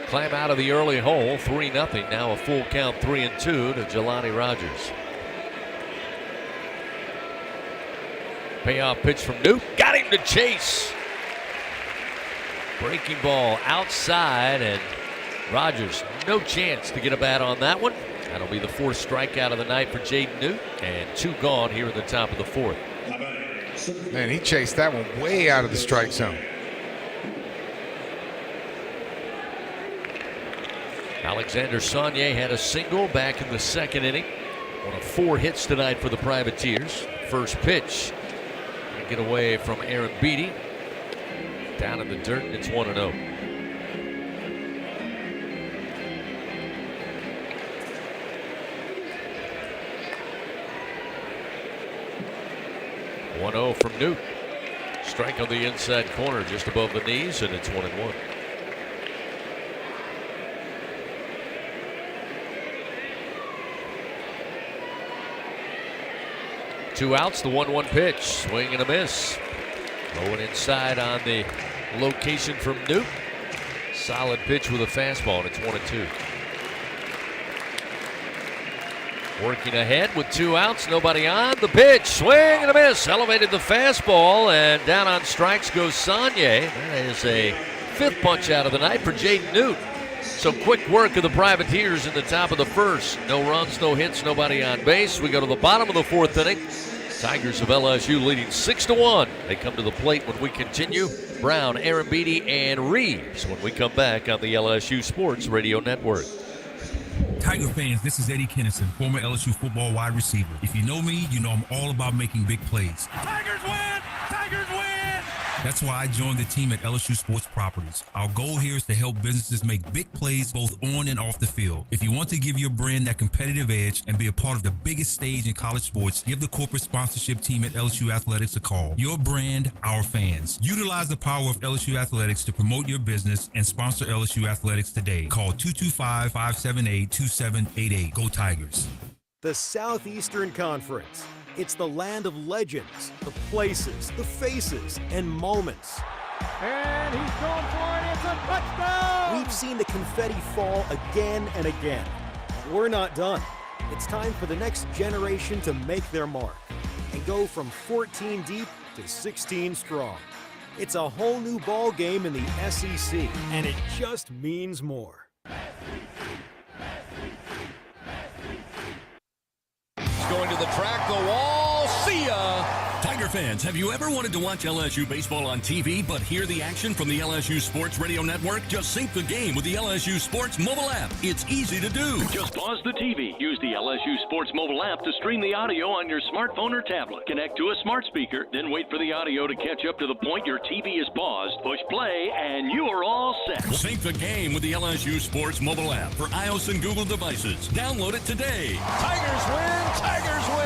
S4: climb out of the early hole. 3-0. Now a full count, 3-2 to Jelani Rogers. Payoff pitch from Newt. Got him to chase. Breaking ball outside, and Rogers no chance to get a bat on that one. That'll be the 4th strikeout of the night for Jaden Newt, and 2 gone here in the top of the 4th.
S11: Man, he chased that one way out of the strike zone.
S4: Alexander Saunier had a single back in the 2nd inning. One of 4 hits tonight for the Privateers. First pitch. Get away from Aaron Beatty. Down in the dirt, and it's 1-0. From Newt. Strike on the inside corner just above the knees, and it's 1-1. Two outs, the 1-1 pitch. Swing and a miss. Going inside on the location from Newt. Solid pitch with a fastball, and it's 1-2. Working ahead with 2 outs, nobody on. The pitch, swing and a miss. Elevated the fastball, and down on strikes goes Saunier. That is a 5th punch out of the night for Jaden Newt. So quick work of the Privateers in the top of the 1st. No runs, no hits, nobody on base. We go to the bottom of the 4th inning. Tigers of LSU leading 6-1. They come to the plate when we continue. Brown, Aaron Beatty, and Reeves when we come back on the LSU Sports Radio Network.
S8: Tiger fans, this is Eddie Kennison, former LSU football wide receiver. If you know me, you know I'm all about making big plays.
S17: Tigers win! Tigers win!
S8: That's why I joined the team at LSU Sports Properties. Our goal here is to help businesses make big plays both on and off the field. If you want to give your brand that competitive edge and be a part of the biggest stage in college sports, give the corporate sponsorship team at LSU Athletics a call. Your brand, our fans. Utilize the power of LSU Athletics to promote your business and sponsor LSU Athletics today. Call 225-578-2788. Go Tigers.
S9: The Southeastern Conference. It's the land of legends, the places, the faces, and moments.
S17: And he's going for it. It's a touchdown!
S9: We've seen the confetti fall again and again. We're not done. It's time for the next generation to make their mark and go from 14 deep to 16 strong. It's a whole new ball game in the SEC, and it just means more.
S1: Going to the track, the wall, see ya! Tiger fans, have you ever wanted to watch LSU baseball on TV but hear the action from the LSU Sports Radio Network? Just sync the game with the LSU Sports mobile app. It's easy to do.
S6: Just pause the TV. Use the LSU Sports mobile app to stream the audio on your smartphone or tablet. Connect to a smart speaker, then wait for the audio to catch up to the point your TV is paused. Push play, and you are all set.
S1: Sync the game with the LSU Sports mobile app for iOS and Google devices. Download it today.
S17: Tigers win! Tigers win!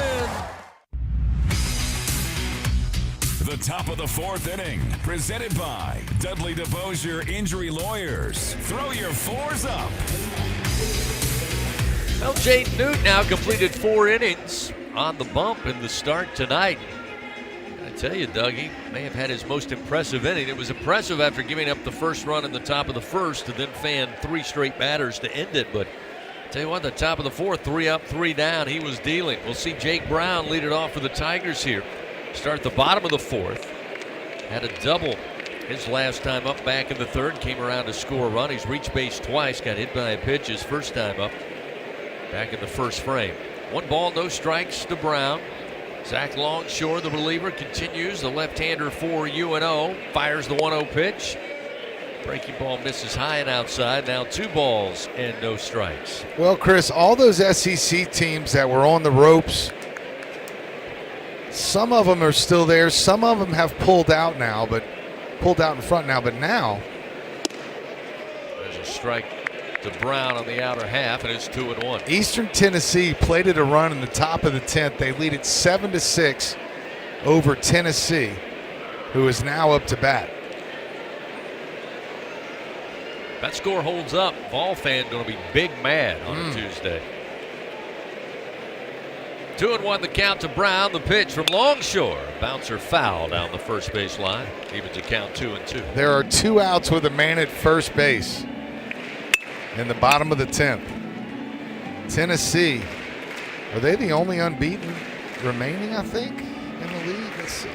S2: The top of the 4th inning, presented by Dudley DeBosier Injury Lawyers. Throw your 4s up.
S4: Well, Jaden Newt now completed 4 innings on the bump in the start tonight. I tell you, Doug, he may have had his most impressive inning. It was impressive after giving up the first run in the top of the 1st and then fanned 3 straight batters to end it, but Tell you what, the top of the fourth, 3 up, 3 down. He was dealing. We'll see Jake Brown lead it off for the Tigers here. Start at the bottom of the fourth. Had a double his last time up back in the third. Came around to score a run. He's reached base twice. Got hit by a pitch his first time up back in the first frame. 1 ball, no strikes to Brown. Zach Longshore, the reliever, continues. The left-hander for UNO. Fires the 1-0 pitch. Breaking ball misses high and outside. Now 2 balls and no strikes.
S11: Well, Chris, all those SEC teams that were on the ropes, some of them are still there. Some of them have pulled out in front now. But now
S4: there's a strike to Brown on the outer half, and it's 2-1.
S11: Eastern Tennessee plated a run in the top of the 10th. They lead it 7-6 over Tennessee, who is now up to bat.
S4: That score holds up. Ball fan going to be big mad on a Tuesday. 2-1 the count to Brown. The pitch from Longshore. Bouncer foul down the first base line. Evens the count 2-2.
S11: There are 2 outs with a man at first base in the bottom of the 10th. Tennessee, are they the only unbeaten remaining, I think, in the league? Let's see.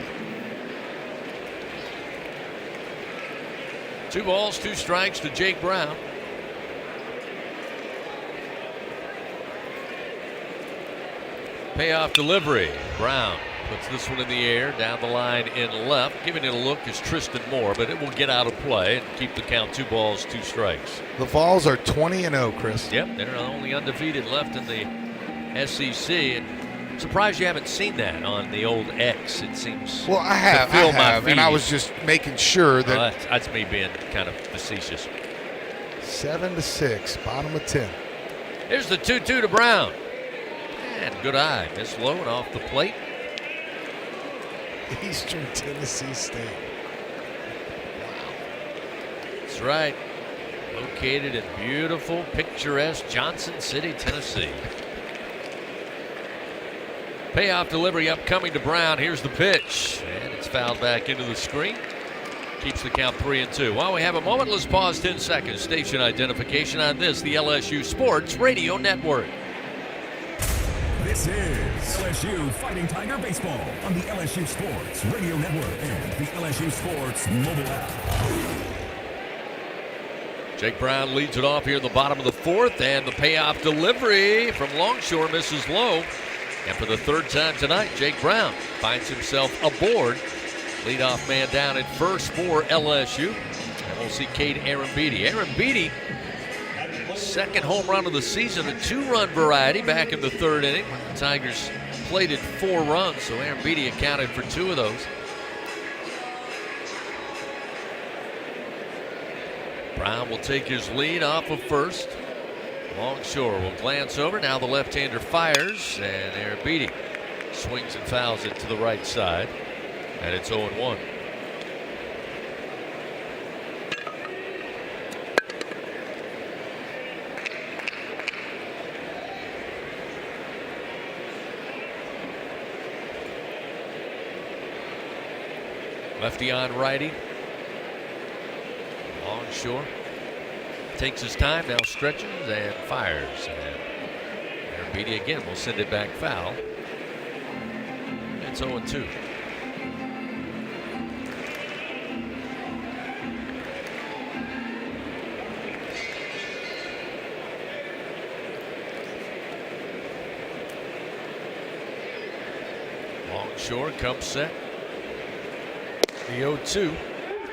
S4: 2 balls, 2 strikes to Jake Brown. Payoff delivery. Brown puts this one in the air, down the line in left. Giving it a look is Tristan Moore, but it will get out of play and keep the count 2 balls, 2 strikes.
S11: The Vols are 20-0, Chris.
S4: Yep, they're the only undefeated left in the SEC. And I'm surprised you haven't seen that on the old X. It seems.
S11: Well, I have, and I was just making sure that.
S4: That's me being kind of facetious.
S11: 7-6, bottom of 10.
S4: Here's the 2-2 to Brown. And good eye. Missed low and off the plate.
S11: Eastern Tennessee State.
S4: That's right. Located in beautiful, picturesque Johnson City, Tennessee. Payoff delivery upcoming to Brown. Here's the pitch. And it's fouled back into the screen. Keeps the count 3-2. While we have a moment, let's pause 10 seconds. Station identification on this, the LSU Sports Radio Network.
S2: This is LSU Fighting Tiger Baseball on the LSU Sports Radio Network and the LSU Sports mobile app.
S4: Jake Brown leads it off here in the bottom of the fourth, and the payoff delivery from Longshore misses low. And for the 3rd time tonight, Jake Brown finds himself aboard. Leadoff man down at first for LSU. And we'll see Cade Arambidi. Arambidi, 2nd home run of the season, a 2-run variety back in the 3rd inning. The Tigers plated 4 runs, so Arambidi accounted for 2 of those. Brown will take his lead off of first. Longshore will glance over. Now the left-hander fires, and Arambidi swings and fouls it to the right side. And it's 0-1. Lefty on righty. Longshore takes his time, now stretches and fires. And Arambidi again will send it back foul. It's 0-2. Longshore comes set. The 0-2.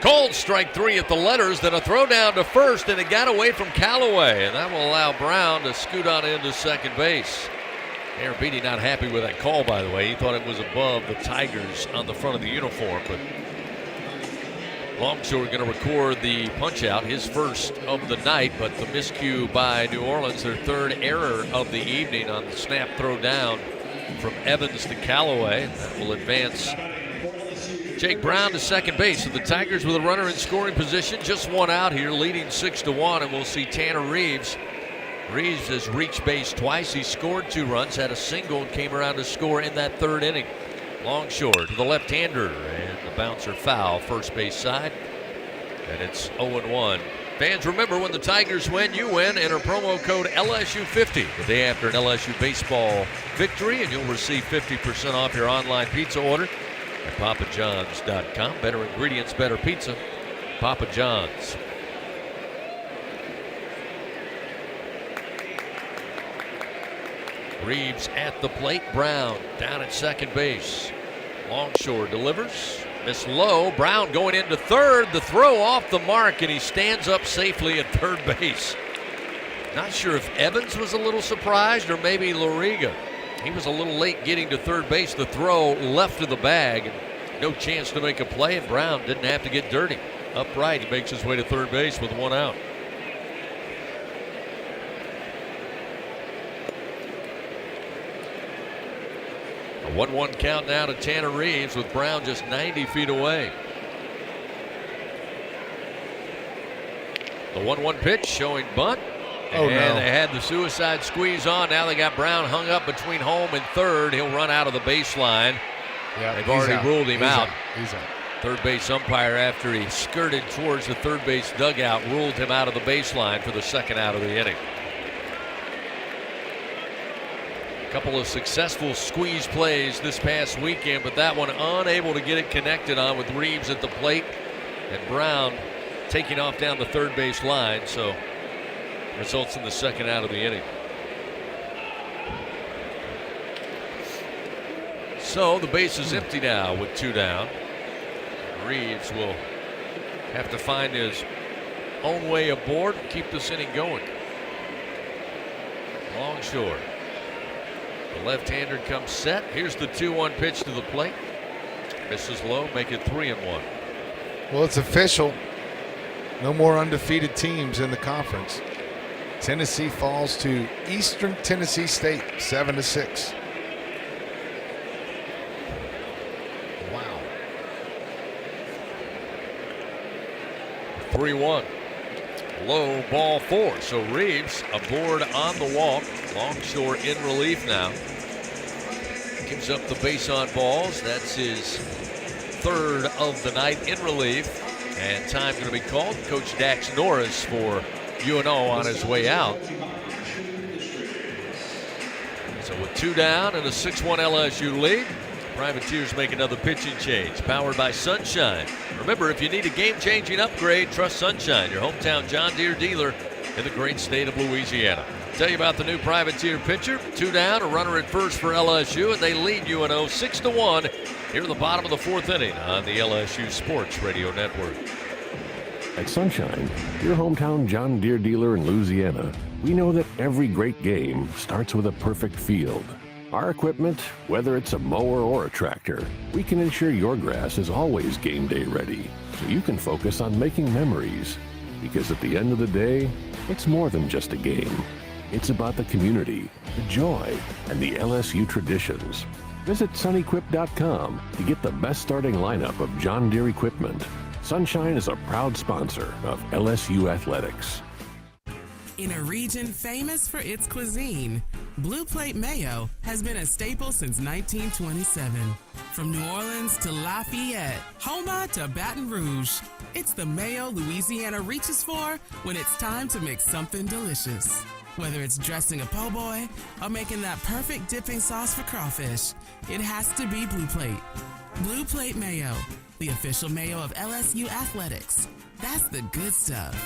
S4: Called strike 3 at the letters, then a throw down to first, and it got away from Callaway, and that will allow Brown to scoot on into second base. Arambidi not happy with that call, by the way. He thought it was above the Tigers on the front of the uniform, but Longshore going to record the punch out, his first of the night, but the miscue by New Orleans, their 3rd error of the evening on the snap throw down from Evans to Callaway. That will advance Jake Brown to second base. So the Tigers with a runner in scoring position, just 1 out here, leading 6-1, and we'll see Tanner Reeves. Reeves has reached base twice. He scored 2 runs, had a single, and came around to score in that 3rd inning. Longshore to the left-hander, and the bouncer foul, first base side. And it's 0-1 Fans, remember, when the Tigers win, you win. Enter promo code LSU50 the day after an LSU baseball victory, and you'll receive 50% off your online pizza order at papajohns.com. Better ingredients, better pizza. Papa John's. Reeves at the plate. Brown down at second base. Longshore delivers. Miss low. Brown going into third. The throw off the mark, and he stands up safely at third base. Not sure if Evans was a little surprised or maybe Loriga. He was a little late getting to third base. The throw left of the bag. No chance to make a play, and Brown didn't have to get dirty. Upright, he makes his way to third base with one out. A 1-1 count now to Tanner Reeves with Brown just 90 feet away. The 1-1 pitch showing bunt.
S11: Oh,
S4: and
S11: no.
S4: They had the suicide squeeze on. Now they got Brown hung up between home and third. He'll run out of the baseline.
S11: Yeah,
S4: They've already ruled him out.
S11: He's out.
S4: Third base umpire, after he skirted towards the third base dugout, ruled him out of the baseline for the second out of the inning. A couple of successful squeeze plays this past weekend, but that one unable to get it connected on with Reeves at the plate and Brown taking off down the third base line, so results in the second out of the inning. So the base is empty now with two down. Reeves will have to find his own way aboard and keep this inning going. Longshore. The left-hander comes set. Here's the 2-1 pitch to the plate. Misses low, make it 3-1.
S11: Well, it's official. No more undefeated teams in the conference. Tennessee falls to Eastern Tennessee State 7-6. Wow.
S4: 3-1. Low ball 4. So Reeves aboard on the walk. Longshore in relief now. Gives up the base on balls. That's his third of the night in relief. And time going to be called. Coach Dax Norris for UNO on his way out. So with two down and a 6-1 LSU lead, Privateers make another pitching change, powered by Sunshine. Remember, if you need a game-changing upgrade, trust Sunshine, your hometown John Deere dealer in the great state of Louisiana. Tell you about the new Privateer pitcher. Two down, a runner at first for LSU, and they lead UNO 6-1 here in the bottom of the fourth inning on the LSU Sports Radio Network.
S12: At Sunshine, your hometown John Deere dealer in Louisiana, we know that every great game starts with a perfect field. Our equipment, whether it's a mower or a tractor, we can ensure your grass is always game day ready, so you can focus on making memories. Because at the end of the day, it's more than just a game. It's about the community, the joy, and the LSU traditions. Visit sunequip.com to get the best starting lineup of John Deere equipment. Sunshine is a proud sponsor of LSU Athletics.
S13: In a region famous for its cuisine, Blue Plate Mayo has been a staple since 1927. From New Orleans to Lafayette, Houma to Baton Rouge, it's the mayo Louisiana reaches for when it's time to make something delicious. Whether it's dressing a po' boy or making that perfect dipping sauce for crawfish, it has to be Blue Plate. Blue Plate Mayo, the official mayo of LSU Athletics. That's the good stuff.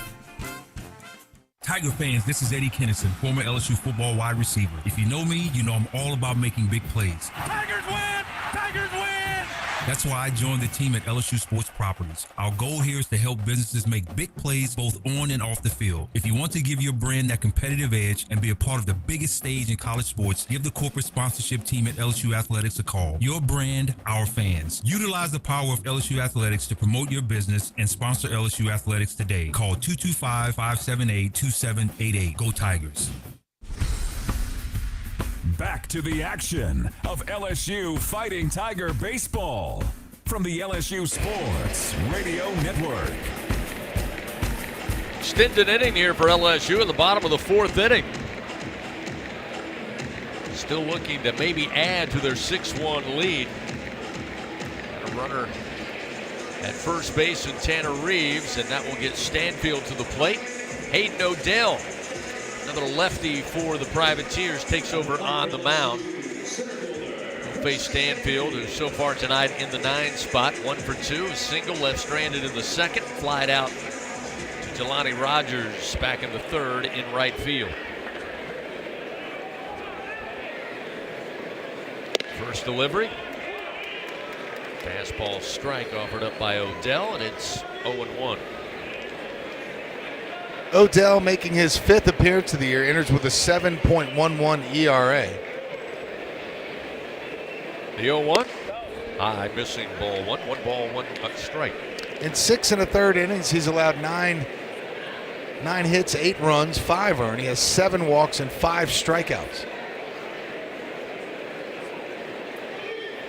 S8: Tiger fans, this is Eddie Kennison, former LSU football wide receiver. If you know me, you know I'm all about making big plays.
S17: Tigers win! Tigers win!
S8: That's why I joined the team at LSU Sports Properties. Our goal here is to help businesses make big plays both on and off the field. If you want to give your brand that competitive edge and be a part of the biggest stage in college sports, give the corporate sponsorship team at LSU Athletics a call. Your brand, our fans. Utilize the power of LSU Athletics to promote your business and sponsor LSU Athletics today. Call 225-578-2788. Go Tigers.
S2: Back to the action of LSU Fighting Tiger Baseball from the LSU Sports Radio Network.
S4: Extended inning here for LSU in the bottom of the fourth inning. Still looking to maybe add to their 6-1 lead. A runner At first base and Tanner Reeves, and that will get Stanfield to the plate. Hayden O'Dell, another lefty for the Privateers, takes over on the mound. He'll face Stanfield, who's so far tonight in the 9 spot. 1 for 2, a single, left stranded in the second, flied out to Jelani Rogers back in the third in right field. First delivery. Fastball strike offered up by Odell, and it's 0-1.
S11: Odell making his 5th appearance of the year, enters with a 7.11 ERA.
S4: The 0-1. High missing ball one. 1 ball, 1 strike.
S11: In 6 1/3 innings, he's allowed 9 hits, 8 runs, 5 earned. He has 7 walks and 5 strikeouts.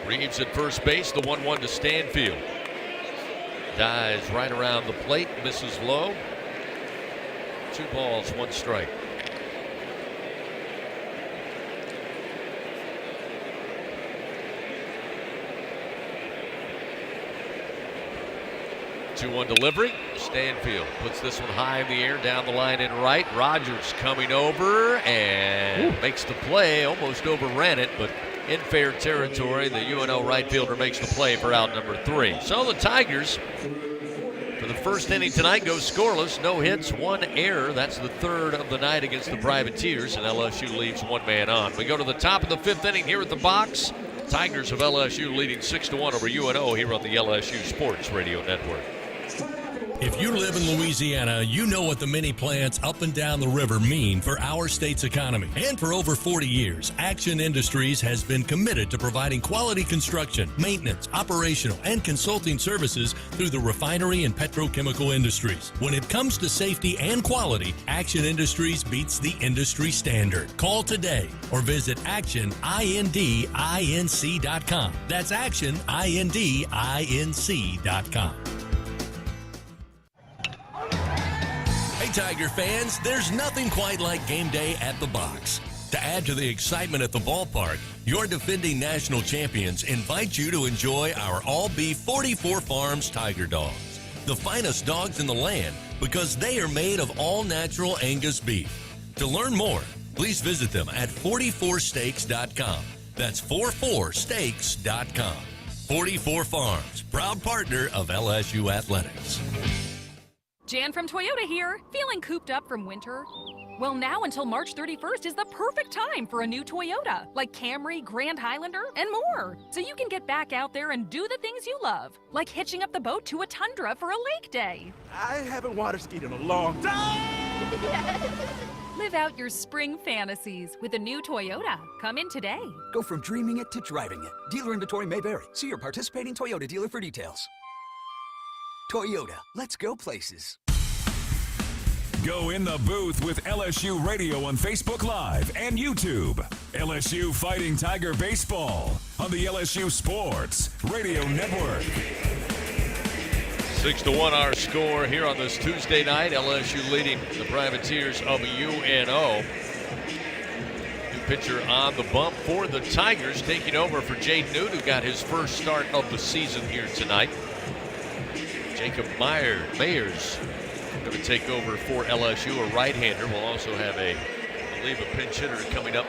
S4: Reeves at first base, the 1-1 to Stanfield. Dives right around the plate, misses low. 2 balls, 1 strike. Two-one delivery. Stanfield puts this one high in the air, down the line in right. Rogers coming over and makes the play. Almost overran it, but in fair territory. The UNO right fielder makes the play for out number 3. So the Tigers, for the first inning tonight, go scoreless. No hits, 1 error. That's the 3rd of the night against the Privateers, and LSU leaves 1 man on. We go to the top of the 5th inning here at the box. Tigers of LSU leading 6-1 over UNO here on the LSU Sports Radio Network.
S3: If you live in Louisiana, you know what the mini plants up and down the river mean for our state's economy. And for over 40 years, Action Industries has been committed to providing quality construction, maintenance, operational, and consulting services through the refinery and petrochemical industries. When it comes to safety and quality, Action Industries beats the industry standard. Call today or visit actionindinc.com. That's actionindinc.com. Hey, Tiger fans, there's nothing quite like game day at the box. To add to the excitement at the ballpark, your defending national champions invite you to enjoy our all-beef 44 Farms Tiger Dogs, the finest dogs in the land because they are made of all-natural Angus beef. To learn more, please visit them at 44steaks.com. That's 44steaks.com. 44 Farms, proud partner of LSU Athletics.
S10: Jan from Toyota here. Feeling cooped up from winter? Well, now until March 31st is the perfect time for a new Toyota, like Camry, Grand Highlander, and more. So you can get back out there and do the things you love, like hitching up the boat to a tundra for a lake day.
S22: I haven't water skied in a long time.
S10: Live out your spring fantasies with a new Toyota. Come in today.
S23: Go from dreaming it to driving it. Dealer inventory may vary. See your participating Toyota dealer for details. Toyota, let's go places.
S2: Go in the booth with LSU Radio on Facebook Live and YouTube. LSU Fighting Tiger Baseball on the LSU Sports Radio Network.
S4: 6-1 our score here on this Tuesday night. LSU leading the Privateers of UNO. New pitcher on the bump for the Tigers, taking over for Jaden Newt, who got his first start of the season here tonight. Jacob Mayers going to take over for LSU, a right-hander. We'll also have I believe a pinch hitter coming up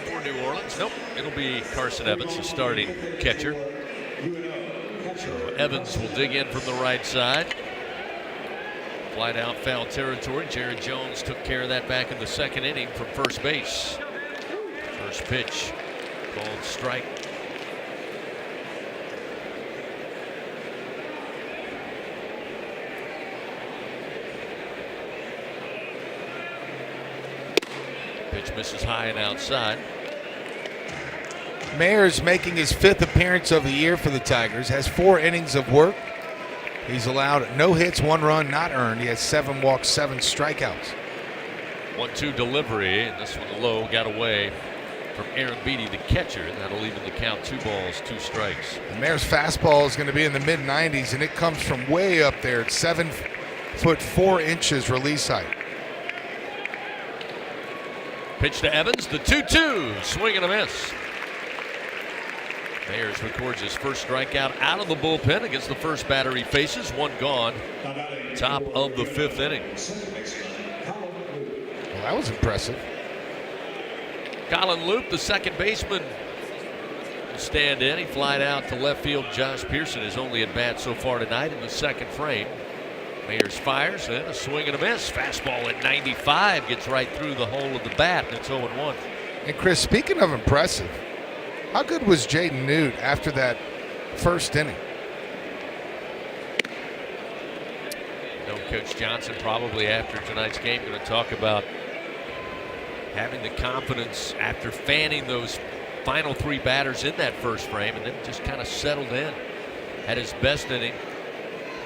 S4: for New Orleans. Nope, it'll be Carson Evans, the starting catcher. So Evans will dig in from the right side. Flight out, foul territory. Jared Jones took care of that back in the 2nd inning from first base. First pitch called strike. Pitch misses high and outside.
S11: Mayers making his 5th appearance of the year for the Tigers, has 4 innings of work. He's allowed no hits, 1 run not earned. He has 7 walks, 7 strikeouts.
S4: 1-2 delivery, and this one low, got away from Aaron Beatty, the catcher, and that'll even the count 2 balls, 2 strikes.
S11: The Mayers fastball is going to be in the mid-90s, and it comes from way up there. It's 7 foot 4 inches release height.
S4: Pitch to Evans, the 2-2, swing and a miss. Mayers records his first strikeout out of the bullpen against the first batter he faces. One gone. Top of the 5th inning.
S11: Well, that was impressive.
S4: Colin Loop, the second baseman, will stand in. He flied out to left field. Josh Pearson is only at bat so far tonight in the second frame. Mayers fires, and a swing and a miss. Fastball at 95 gets right through the hole of the bat, and it's 0-1.
S11: And Chris, speaking of impressive, how good was Jaden Newt after that first inning?
S4: Coach Johnson probably after tonight's game going to talk about having the confidence after fanning those final 3 batters in that first frame, and then just kind of settled in. Had his best inning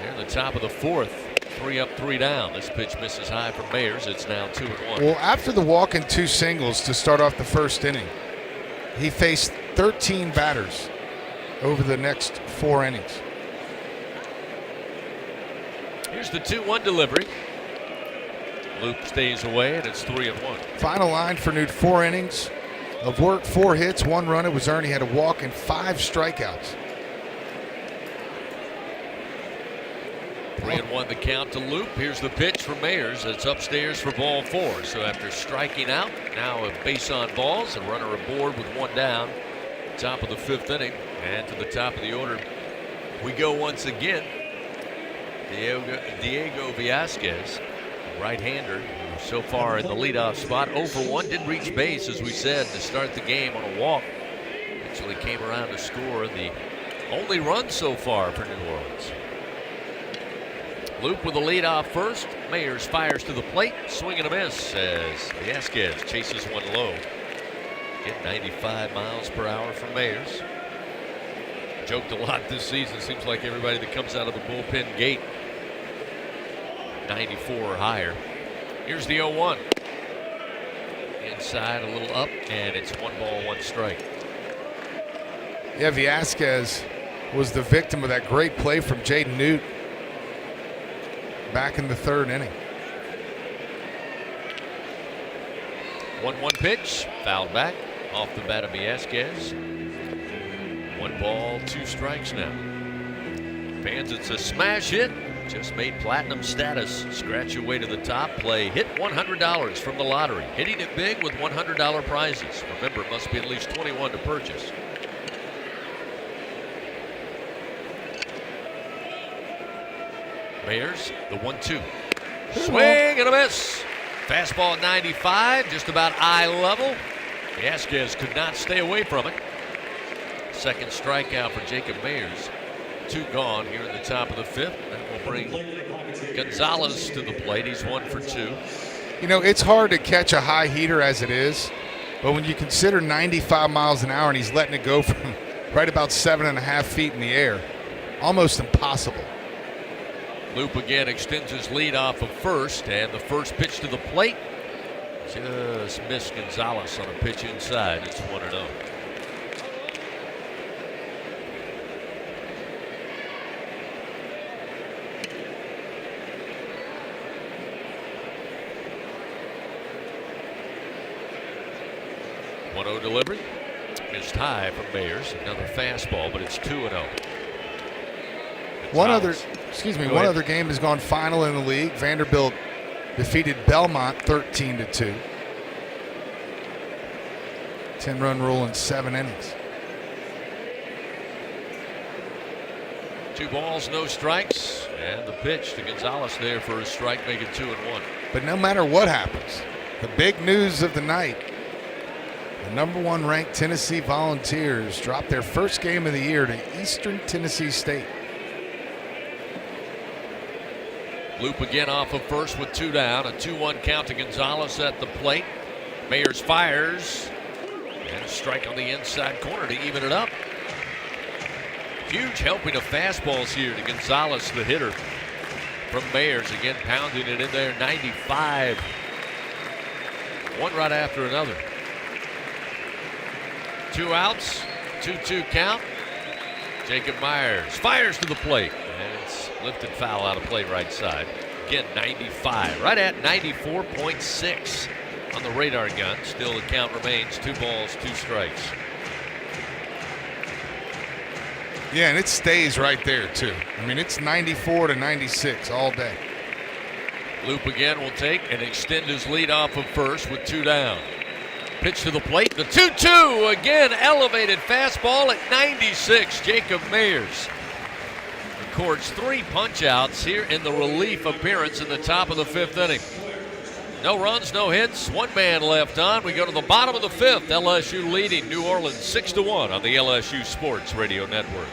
S4: there in the top of the 4th. 3 up, 3 down. This pitch misses high from Mayers. It's now 2-1.
S11: Well, after the walk and 2 singles to start off the first inning, he faced 13 batters over the next 4 innings.
S4: Here's the 2-1 delivery. Loop stays away, and it's 3-1.
S11: Final line for Newt: 4 innings of work, 4 hits, 1 run. It was earned. He had a walk and 5 strikeouts.
S4: 3-1 the count to Loop. Here's the pitch for Mayers. It's upstairs for ball 4. So after striking out, now a base on balls, a runner aboard with 1 down. Top of the 5th inning, and to the top of the order we go once again. Diego Vazquez, right-hander, so far in the leadoff spot. 0 for 1, did reach base, as we said, to start the game on a walk. Actually came around to score the only run so far for New Orleans. Loop with the leadoff first. Mayers fires to the plate. Swing and a miss as Vazquez chases one low. Get 95 miles per hour from Mayers. Joked a lot this season. Seems like everybody that comes out of the bullpen gate 94 or higher. Here's the 0-1. Inside, a little up, and it's 1 ball, 1 strike.
S11: Yeah, Vazquez was the victim of that great play from Jaden Newt back in the 3rd inning.
S4: 1-1 pitch, fouled back off the bat of Vazquez. 1 ball, 2 strikes now. Fans, it's a smash hit. Just made platinum status. Scratch your way to the top. Play hit $100 from the lottery. Hitting it big with $100 prizes. Remember, it must be at least 21 to purchase. Mayers, the 1-2. Swing and a miss. Fastball at 95, just about eye level. Vazquez could not stay away from it. Second strikeout for Jacob Mayers. 2 gone here in the top of the 5th. That will bring Gonzalez to the plate. He's 1 for 2.
S11: You know, it's hard to catch a high heater as it is, but when you consider 95 miles an hour and he's letting it go from right about 7.5 feet in the air, almost impossible.
S4: Loop again extends his lead off of first, and the first pitch to the plate just missed Gonzalez on a pitch inside. It's 1-0. Delivery. Missed high from Mayers. Another fastball, but it's 2-0.
S11: One other game has gone final in the league. Vanderbilt defeated Belmont 13-2. 10-run rule in 7 innings.
S4: 2 balls, no strikes, and the pitch to Gonzalez there for a strike, make it 2-1.
S11: But no matter what happens, the big news of the night, the #1 ranked Tennessee Volunteers dropped their first game of the year to Eastern Tennessee State.
S4: Loop again off of first with 2 down. A 2-1 count to Gonzalez at the plate. Mayers fires. And a strike on the inside corner to even it up. Huge helping of fastballs here to Gonzalez, the hitter, from Mayers. Again, pounding it in there, 95. One right after another. 2 outs, 2-2 count. Jacob Myers fires to the plate. And it's lifted foul out of play right side. Again, 95. Right at 94.6 on the radar gun. Still the count remains 2 balls, 2 strikes.
S11: Yeah, and it stays right there, too. I mean, it's 94 to 96 all day.
S4: Loop again will take and extend his lead off of first with 2 down. Pitch to the plate, the 2-2, again elevated fastball at 96, Jacob Mayers. Records 3 punch-outs here in the relief appearance in the top of the 5th inning. No runs, no hits, 1 man left on. We go to the bottom of the 5th, LSU leading New Orleans 6-1 on the LSU Sports Radio Network.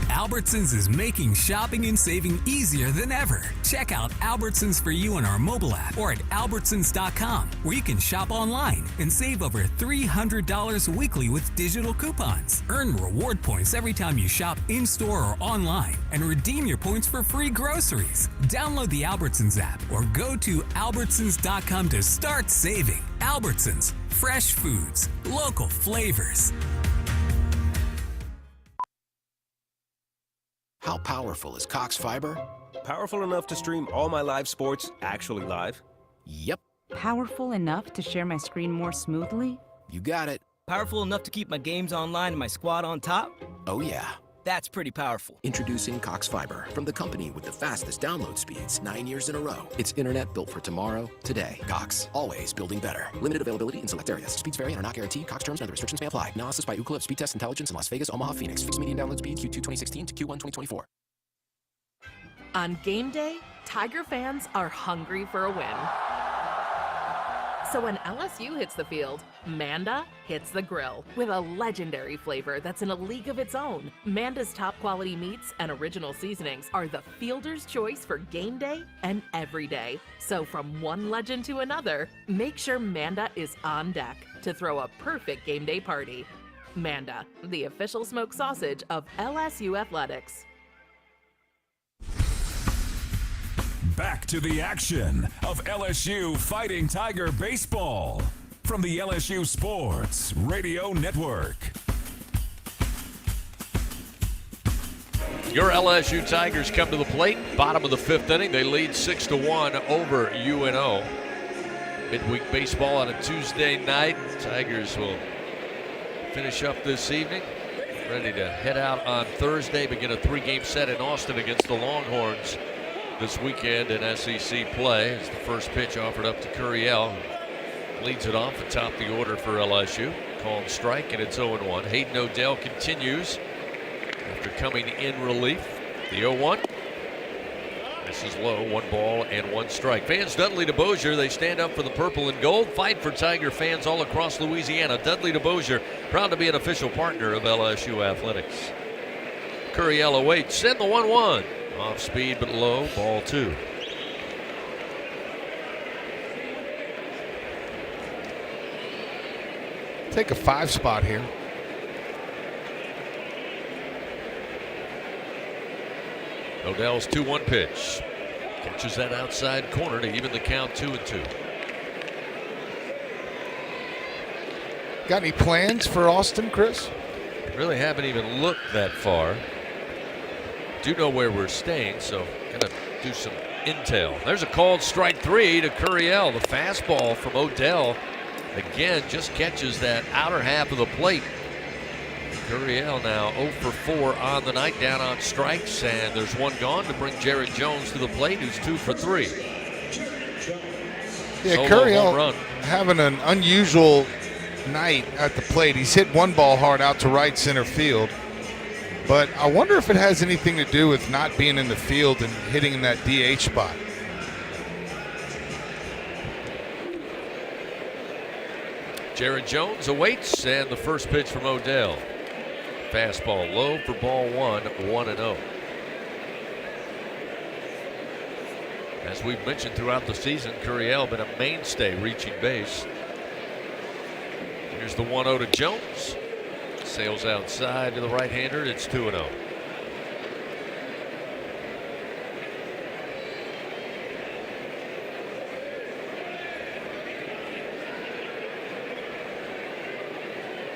S5: Albertsons is making shopping and saving easier than ever. Check out Albertsons for you on our mobile app or at albertsons.com, where you can shop online and save over $300 weekly with digital coupons. Earn reward points every time you shop in-store or online and redeem your points for free groceries. Download the Albertsons app or go to albertsons.com to start saving. Albertsons, fresh foods, local flavors.
S14: How powerful is Cox Fiber?
S19: Powerful enough to stream all my live sports actually live?
S14: Yep.
S24: Powerful enough to share my screen more smoothly?
S14: You got it.
S25: Powerful enough to keep my games online and my squad on top?
S14: Oh yeah.
S25: That's pretty powerful.
S14: Introducing Cox Fiber, from the company with the fastest download speeds 9 years in a row. It's internet built for tomorrow, today. Cox, always building better. Limited availability in select areas. Speeds vary and are not guaranteed. Cox terms and other restrictions may apply. Analysis by Ookla of Speed Test Intelligence in Las Vegas, Omaha, Phoenix. Fixed median download speed Q2 2016 to Q1 2024.
S26: On game day, Tiger fans are hungry for a win. So when LSU hits the field, Manda hits the grill with a legendary flavor that's in a league of its own. Manda's top quality meats and original seasonings are the fielder's choice for game day and every day. So from one legend to another, make sure Manda is on deck to throw a perfect game day party. Manda, the official smoked sausage of LSU Athletics.
S2: Back to the action of LSU Fighting Tiger Baseball from the LSU Sports Radio Network.
S4: Your LSU Tigers come to the plate, bottom of the 5th inning. They lead 6-1 over UNO. Midweek baseball on a Tuesday night. Tigers will finish up this evening. Ready to head out on Thursday, begin a 3-game set in Austin against the Longhorns this weekend in SEC play. As the first pitch offered up to Curiel. Leads it off atop the order for LSU. Called strike, and it's 0-1. Hayden O'Dell continues after coming in relief. The 0-1. This is low, 1 ball and 1 strike. Fans Dudley DeBosier, they stand up for the purple and gold. Fight for Tiger fans all across Louisiana. Dudley DeBosier, proud to be an official partner of LSU Athletics. Curiel awaits, and the 1-1. Off speed but low, ball 2.
S11: Take a 5 spot here.
S4: Odell's 2-1 pitch. Catches that outside corner to even the count 2-2.
S11: Got any plans for Austin, Chris?
S4: Really haven't even looked that far. Do know where we're staying, so gonna do some intel. There's a called strike 3 to Curiel. The fastball from Odell again just catches that outer half of the plate. Curiel now 0 for 4 on the night, down on strikes, and there's 1 gone to bring Jared Jones to the plate, who's 2 for 3.
S11: Yeah, Curiel having an unusual night at the plate. He's hit 1 ball hard out to right center field. But I wonder if it has anything to do with not being in the field and hitting in that DH spot.
S4: Jared Jones awaits, and the first pitch from Odell. Fastball low for ball 1, 1-0. As we've mentioned throughout the season, Curiel been a mainstay reaching base. Here's the 1-0 to Jones. Sails outside to the right-hander. It's 2-0.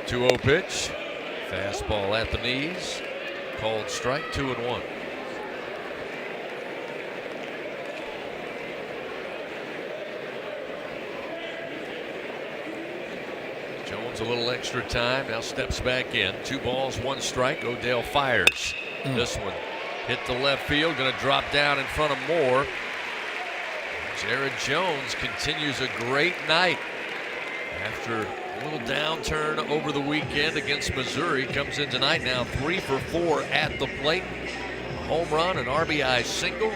S4: Two-0 pitch. Fastball at the knees. Called strike, 2-1. Gets a little extra time. Now steps back in. 2 balls, 1 strike. Odell fires. This one hit the left field. Going to drop down in front of Moore. Jared Jones continues a great night after a little downturn over the weekend against Missouri. Comes in tonight now 3 for 4 at the plate. A home run, an RBI single.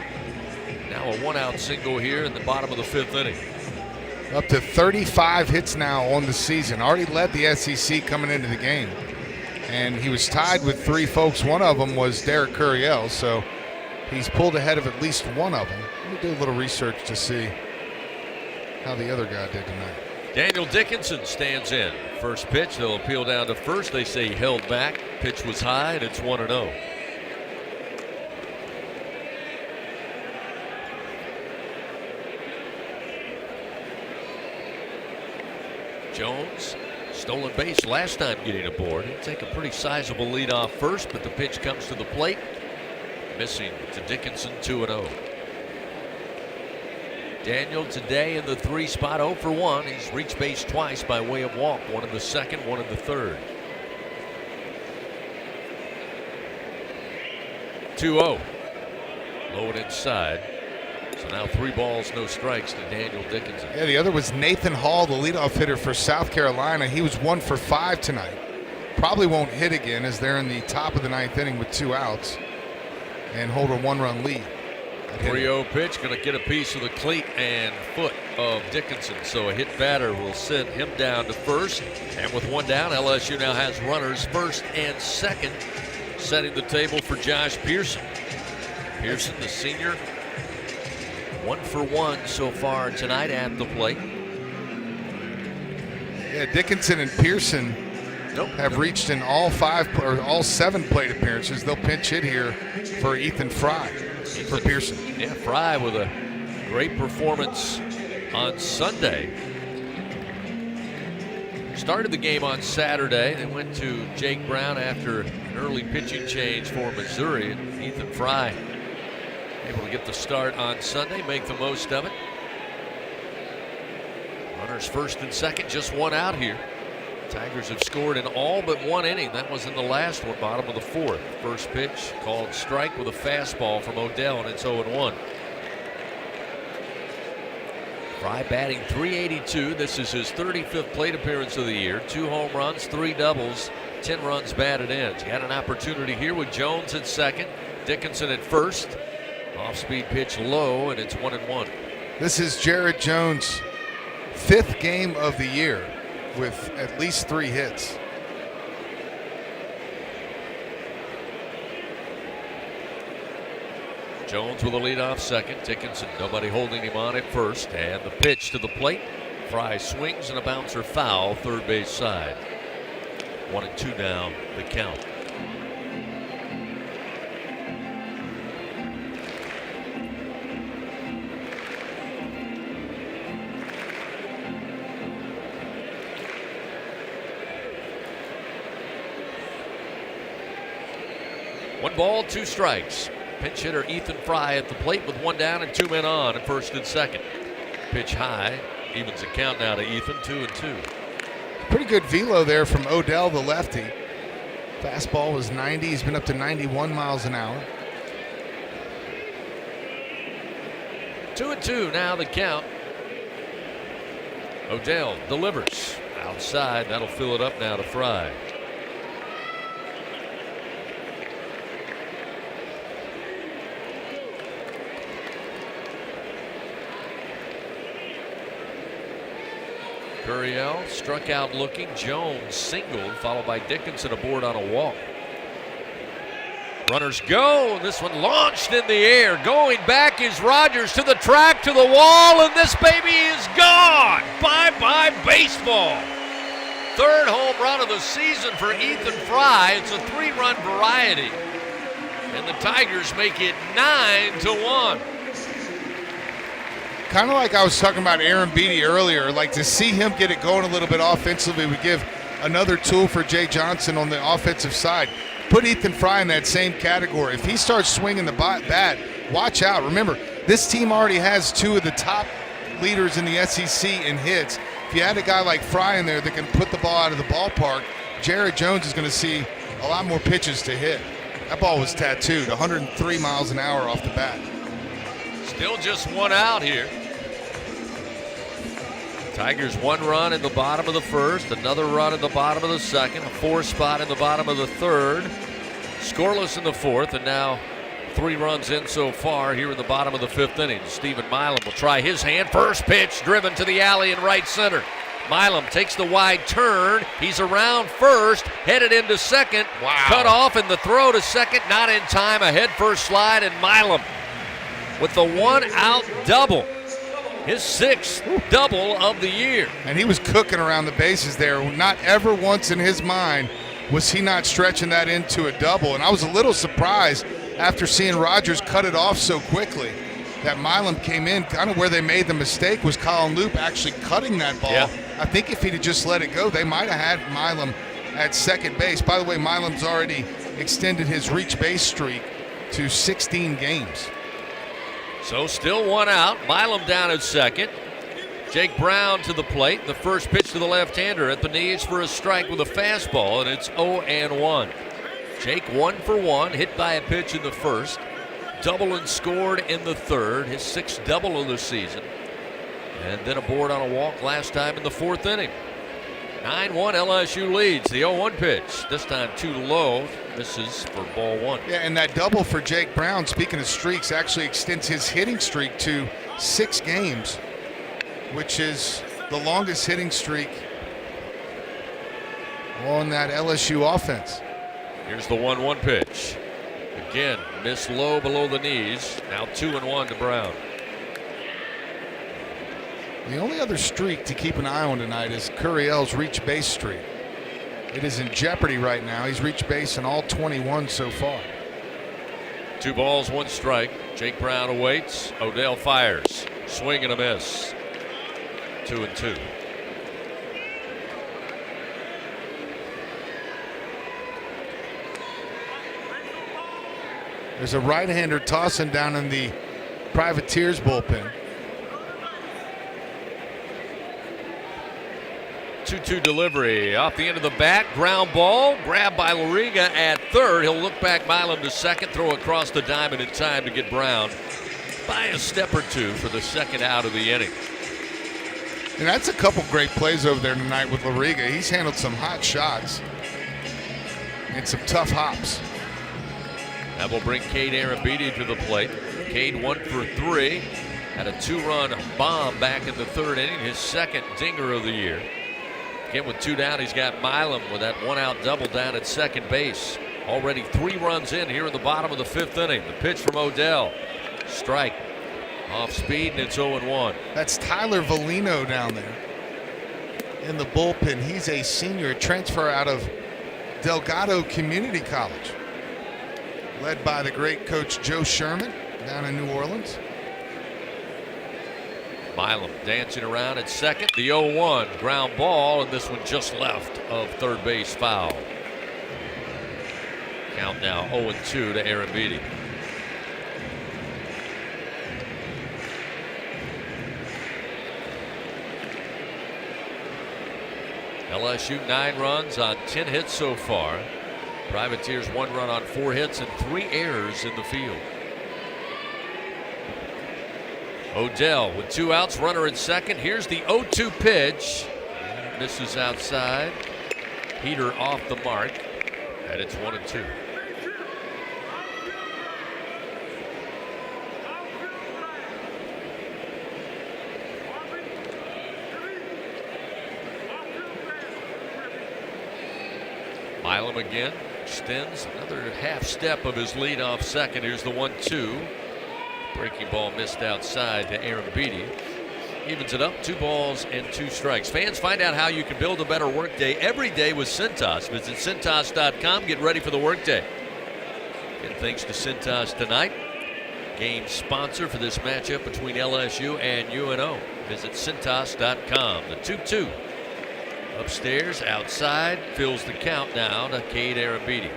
S4: Now a 1-out single here in the bottom of the 5th inning.
S11: Up to 35 hits now on the season. Already led the SEC coming into the game. And he was tied with 3 folks. One of them was Derek Curiel, so he's pulled ahead of at least one of them. Let me do a little research to see how the other guy did tonight.
S4: Daniel Dickinson stands in. First pitch, they'll appeal down to first. They say he held back. Pitch was high, and it's 1-0. Jones, stolen base last time getting aboard. He'll take a pretty sizable lead off first, but the pitch comes to the plate. Missing to Dickinson, 2-0. Daniel today in the 3 spot, 0 for 1. He's reached base twice by way of walk, 1 in the 2nd, 1 in the 3rd. 2-0. Low and inside. So now 3 balls, no strikes to Daniel Dickinson.
S11: Yeah, the other was Nathan Hall, the leadoff hitter for South Carolina. He was 1 for 5 tonight. Probably won't hit again as they're in the top of the 9th inning with 2 outs and hold a 1-run lead.
S4: 3-0 pitch, going to get a piece of the cleat and foot of Dickinson. So a hit batter will send him down to first. And with 1 down, LSU now has runners first and second, setting the table for Josh Pearson. Pearson, the senior, 1 for 1 so far tonight at the plate.
S11: Yeah, Dickinson and Pearson have reached in all 7 plate appearances. They'll pinch hit here for Ethan Fry for Pearson.
S4: Yeah, Fry with a great performance on Sunday. Started the game on Saturday. They went to Jake Brown after an early pitching change for Missouri. And Ethan Fry able to get the start on Sunday, make the most of it. Runners first and second, just 1 out here. Tigers have scored in all but 1 inning. That was in the last one, bottom of the 4th. First pitch called strike with a fastball from Odell, and it's 0-1. Fry batting .382. This is his 35th plate appearance of the year. 2 home runs, 3 doubles, 10 runs batted in. He had an opportunity here with Jones at second, Dickinson at first. Off-speed pitch low, and it's 1-1.
S11: This is Jared Jones' 5th game of the year with at least 3 hits.
S4: Jones with a leadoff second. Dickinson, nobody holding him on at first. And the pitch to the plate. Fry swings and a bouncer foul, third base side. 1-2 now, the count. One ball, 2 strikes. Pinch hitter Ethan Fry at the plate with 1 down and 2 men on at first and second. Pitch high, evens the count now to Ethan, 2-2.
S11: Pretty good velo there from Odell, the lefty. Fastball was 90. He's been up to 91 miles an hour.
S4: 2-2 now the count. Odell delivers outside. That'll fill it up now to Fry. Curiel struck out looking. Jones singled, followed by Dickinson aboard on a walk. Runners go. This one launched in the air. Going back is Rogers to the track, to the wall, and this baby is gone. Bye-bye baseball. 3rd home run of the season for Ethan Fry. It's a 3-run variety. And the Tigers make it 9-1.
S11: Kind of like I was talking about Aaron Beatty earlier, like to see him get it going a little bit offensively would give another tool for Jay Johnson on the offensive side. Put Ethan Fry in that same category. If he starts swinging the bat, watch out. Remember, this team already has 2 of the top leaders in the SEC in hits. if you had a guy like Fry in there that can put the ball out of the ballpark, Jared Jones is going to see a lot more pitches to hit. That ball was tattooed, 103 miles an hour off the bat.
S4: Still just one out here. Tigers 1 run in the bottom of the first, another run in the bottom of the second, a 4 spot in the bottom of the third. Scoreless in the fourth, and now 3 runs in so far here in the bottom of the 5th inning. Stephen Milam will try his hand. First pitch driven to the alley in right center. Milam takes the wide turn. He's around first, headed into second.
S11: Wow.
S4: Cut off, and the throw to second, not in time. A head first slide, and Milam with the 1-out double. His 6th double of the year.
S11: And he was cooking around the bases there. Not ever once in his mind was he not stretching that into a double. And I was a little surprised after seeing Rogers cut it off so quickly that Milam came in. Kind of where they made the mistake was Colin Loop actually cutting that ball.
S4: Yeah.
S11: I think if he'd have just let it go, they might have had Milam at second base. By the way, Milam's already extended his reach base streak to 16 games.
S4: So still 1 out. Milam down at second. Jake Brown to the plate. The first pitch to the left-hander at the knees for a strike with a fastball, and it's 0-1. Jake 1 for 1, hit by a pitch in the first. Double and scored in the third, his 6th double of the season. And then aboard on a walk last time in the 4th inning. 9-1 LSU leads. The 0-1 pitch, this time too low, misses for ball 1.
S11: Yeah, and that double for Jake Brown, speaking of streaks, actually extends his hitting streak to 6 games, which is the longest hitting streak on that LSU offense.
S4: Here's the 1-1 pitch. Again, missed low below the knees. Now 2-1 to Brown.
S11: The only other streak to keep an eye on tonight is Curiel's reach base streak. It is in jeopardy right now. He's reached base in all 21 so far.
S4: 2 balls, 1 strike. Jake Brown awaits. Odell fires. Swing and a miss. 2-2.
S11: There's a right-hander tossing down in the Privateers bullpen.
S4: 2-2 delivery off the end of the bat. Ground ball grabbed by Loriga at third. He'll look back Milam to second, throw across the diamond in time to get Brown by a step or 2 for the 2nd out of the inning.
S11: And that's a couple great plays over there tonight with Loriga. He's handled some hot shots and some tough hops.
S4: That will bring Cade Arrambide to the plate. Cade 1 for 3. Had a 2-run bomb back in the 3rd inning, his 2nd dinger of the year. Again, with 2 down, he's got Milam with that 1-out double down at second base. Already 3 runs in here in the bottom of the 5th inning. The pitch from Odell. Strike. Off speed, and it's 0-1.
S11: That's Tyler Valino down there in the bullpen. He's a senior transfer out of Delgado Community College, led by the great coach Joe Sherman down in New Orleans.
S4: Milam dancing around at second. The 0-1 ground ball, and this one just left of third base foul. Count now 0-2 to Arrambide. LSU 9 runs on 10 hits so far. Privateers 1 run on 4 hits and 3 errors in the field. Odell with 2 outs, runner at second. Here's the 0-2 pitch. Misses outside. Heater off the mark, and it's 1-2. Milam again extends another half step of his leadoff second. Here's the 1-2. Breaking ball missed outside to Arrambide. Evens it up, 2 balls and 2 strikes. Fans, find out how you can build a better workday every day with Cintas. Visit Cintas.com. Get ready for the workday. And thanks to Cintas tonight, game sponsor for this matchup between LSU and UNO. Visit Cintas.com. The 2-2. Upstairs, outside, fills the count now to Cade Arrambide.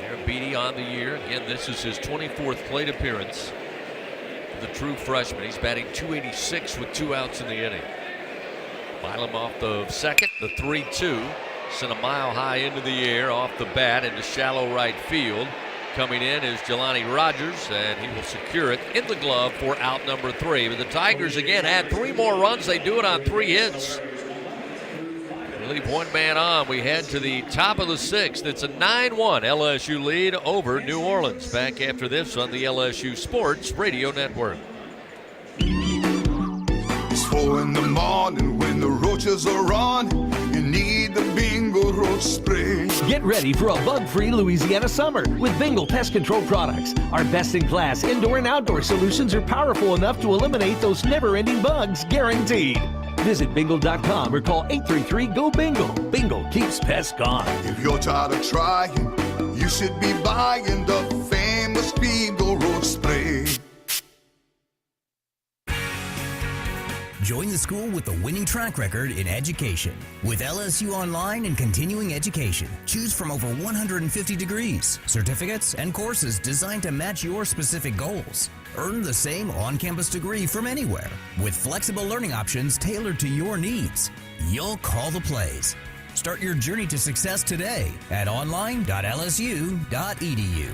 S4: Arrambide on the year. Again, this is his 24th plate appearance the true freshman. He's batting .286 with 2 outs in the inning. Milam off the second, the 3-2. Sent a mile high into the air off the bat into shallow right field. Coming in is Jelani Rogers, and he will secure it in the glove for out number 3. But the Tigers again add 3 more runs. They do it on 3 hits. They leave 1 man on. We head to the top of the 6th. It's a 9-1 LSU lead over New Orleans. Back after this on the LSU Sports Radio Network.
S7: It's 4 in the morning when the roaches are on. You need the Bingo Roach Spray.
S15: Get ready for a bug-free Louisiana summer with Bingo Pest Control products. Our best-in-class indoor and outdoor solutions are powerful enough to eliminate those never-ending bugs, guaranteed. Visit bingo.com or call 833-GO-BINGO. Bingo keeps pests gone.
S7: If you're tired of trying, you should be buying the famous Bingo Roach Spray.
S16: Join the school with a winning track record in education. With LSU Online and Continuing Education, choose from over 150 degrees, certificates, and courses designed to match your specific goals. Earn the same on-campus degree from anywhere, with flexible learning options tailored to your needs. You'll call the plays. Start your journey to success today at online.lsu.edu.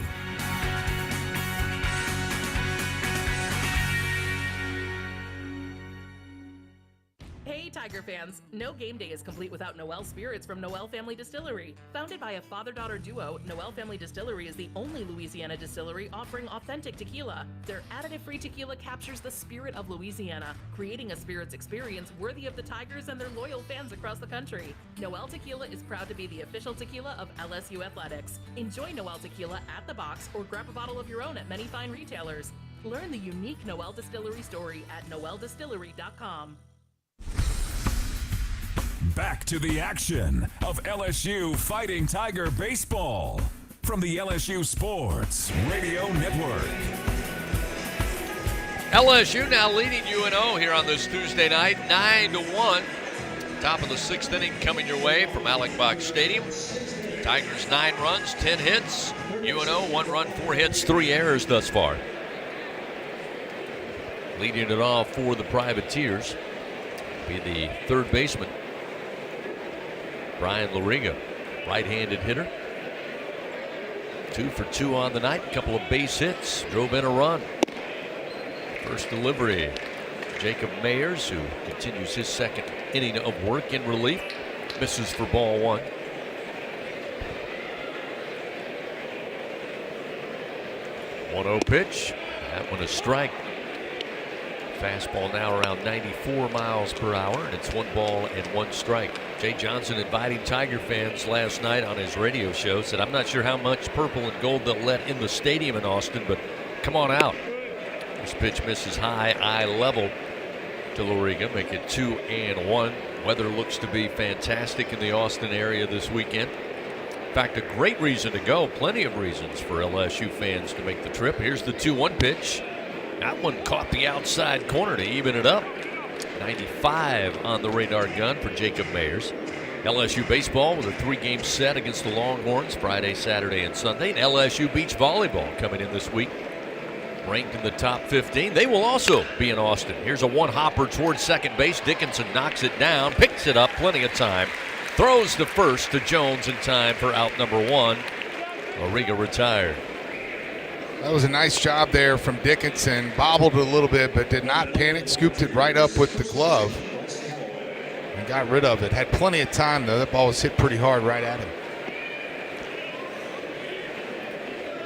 S26: Hey Tiger fans, no game day is complete without Noel Spirits from Noel Family Distillery. Founded by a father-daughter duo, Noel Family Distillery is the only Louisiana distillery offering authentic tequila. Their additive-free tequila captures the spirit of Louisiana, creating a spirits experience worthy of the Tigers and their loyal fans across the country. Noel Tequila is proud to be the official tequila of LSU Athletics. Enjoy Noel Tequila at the box or grab a bottle of your own at many fine retailers. Learn the unique Noel Distillery story at noeldistillery.com.
S2: Back to the action of LSU Fighting Tiger Baseball from the LSU Sports Radio Network.
S4: LSU now leading UNO here on this Tuesday night, 9-1. Top of the 6th inning coming your way from Alec Box Stadium. Tigers 9 runs, 10 hits. UNO 1 run, 4 hits, 3 errors thus far. Leading it off for the Privateers be the third baseman, Brian Loriga, right-handed hitter. 2 for 2 on the night, a couple of base hits, drove in a run. First delivery, Jacob Mayers, who continues his second inning of work in relief, misses for ball 1. One-0 pitch, that one a strike. Fastball now around 94 miles per hour, and it's 1 ball and 1 strike. Jay Johnson inviting Tiger fans last night on his radio show, said, I'm not sure how much purple and gold they'll let in the stadium in Austin, but come on out. This pitch misses high, eye level to Loriga, make it 2-1. Weather looks to be fantastic in the Austin area this weekend. In fact, a great reason to go, plenty of reasons for LSU fans to make the trip. Here's the 2-1 pitch. That one caught the outside corner to even it up. 95 on the radar gun for Jacob Mayers. LSU baseball with a 3-game set against the Longhorns Friday, Saturday, and Sunday. And LSU beach volleyball coming in this week, ranked in the top 15. They will also be in Austin. Here's a one-hopper towards second base. Dickinson knocks it down, picks it up, plenty of time. Throws to first to Jones in time for out number 1. Loriga retired.
S11: That was a nice job there from Dickinson. Bobbled a little bit, but did not panic. Scooped it right up with the glove and got rid of it. Had plenty of time, though. That ball was hit pretty hard right at him.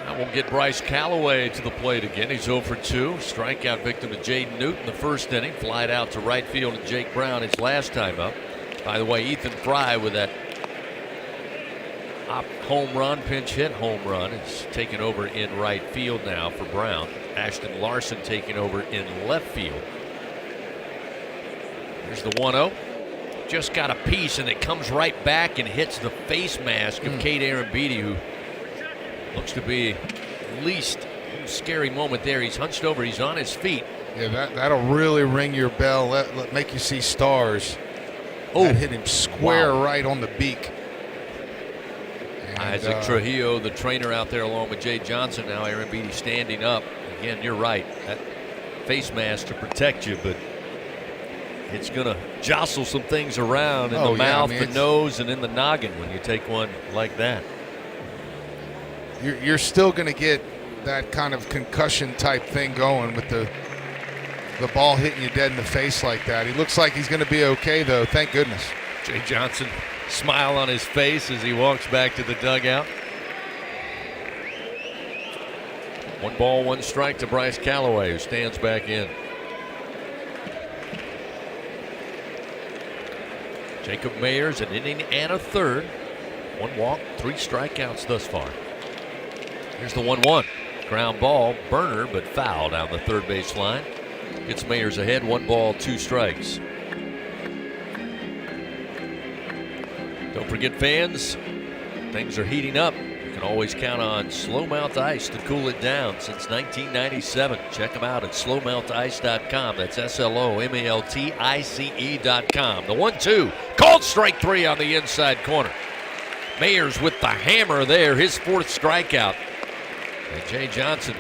S4: Now we'll get Bryce Callaway to the plate again. He's 0 for 2. Strikeout victim to Jaden Newton the first inning. Flied out to right field to Jake Brown his last time up. By the way, Ethan Fry with that home run, pinch hit home run, is taken over in right field now for Brown. Ashton Larson taking over in left field. Here's the 1-0. Just got a piece, and it comes right back and hits the face mask of Cade Arambidi, who looks to be at least a scary moment there. He's hunched over. He's on his feet.
S11: Yeah, that'll really ring your bell. Make you see stars. Oh, that hit him square right on the beak.
S4: Isaac Trujillo, the trainer out there along with Jay Johnson. Now Aaron Beatty standing up. Again, you're right. That face mask to protect you, but it's going to jostle some things around in the mouth, the nose, and in the noggin when you take one like that.
S11: You're still going to get that kind of concussion type thing going with the ball hitting you dead in the face like that. He looks like he's going to be okay, though. Thank goodness.
S4: Jay Johnson, smile on his face as he walks back to the dugout. 1 ball, 1 strike to Bryce Callaway, who stands back in. Jacob Mayers, an inning and a third. 1 walk, 3 strikeouts thus far. Here's the 1-1. Ground ball, burner, but foul down the third base line. Gets Mayers ahead, 1 ball, 2 strikes. Don't forget, fans, things are heating up. You can always count on Slowmount Ice to cool it down since 1997. Check them out at slowmountice.com. That's SLOMALTICE.com. The 1-2, called strike 3 on the inside corner. Mayers with the hammer there, his 4th strikeout. And Jay Johnson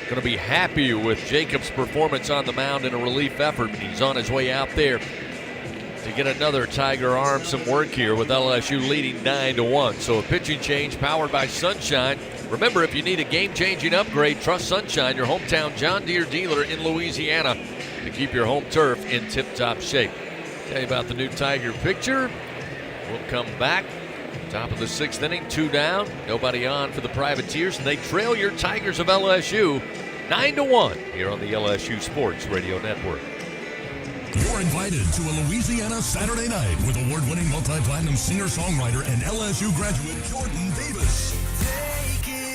S4: going to be happy with Jacob's performance on the mound in a relief effort. He's on his way out there to get another Tiger arm some work here with LSU leading 9-1. So a pitching change powered by Sunshine. Remember, if you need a game-changing upgrade, trust Sunshine, your hometown John Deere dealer in Louisiana, to keep your home turf in tip-top shape. Tell you about the new Tiger picture. We'll come back. Top of the 6th inning, 2 down. Nobody on for the Privateers, and they trail your Tigers of LSU 9-1 here on the LSU Sports Radio Network.
S3: You're invited to a Louisiana Saturday night with award-winning multi-platinum singer-songwriter and LSU graduate Jordan Davis.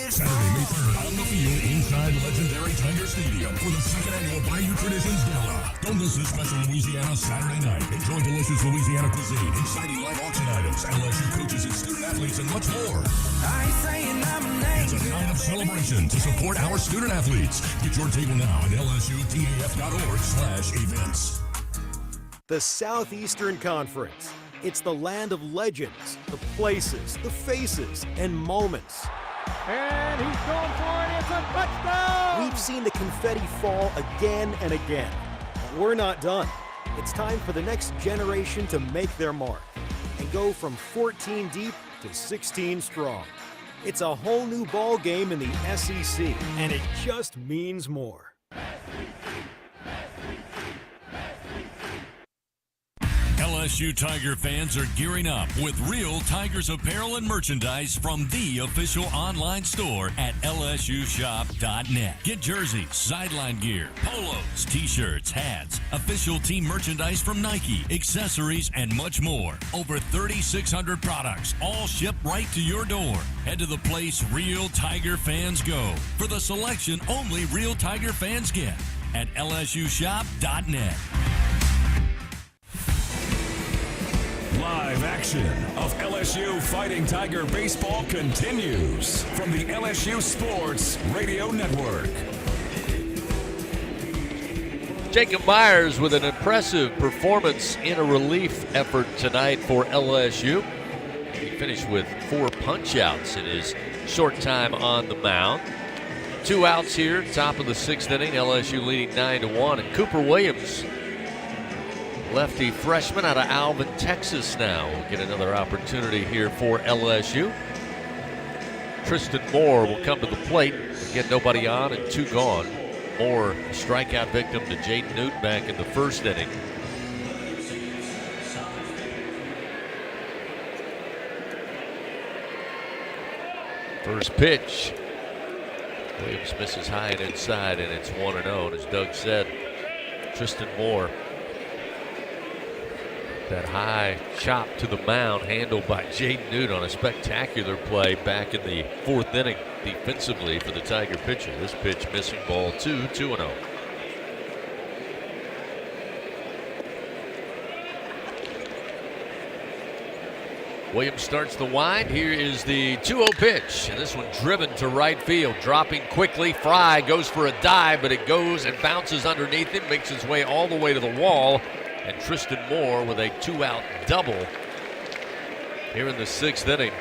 S3: Saturday, May 3rd, on the field inside legendary Tiger Stadium for the 2nd annual Bayou Traditions Gala. Don't miss this special Louisiana Saturday night. Enjoy delicious Louisiana cuisine, exciting live auction items, LSU coaches and student athletes, and much more. It's a night of celebration to support our student athletes. Get your table now at lsutaf.org/events.
S1: The Southeastern Conference. It's the land of legends, the places, the faces, and moments.
S17: And he's going for it. It's a touchdown!
S1: We've seen the confetti fall again and again. But we're not done. It's time for the next generation to make their mark and go from 14 deep to 16 strong. It's a whole new ball game in the SEC, and it just means more.
S3: LSU Tiger fans are gearing up with real Tigers apparel and merchandise from the official online store at lsushop.net. Get jerseys, sideline gear, polos, t-shirts, hats, official team merchandise from Nike, accessories, and much more. Over 3,600 products, all shipped right to your door. Head to the place real Tiger fans go for the selection only real Tiger fans get at lsushop.net.
S2: Live action of LSU Fighting Tiger Baseball continues from the LSU Sports Radio Network.
S4: Jacob Myers with an impressive performance in a relief effort tonight for LSU. He finished with 4 punch-outs in his short time on the mound. 2 outs here, top of the 6th inning. LSU leading 9-1, and Cooper Williams, lefty freshman out of Alvin, Texas now, will get another opportunity here for LSU. Tristan Moore will come to the plate. Again, nobody on and 2 gone. Moore, a strikeout victim to Jaden Newton back in the 1st inning. First pitch. Williams misses high and inside, and it's 1-0. As Doug said, Tristan Moore, that high chop to the mound handled by Jaden Newton on a spectacular play back in the 4th inning defensively for the Tiger pitcher. This pitch missing, ball 2, 2-0. Williams starts the wind. Here is the 2-0 pitch, and this one driven to right field, dropping quickly. Fry goes for a dive, but it goes and bounces underneath him, makes its way all the way to the wall. And Tristan Moore with a 2-out double here in the 6th inning.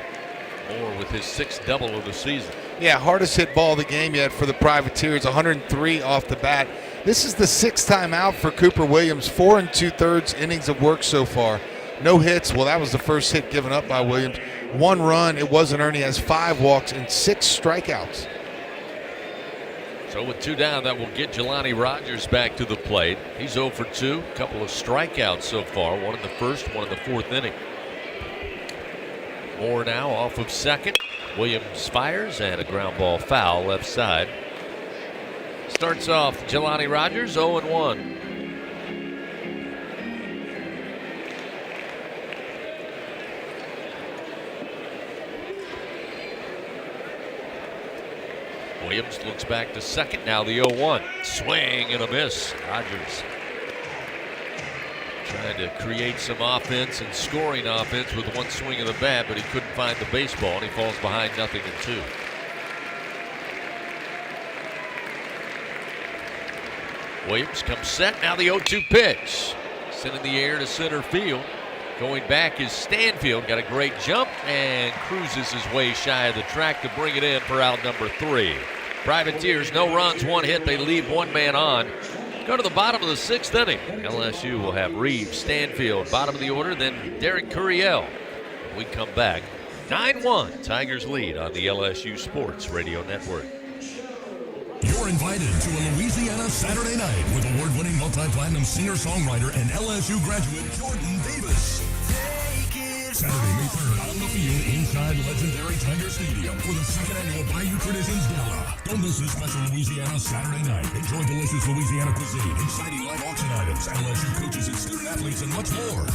S4: Moore with his 6th double of the season.
S11: Yeah, hardest hit ball of the game yet for the Privateers, 103 off the bat. This is the 6th time out for Cooper Williams, 4 2/3 innings of work so far. No hits. Well, that was the first hit given up by Williams. 1 run. It wasn't earned. He has 5 walks and 6 strikeouts.
S4: So with 2 down, that will get Jelani Rogers back to the plate. He's 0 for 2. A couple of strikeouts so far. 1 in the first, 1 in the 4th inning. Moore now off of second. Williams fires and a ground ball foul left side. Starts off Jelani Rogers 0-1. Williams looks back to second. Now the 0-1. Swing and a miss. Rogers trying to create some offense and scoring offense with 1 swing of the bat, but he couldn't find the baseball, and he falls behind 0-2. Williams comes set. Now the 0-2 pitch. Sent in the air to center field. Going back is Stanfield. Got a great jump and cruises his way shy of the track to bring it in for out number 3. Privateers, no runs, 1 hit. They leave 1 man on. Go to the bottom of the 6th inning. LSU will have Reeves, Stanfield, bottom of the order, then Derek Curiel. When we come back, 9-1, Tigers lead on the LSU Sports Radio Network.
S3: You're invited to a Louisiana Saturday night with award-winning multi-platinum singer-songwriter and LSU graduate Jordan Davis. Saturday, May 3rd, on the field inside legendary Tiger Stadium for the 2nd annual Bayou Traditions Gala. Don't miss this special Louisiana Saturday night. Enjoy delicious Louisiana cuisine, exciting live auction items, LSU coaches and student athletes, and much more.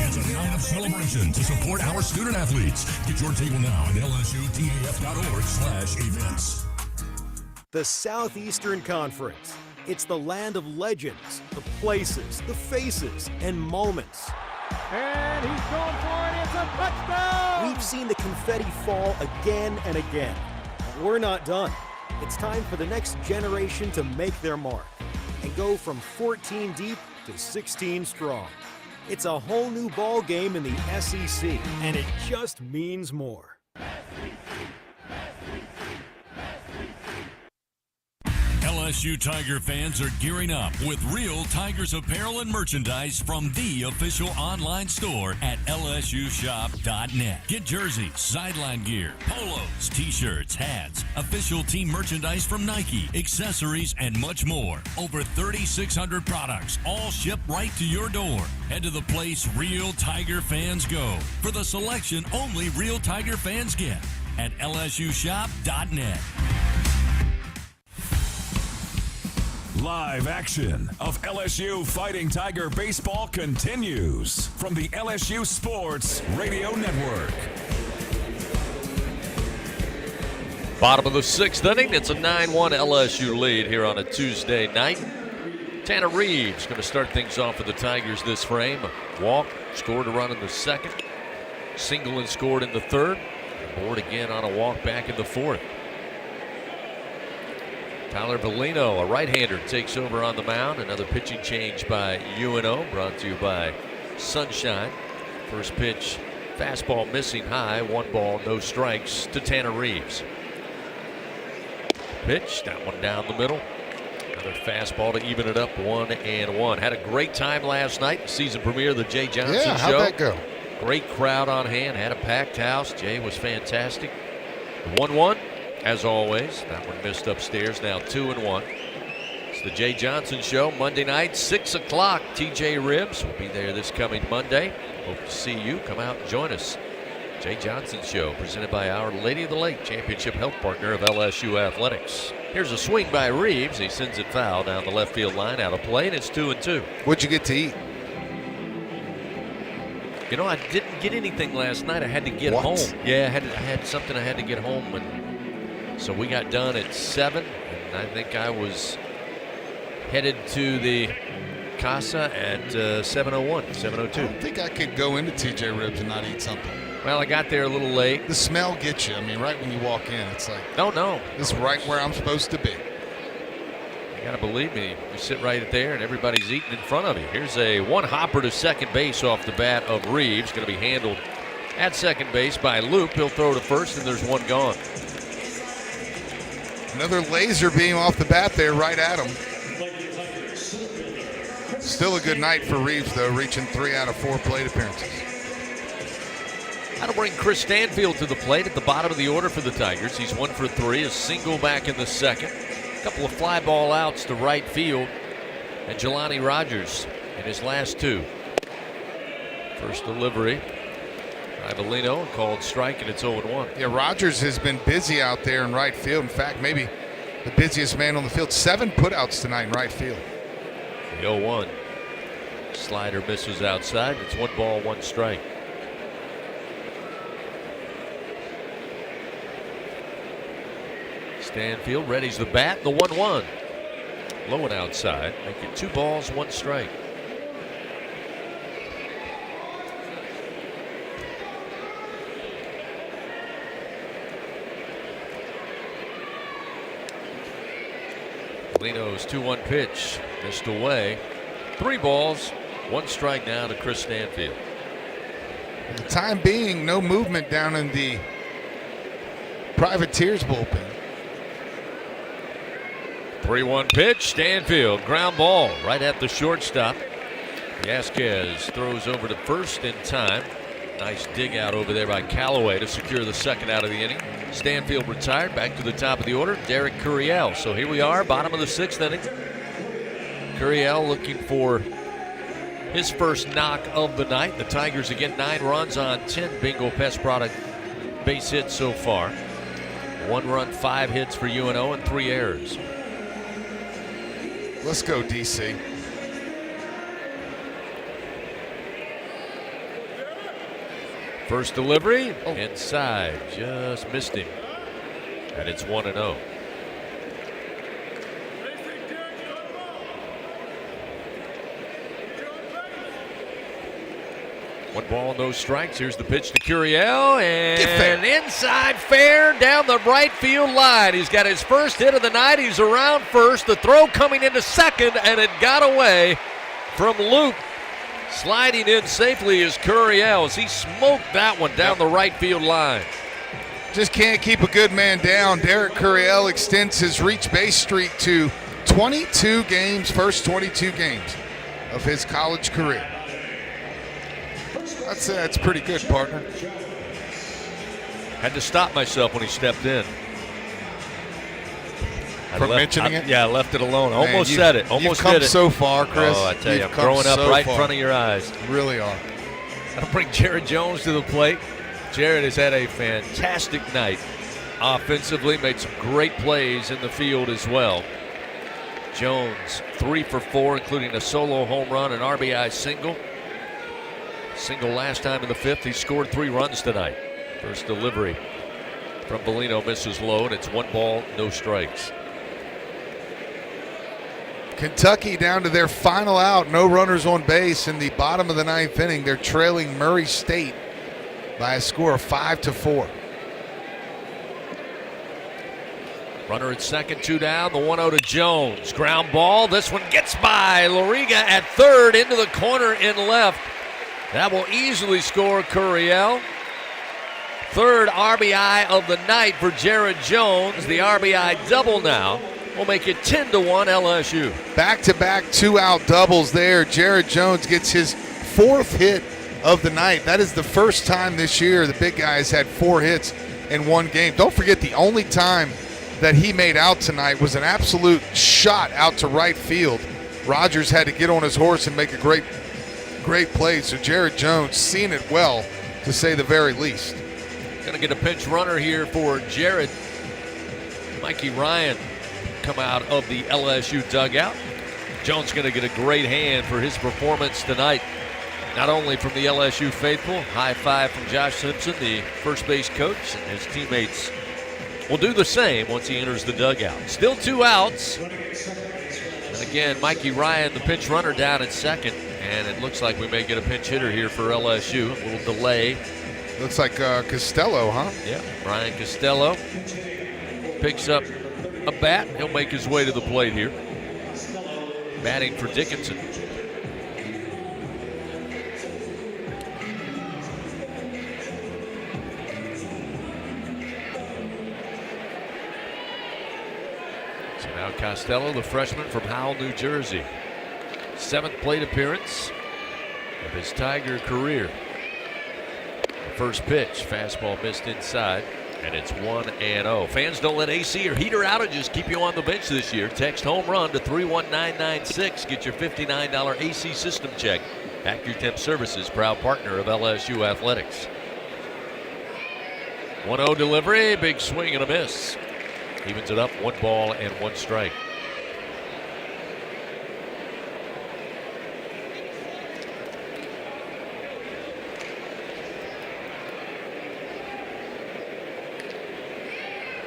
S3: It's a night of celebration to support our student athletes. Get your table now at lsutaf.org/events.
S1: The Southeastern Conference. It's the land of legends, the places, the faces, and moments.
S17: And he's going for it. It's a touchdown!
S1: We've seen the confetti fall again and again. But we're not done. It's time for the next generation to make their mark and go from 14 deep to 16 strong. It's a whole new ball game in the SEC, and it just means more.
S2: LSU Tiger fans are gearing up with real Tigers apparel and merchandise from the official online store at lsushop.net. Get jerseys, sideline gear, polos, t-shirts, hats, official team merchandise from Nike, accessories, and much more. Over 3,600 products, all shipped right to your door. Head to the place real Tiger fans go for the selection only real Tiger fans get at lsushop.net. Live action of LSU Fighting Tiger baseball continues from the LSU Sports Radio Network.
S4: Bottom of the 6th inning. It's a 9-1 LSU lead here on a Tuesday night. Tanner Reeves going to start things off for the Tigers this frame. Walk, scored a run in the 2nd. Single and scored in the 3rd. Board again on a walk back in the 4th. Tyler Bellino, a right-hander, takes over on the mound. Another pitching change by UNO, brought to you by Sunshine. First pitch, fastball missing high, 1 ball, no strikes to Tanner Reeves. Pitch, that one down the middle. Another fastball to even it up, 1-1. Had a great time last night, season premiere of the Jay Johnson Show.
S11: How'd that go?
S4: Great crowd on hand, had a packed house. Jay was fantastic. 1-1. As always, that one missed upstairs, now 2-1. It's the Jay Johnson Show, Monday night, 6 o'clock. TJ Ribbs will be there this coming Monday. Hope to see you. Come out and join us. Jay Johnson Show, presented by Our Lady of the Lake, championship health partner of LSU Athletics. Here's a swing by Reeves. He sends it foul down the left field line, out of play, and it's 2-2.
S11: What'd you get to eat?
S4: You know, I didn't get anything last night. I had to get home. Yeah, I had something I had to get home, and so we got done at 7, and I think I was headed to the Casa at 7:01, 7:02.
S11: I don't think I could go into TJ Ribbs and not eat something.
S4: Well, I got there a little late.
S11: The smell gets you. I mean, right when you walk in, it's like,
S4: oh, no.
S11: This is right where I'm supposed to be.
S4: You got to believe me. You sit right there, and everybody's eating in front of you. Here's a one-hopper to second base off the bat of Reeves. Going to be handled at second base by Loop. He'll throw to first, and there's one gone.
S11: Another laser beam off the bat there, right at him. Still a good night for Reeves, though, reaching 3 out of 4 plate appearances.
S4: That'll bring Chris Stanfield to the plate at the bottom of the order for the Tigers. He's 1 for 3, a single back in the second. A couple of fly ball outs to right field. And Jelani Rogers in his last 2. First delivery. Ivolino called strike, and it's 0-1.
S11: Yeah, Rogers has been busy out there in right field. In fact, maybe the busiest man on the field. 7 putouts tonight in right field.
S4: The 0-1. Slider misses outside. It's 1 ball, 1 strike. Stanfield readies the bat. The 1-1. Low and outside. Make it 2 balls, 1 strike. Lino's 2-1 pitch missed away. 3 balls, 1 strike now to Chris Stanfield.
S11: For the time being, no movement down in the Privateers bullpen.
S4: 3-1 pitch, Stanfield, ground ball right at the shortstop. Vasquez throws over to first in time. Nice dig out over there by Callaway to secure the second out of the inning. Stanfield retired, back to the top of the order, Derek Curiel. So here we are, bottom of the 6th inning. Curiel looking for his first knock of the night. The Tigers again 9 runs on 10 Bingo Pest Product base hits so far. 1 run, 5 hits for UNO, and 3 errors.
S11: Let's go, DC.
S4: First delivery, inside, just missed him. And it's 1-0. One ball, no strikes. Here's the pitch to Curiel, and inside fair down the right field line. He's got his first hit of the night. He's around first. The throw coming into second, and it got away from Luke. Sliding in safely is Curiel as he smoked that one down the right field line.
S11: Just can't keep a good man down. Derek Curiel extends his reach base streak to 22 games, first 22 games of his college career. That's pretty good, partner.
S4: Had to stop myself when he stepped in.
S11: Mentioning it?
S4: Yeah, I left it alone. Almost said it. Almost
S11: you've come
S4: did it.
S11: so far, Chris.
S4: Oh, I tell you, I'm growing up right in front of your eyes.
S11: You really are.
S4: That'll bring Jared Jones to the plate. Jared has had a fantastic night. Offensively, made some great plays in the field as well. Jones 3 for 4, including a solo home run, an RBI single. Single last time in the 5th. He scored 3 runs tonight. First delivery from Bellino misses low, and it's 1 ball, no strikes.
S11: Kentucky down to their final out. No runners on base in the bottom of the 9th inning. They're trailing Murray State by a score of 5-4.
S4: Runner at second, 2 down. The 1-0 to Jones. Ground ball. This one gets by Loriga at third into the corner in left. That will easily score Curiel. 3rd RBI of the night for Jared Jones. The RBI double now will make it 10-1 LSU.
S11: Back-to-back 2-out doubles there. Jared Jones gets his 4th hit of the night. That is the first time this year the big guy has had 4 hits in one game. Don't forget, the only time that he made out tonight was an absolute shot out to right field. Rogers had to get on his horse and make a great play. So Jared Jones seeing it well, to say the very least.
S4: Going to get a pinch runner here for Jared. Mikey Ryan come out of the LSU dugout. Jones going to get a great hand for his performance tonight. Not only from the LSU faithful, high five from Josh Simpson, the first base coach, and his teammates will do the same once he enters the dugout. Still 2 outs. And again, Mikey Ryan, the pinch runner, down at second. And it looks like we may get a pinch hitter here for LSU. A little delay.
S11: Looks like Costello, huh?
S4: Yeah, Brian Costello picks up a bat. He'll make his way to the plate here. Batting for Dickinson. So now Costello, the freshman from Howell, New Jersey. 7th plate appearance of his Tiger career. The first pitch, fastball missed inside, and it's 1-0. Fans, don't let AC or heater outages keep you on the bench this year. Text home run to 31996. Get your $59 AC system check. AccuTemp Services, proud partner of LSU Athletics. 1-0 delivery, big swing and a miss. Evens it up, 1 ball and 1 strike.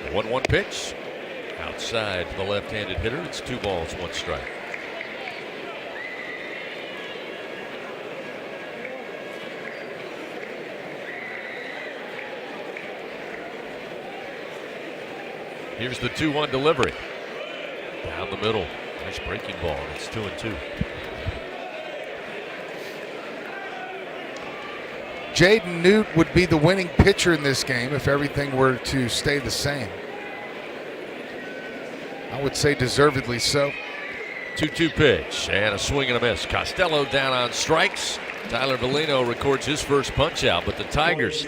S4: The 1-1 pitch. Outside to the left-handed hitter. It's 2 balls, 1 strike. Here's the 2-1 delivery. Down the middle. Nice breaking ball. It's 2-2.
S11: Jaden Newt would be the winning pitcher in this game if everything were to stay the same. I would say deservedly so.
S4: 2-2 pitch and a swing and a miss. Costello down on strikes. Tyler Bellino records his first punch out, but the Tigers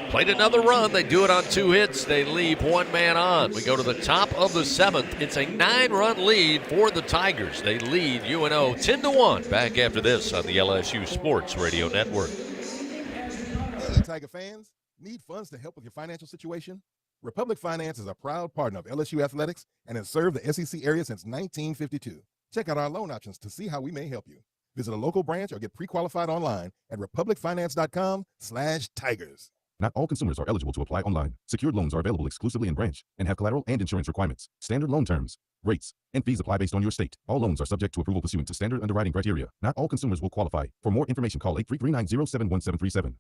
S4: played another run. They do it on 2 hits. They leave 1 man on. We go to the top of the 7th. It's a 9-run lead for the Tigers. They lead UNO 10-1. Back after this on the LSU Sports Radio Network.
S6: Hey, Tiger fans, need funds to help with your financial situation? Republic Finance is a proud partner of LSU Athletics and has served the SEC area since 1952. Check out our loan options to see how we may help you. Visit a local branch or get pre-qualified online at republicfinance.com/tigers.
S9: Not all consumers are eligible to apply online. Secured loans are available exclusively in branch and have collateral and insurance requirements. Standard loan terms, rates, and fees apply based on your state. All loans are subject to approval pursuant to standard underwriting criteria. Not all consumers will qualify. For more information, call 833-907-1737.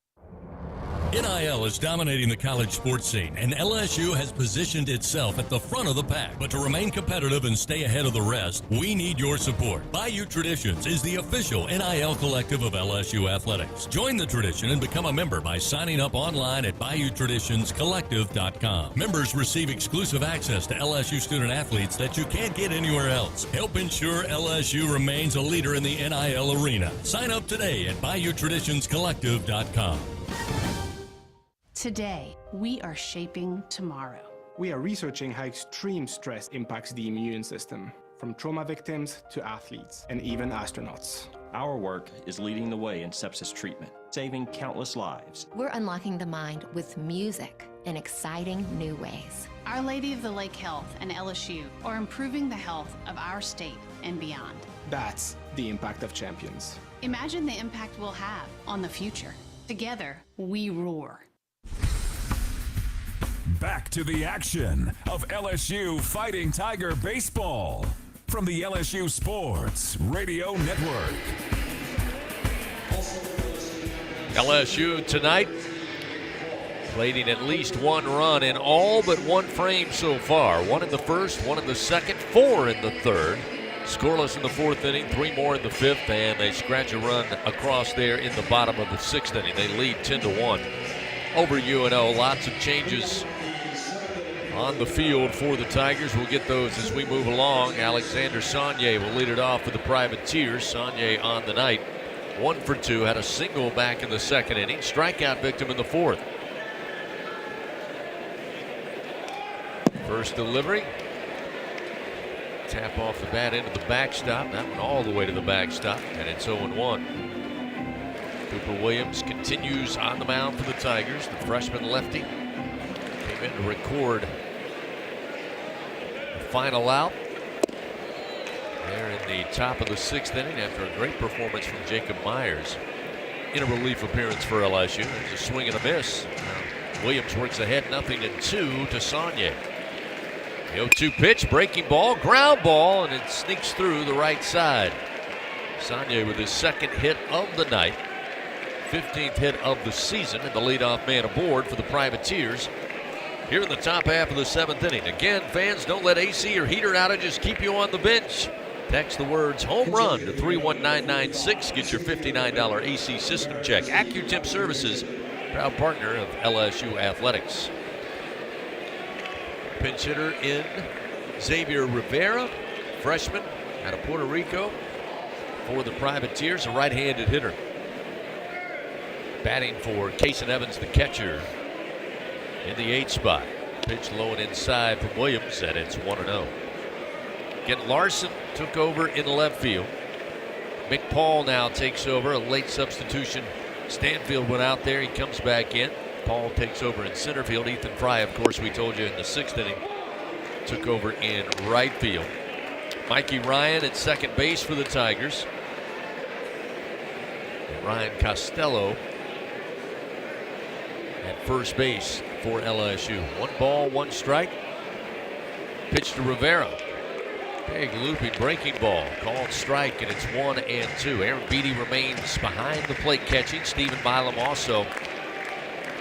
S3: NIL is dominating the college sports scene, and LSU has positioned itself at the front of the pack. But to remain competitive and stay ahead of the rest, we need your support. Bayou Traditions is the official NIL collective of LSU Athletics. Join the tradition and become a member by signing up online at BayouTraditionsCollective.com. Members receive exclusive access to LSU student athletes that you can't get anywhere else. Help ensure LSU remains a leader in the NIL arena. Sign up today at BayouTraditionsCollective.com.
S12: Today, we are shaping tomorrow.
S18: We are researching how extreme stress impacts the immune system, from trauma victims to athletes and even astronauts.
S20: Our work is leading the way in sepsis treatment, saving countless lives.
S21: We're unlocking the mind with music in exciting new ways.
S12: Our Lady of the Lake Health and LSU are improving the health of our state and beyond.
S18: That's the impact of champions.
S12: Imagine the impact we'll have on the future. Together, we roar.
S2: Back to the action of LSU Fighting Tiger Baseball from the LSU Sports Radio Network.
S4: LSU tonight leading at least 1 run in all but 1 frame so far. 1 in the first, 1 in the second, 4 in the third. Scoreless in the 4th inning, 3 more in the 5th, and they scratch a run across there in the bottom of the 6th inning. They lead 10-1 over UNO. Lots of changes on the field for the Tigers. We'll get those as we move along. Alexander Saunier will lead it off for the Privateers. Saunier on the night, 1 for 2, had a single back in the 2nd inning. Strikeout victim in the 4th. First delivery. Tap off the bat into the backstop. That went all the way to the backstop, and it's 0-1. Cooper Williams continues on the mound for the Tigers. The freshman lefty came in to record the final out there in the top of the 6th inning after a great performance from Jacob Myers in a relief appearance for LSU. There's a swing and a miss. Williams works ahead 0-2 to Saunier. The 0-2 pitch, breaking ball, ground ball, and it sneaks through the right side. Saunier with his 2nd hit of the night, 15th hit of the season, and the leadoff man aboard for the Privateers here in the top half of the 7th inning. Again, fans, don't let AC or heater outages keep you on the bench. Text the words home run to 31996. Get your $59 AC system check. AccuTemp Services, proud partner of LSU Athletics. Pinch hitter in Xavier Rivera, freshman out of Puerto Rico for the Privateers, a right-handed hitter. Batting for Kason Evans, the catcher, in the 8th spot. Pitch low and inside from Williams, and it's 1-0. Again, Larson took over in left field. McPaul now takes over, a late substitution. Stanfield went out there, he comes back in. Paul takes over in center field. Ethan Fry, of course, we told you in the 6th inning, took over in right field. Mikey Ryan at second base for the Tigers. And Ryan Costello at first base for LSU. 1 ball, 1 strike. Pitch to Rivera. Big looping breaking ball. Called strike, and it's 1-2. Aaron Beatty remains behind the plate catching. Stephen Milam also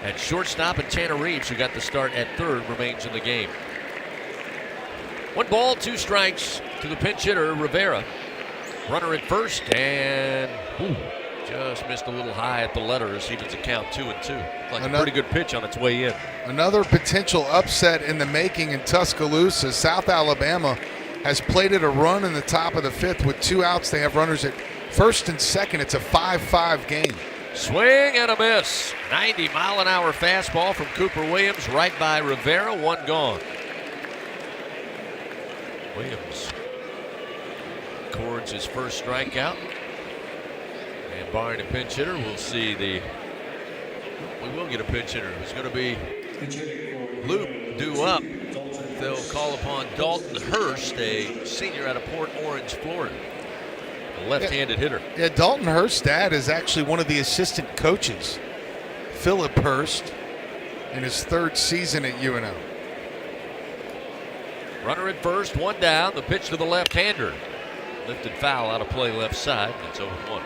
S4: at shortstop, and Tanner Reeves, who got the start at third, remains in the game. 1 ball, 2 strikes to the pinch hitter, Rivera. Runner at first, and just missed a little high at the letters. Evens the count 2-2. Like a pretty good pitch on its way in.
S11: Another potential upset in the making in Tuscaloosa. South Alabama has plated a run in the top of the 5th with 2 outs. They have runners at first and second. It's a 5-5 game.
S4: Swing and a miss. 90-mile-an-hour fastball from Cooper Williams right by Rivera. 1 gone. Williams records his first strikeout. And barring a pinch hitter, we'll see we will get a pinch hitter. It's going to be Loop due up. They'll call upon Dalton Hurst, a senior out of Port Orange, Florida. A left-handed hitter.
S11: Yeah, Dalton Hurst's dad is actually one of the assistant coaches, Philip Hurst, in his 3rd season at UNO.
S4: Runner at first, 1 down. The pitch to the left-hander. Lifted foul out of play left side. It's 0-1.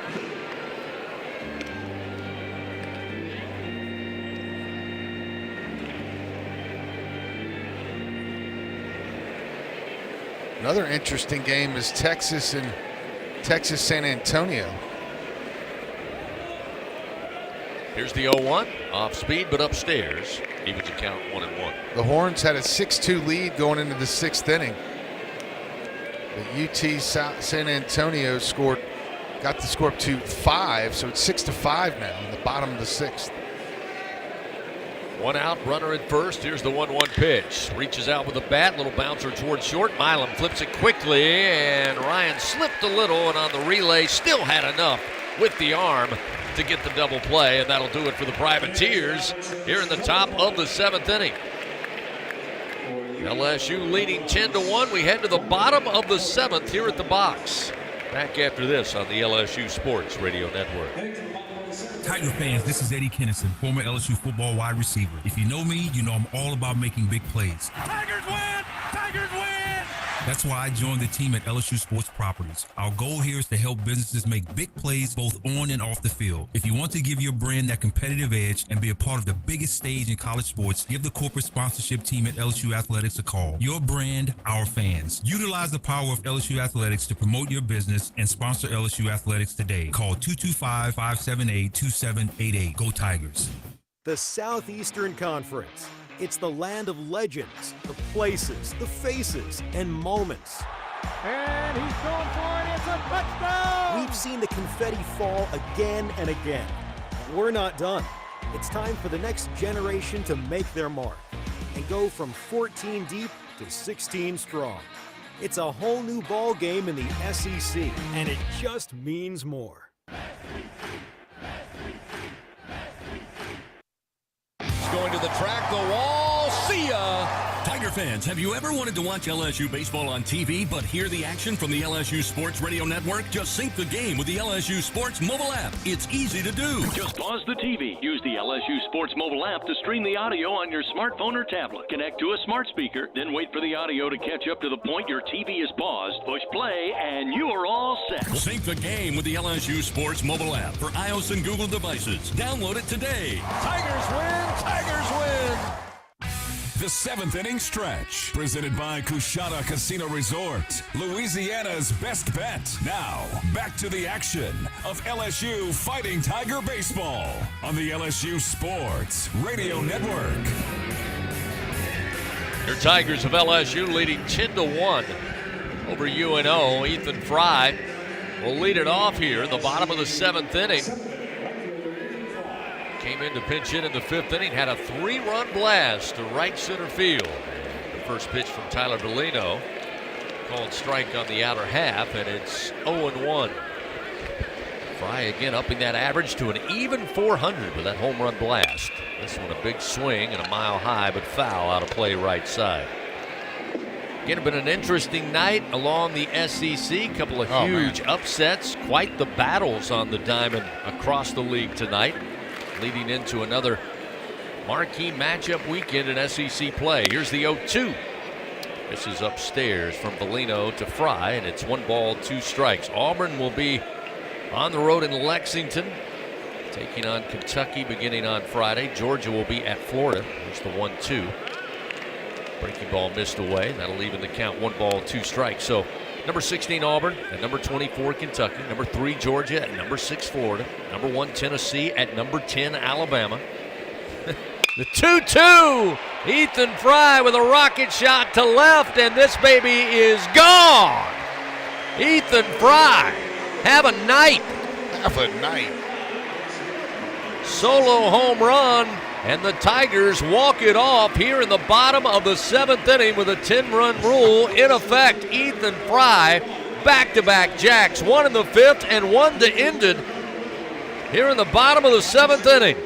S11: Another interesting game is Texas and San Antonio.
S4: Here's the 0-1. Off speed, but upstairs. Evens the count 1-1.
S11: The Horns had a 6-2 lead going into the 6th inning. The UT San Antonio got the score up to 5, so it's 6-5 now in the bottom of the 6th.
S4: 1 out, runner at first. Here's the 1-1 pitch. Reaches out with a bat, little bouncer towards short. Milam flips it quickly, and Ryan slipped a little, and on the relay still had enough with the arm to get the double play, and that'll do it for the Privateers here in the top of the 7th inning. LSU leading 10-1. We head to the bottom of the 7th here at the box. Back after this on the LSU Sports Radio Network.
S5: Tiger fans, this is Eddie Kennison, former LSU football wide receiver. If you know me, you know I'm all about making big plays.
S17: Tigers win! Tigers win!
S5: That's why I joined the team at LSU Sports Properties. Our goal here is to help businesses make big plays both on and off the field. If you want to give your brand that competitive edge and be a part of the biggest stage in college sports, give the corporate sponsorship team at LSU Athletics a call. Your brand, our fans. Utilize the power of LSU Athletics to promote your business and sponsor LSU Athletics today. Call 225-578-2788. Go Tigers.
S1: The Southeastern Conference. It's the land of legends, the places, the faces, and moments.
S17: And he's going for it. It's a touchdown!
S1: We've seen the confetti fall again and again. But we're not done. It's time for the next generation to make their mark and go from 14 deep to 16 strong. It's a whole new ball game in the SEC, and it just means more.
S8: Going to the track, the wall, see ya! Tiger fans, have you ever wanted to watch LSU baseball on TV but hear the action from the LSU Sports Radio Network? Just sync the game with the LSU Sports mobile app. It's easy to do.
S10: Just pause the TV. Use the LSU Sports mobile app to stream the audio on your smartphone or tablet. Connect to a smart speaker, then wait for the audio to catch up to the point your TV is paused. Push play, and you are all set.
S8: Sync the game with the LSU Sports mobile app for iOS and Google devices. Download it today.
S17: Tigers win! Tigers win!
S2: The 7th inning stretch, presented by Coushatta Casino Resort, Louisiana's best bet. Now, back to the action of LSU Fighting Tiger Baseball on the LSU Sports Radio Network.
S4: Your Tigers of LSU leading 10-1 over UNO. Ethan Fry will lead it off here in the bottom of the 7th inning. Came in to pinch hit in the 5th inning, had a 3-run blast to right center field. The first pitch from Tyler Bellino, called strike on the outer half, and it's 0-1. Fry again upping that average to an even 400 with that home run blast. This one a big swing and a mile high, but foul out of play right side. Again, it's been an interesting night along the SEC. Couple of huge upsets. Quite the battles on the diamond across the league tonight, leading into another marquee matchup weekend in SEC play. Here's the 0-2. This is upstairs from Bellino to Fry, and it's 1 ball, 2 strikes. Auburn will be on the road in Lexington, taking on Kentucky beginning on Friday. Georgia will be at Florida. There's the 1-2. Breaking ball missed away. That'll even the count 1 ball, 2 strikes. So number 16 Auburn at number 24 Kentucky, number 3 Georgia at number 6 Florida, number 1 Tennessee at number 10 Alabama. The 2-2. Ethan Fry with a rocket shot to left, and this baby is gone. Ethan Fry, have a night.
S11: Have a night.
S4: Solo home run, and the Tigers walk it off here in the bottom of the 7th inning with a 10-run rule in effect. Ethan Fry, back-to-back jacks, 1 in the 5th and 1 to end it here in the bottom of the 7th inning.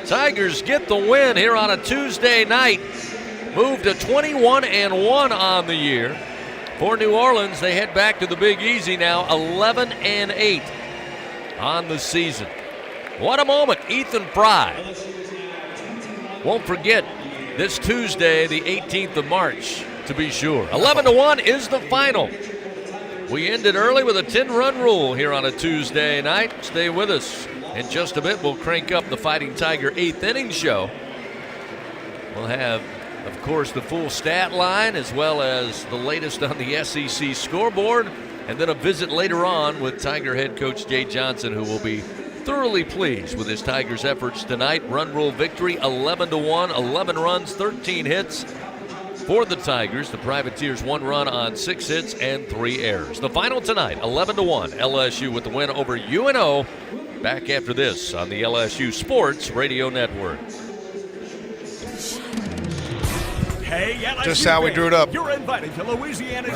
S4: Tigers get the win here on a Tuesday night. Move to 21-1 on the year. For New Orleans, they head back to the Big Easy now, 11-8 on the season. What a moment, Ethan Fry. Won't forget this Tuesday, the 18th of March, to be sure. 11-1 is the final. We ended early with a 10-run rule here on a Tuesday night. Stay with us. In just a bit, we'll crank up the Fighting Tiger 8th inning show. We'll have, of course, the full stat line as well as the latest on the SEC scoreboard, and then a visit later on with Tiger head coach Jay Johnson, who will be thoroughly pleased with his Tigers' efforts tonight. Run rule victory, 11-1, 11 runs, 13 hits for the Tigers. The Privateers 1 run on 6 hits and 3 errors. The final tonight, 11-1, LSU with the win over UNO. Back after this on the LSU Sports Radio Network.
S1: Hey, LSU
S11: just how we drew it up.
S1: You're invited to Louisiana's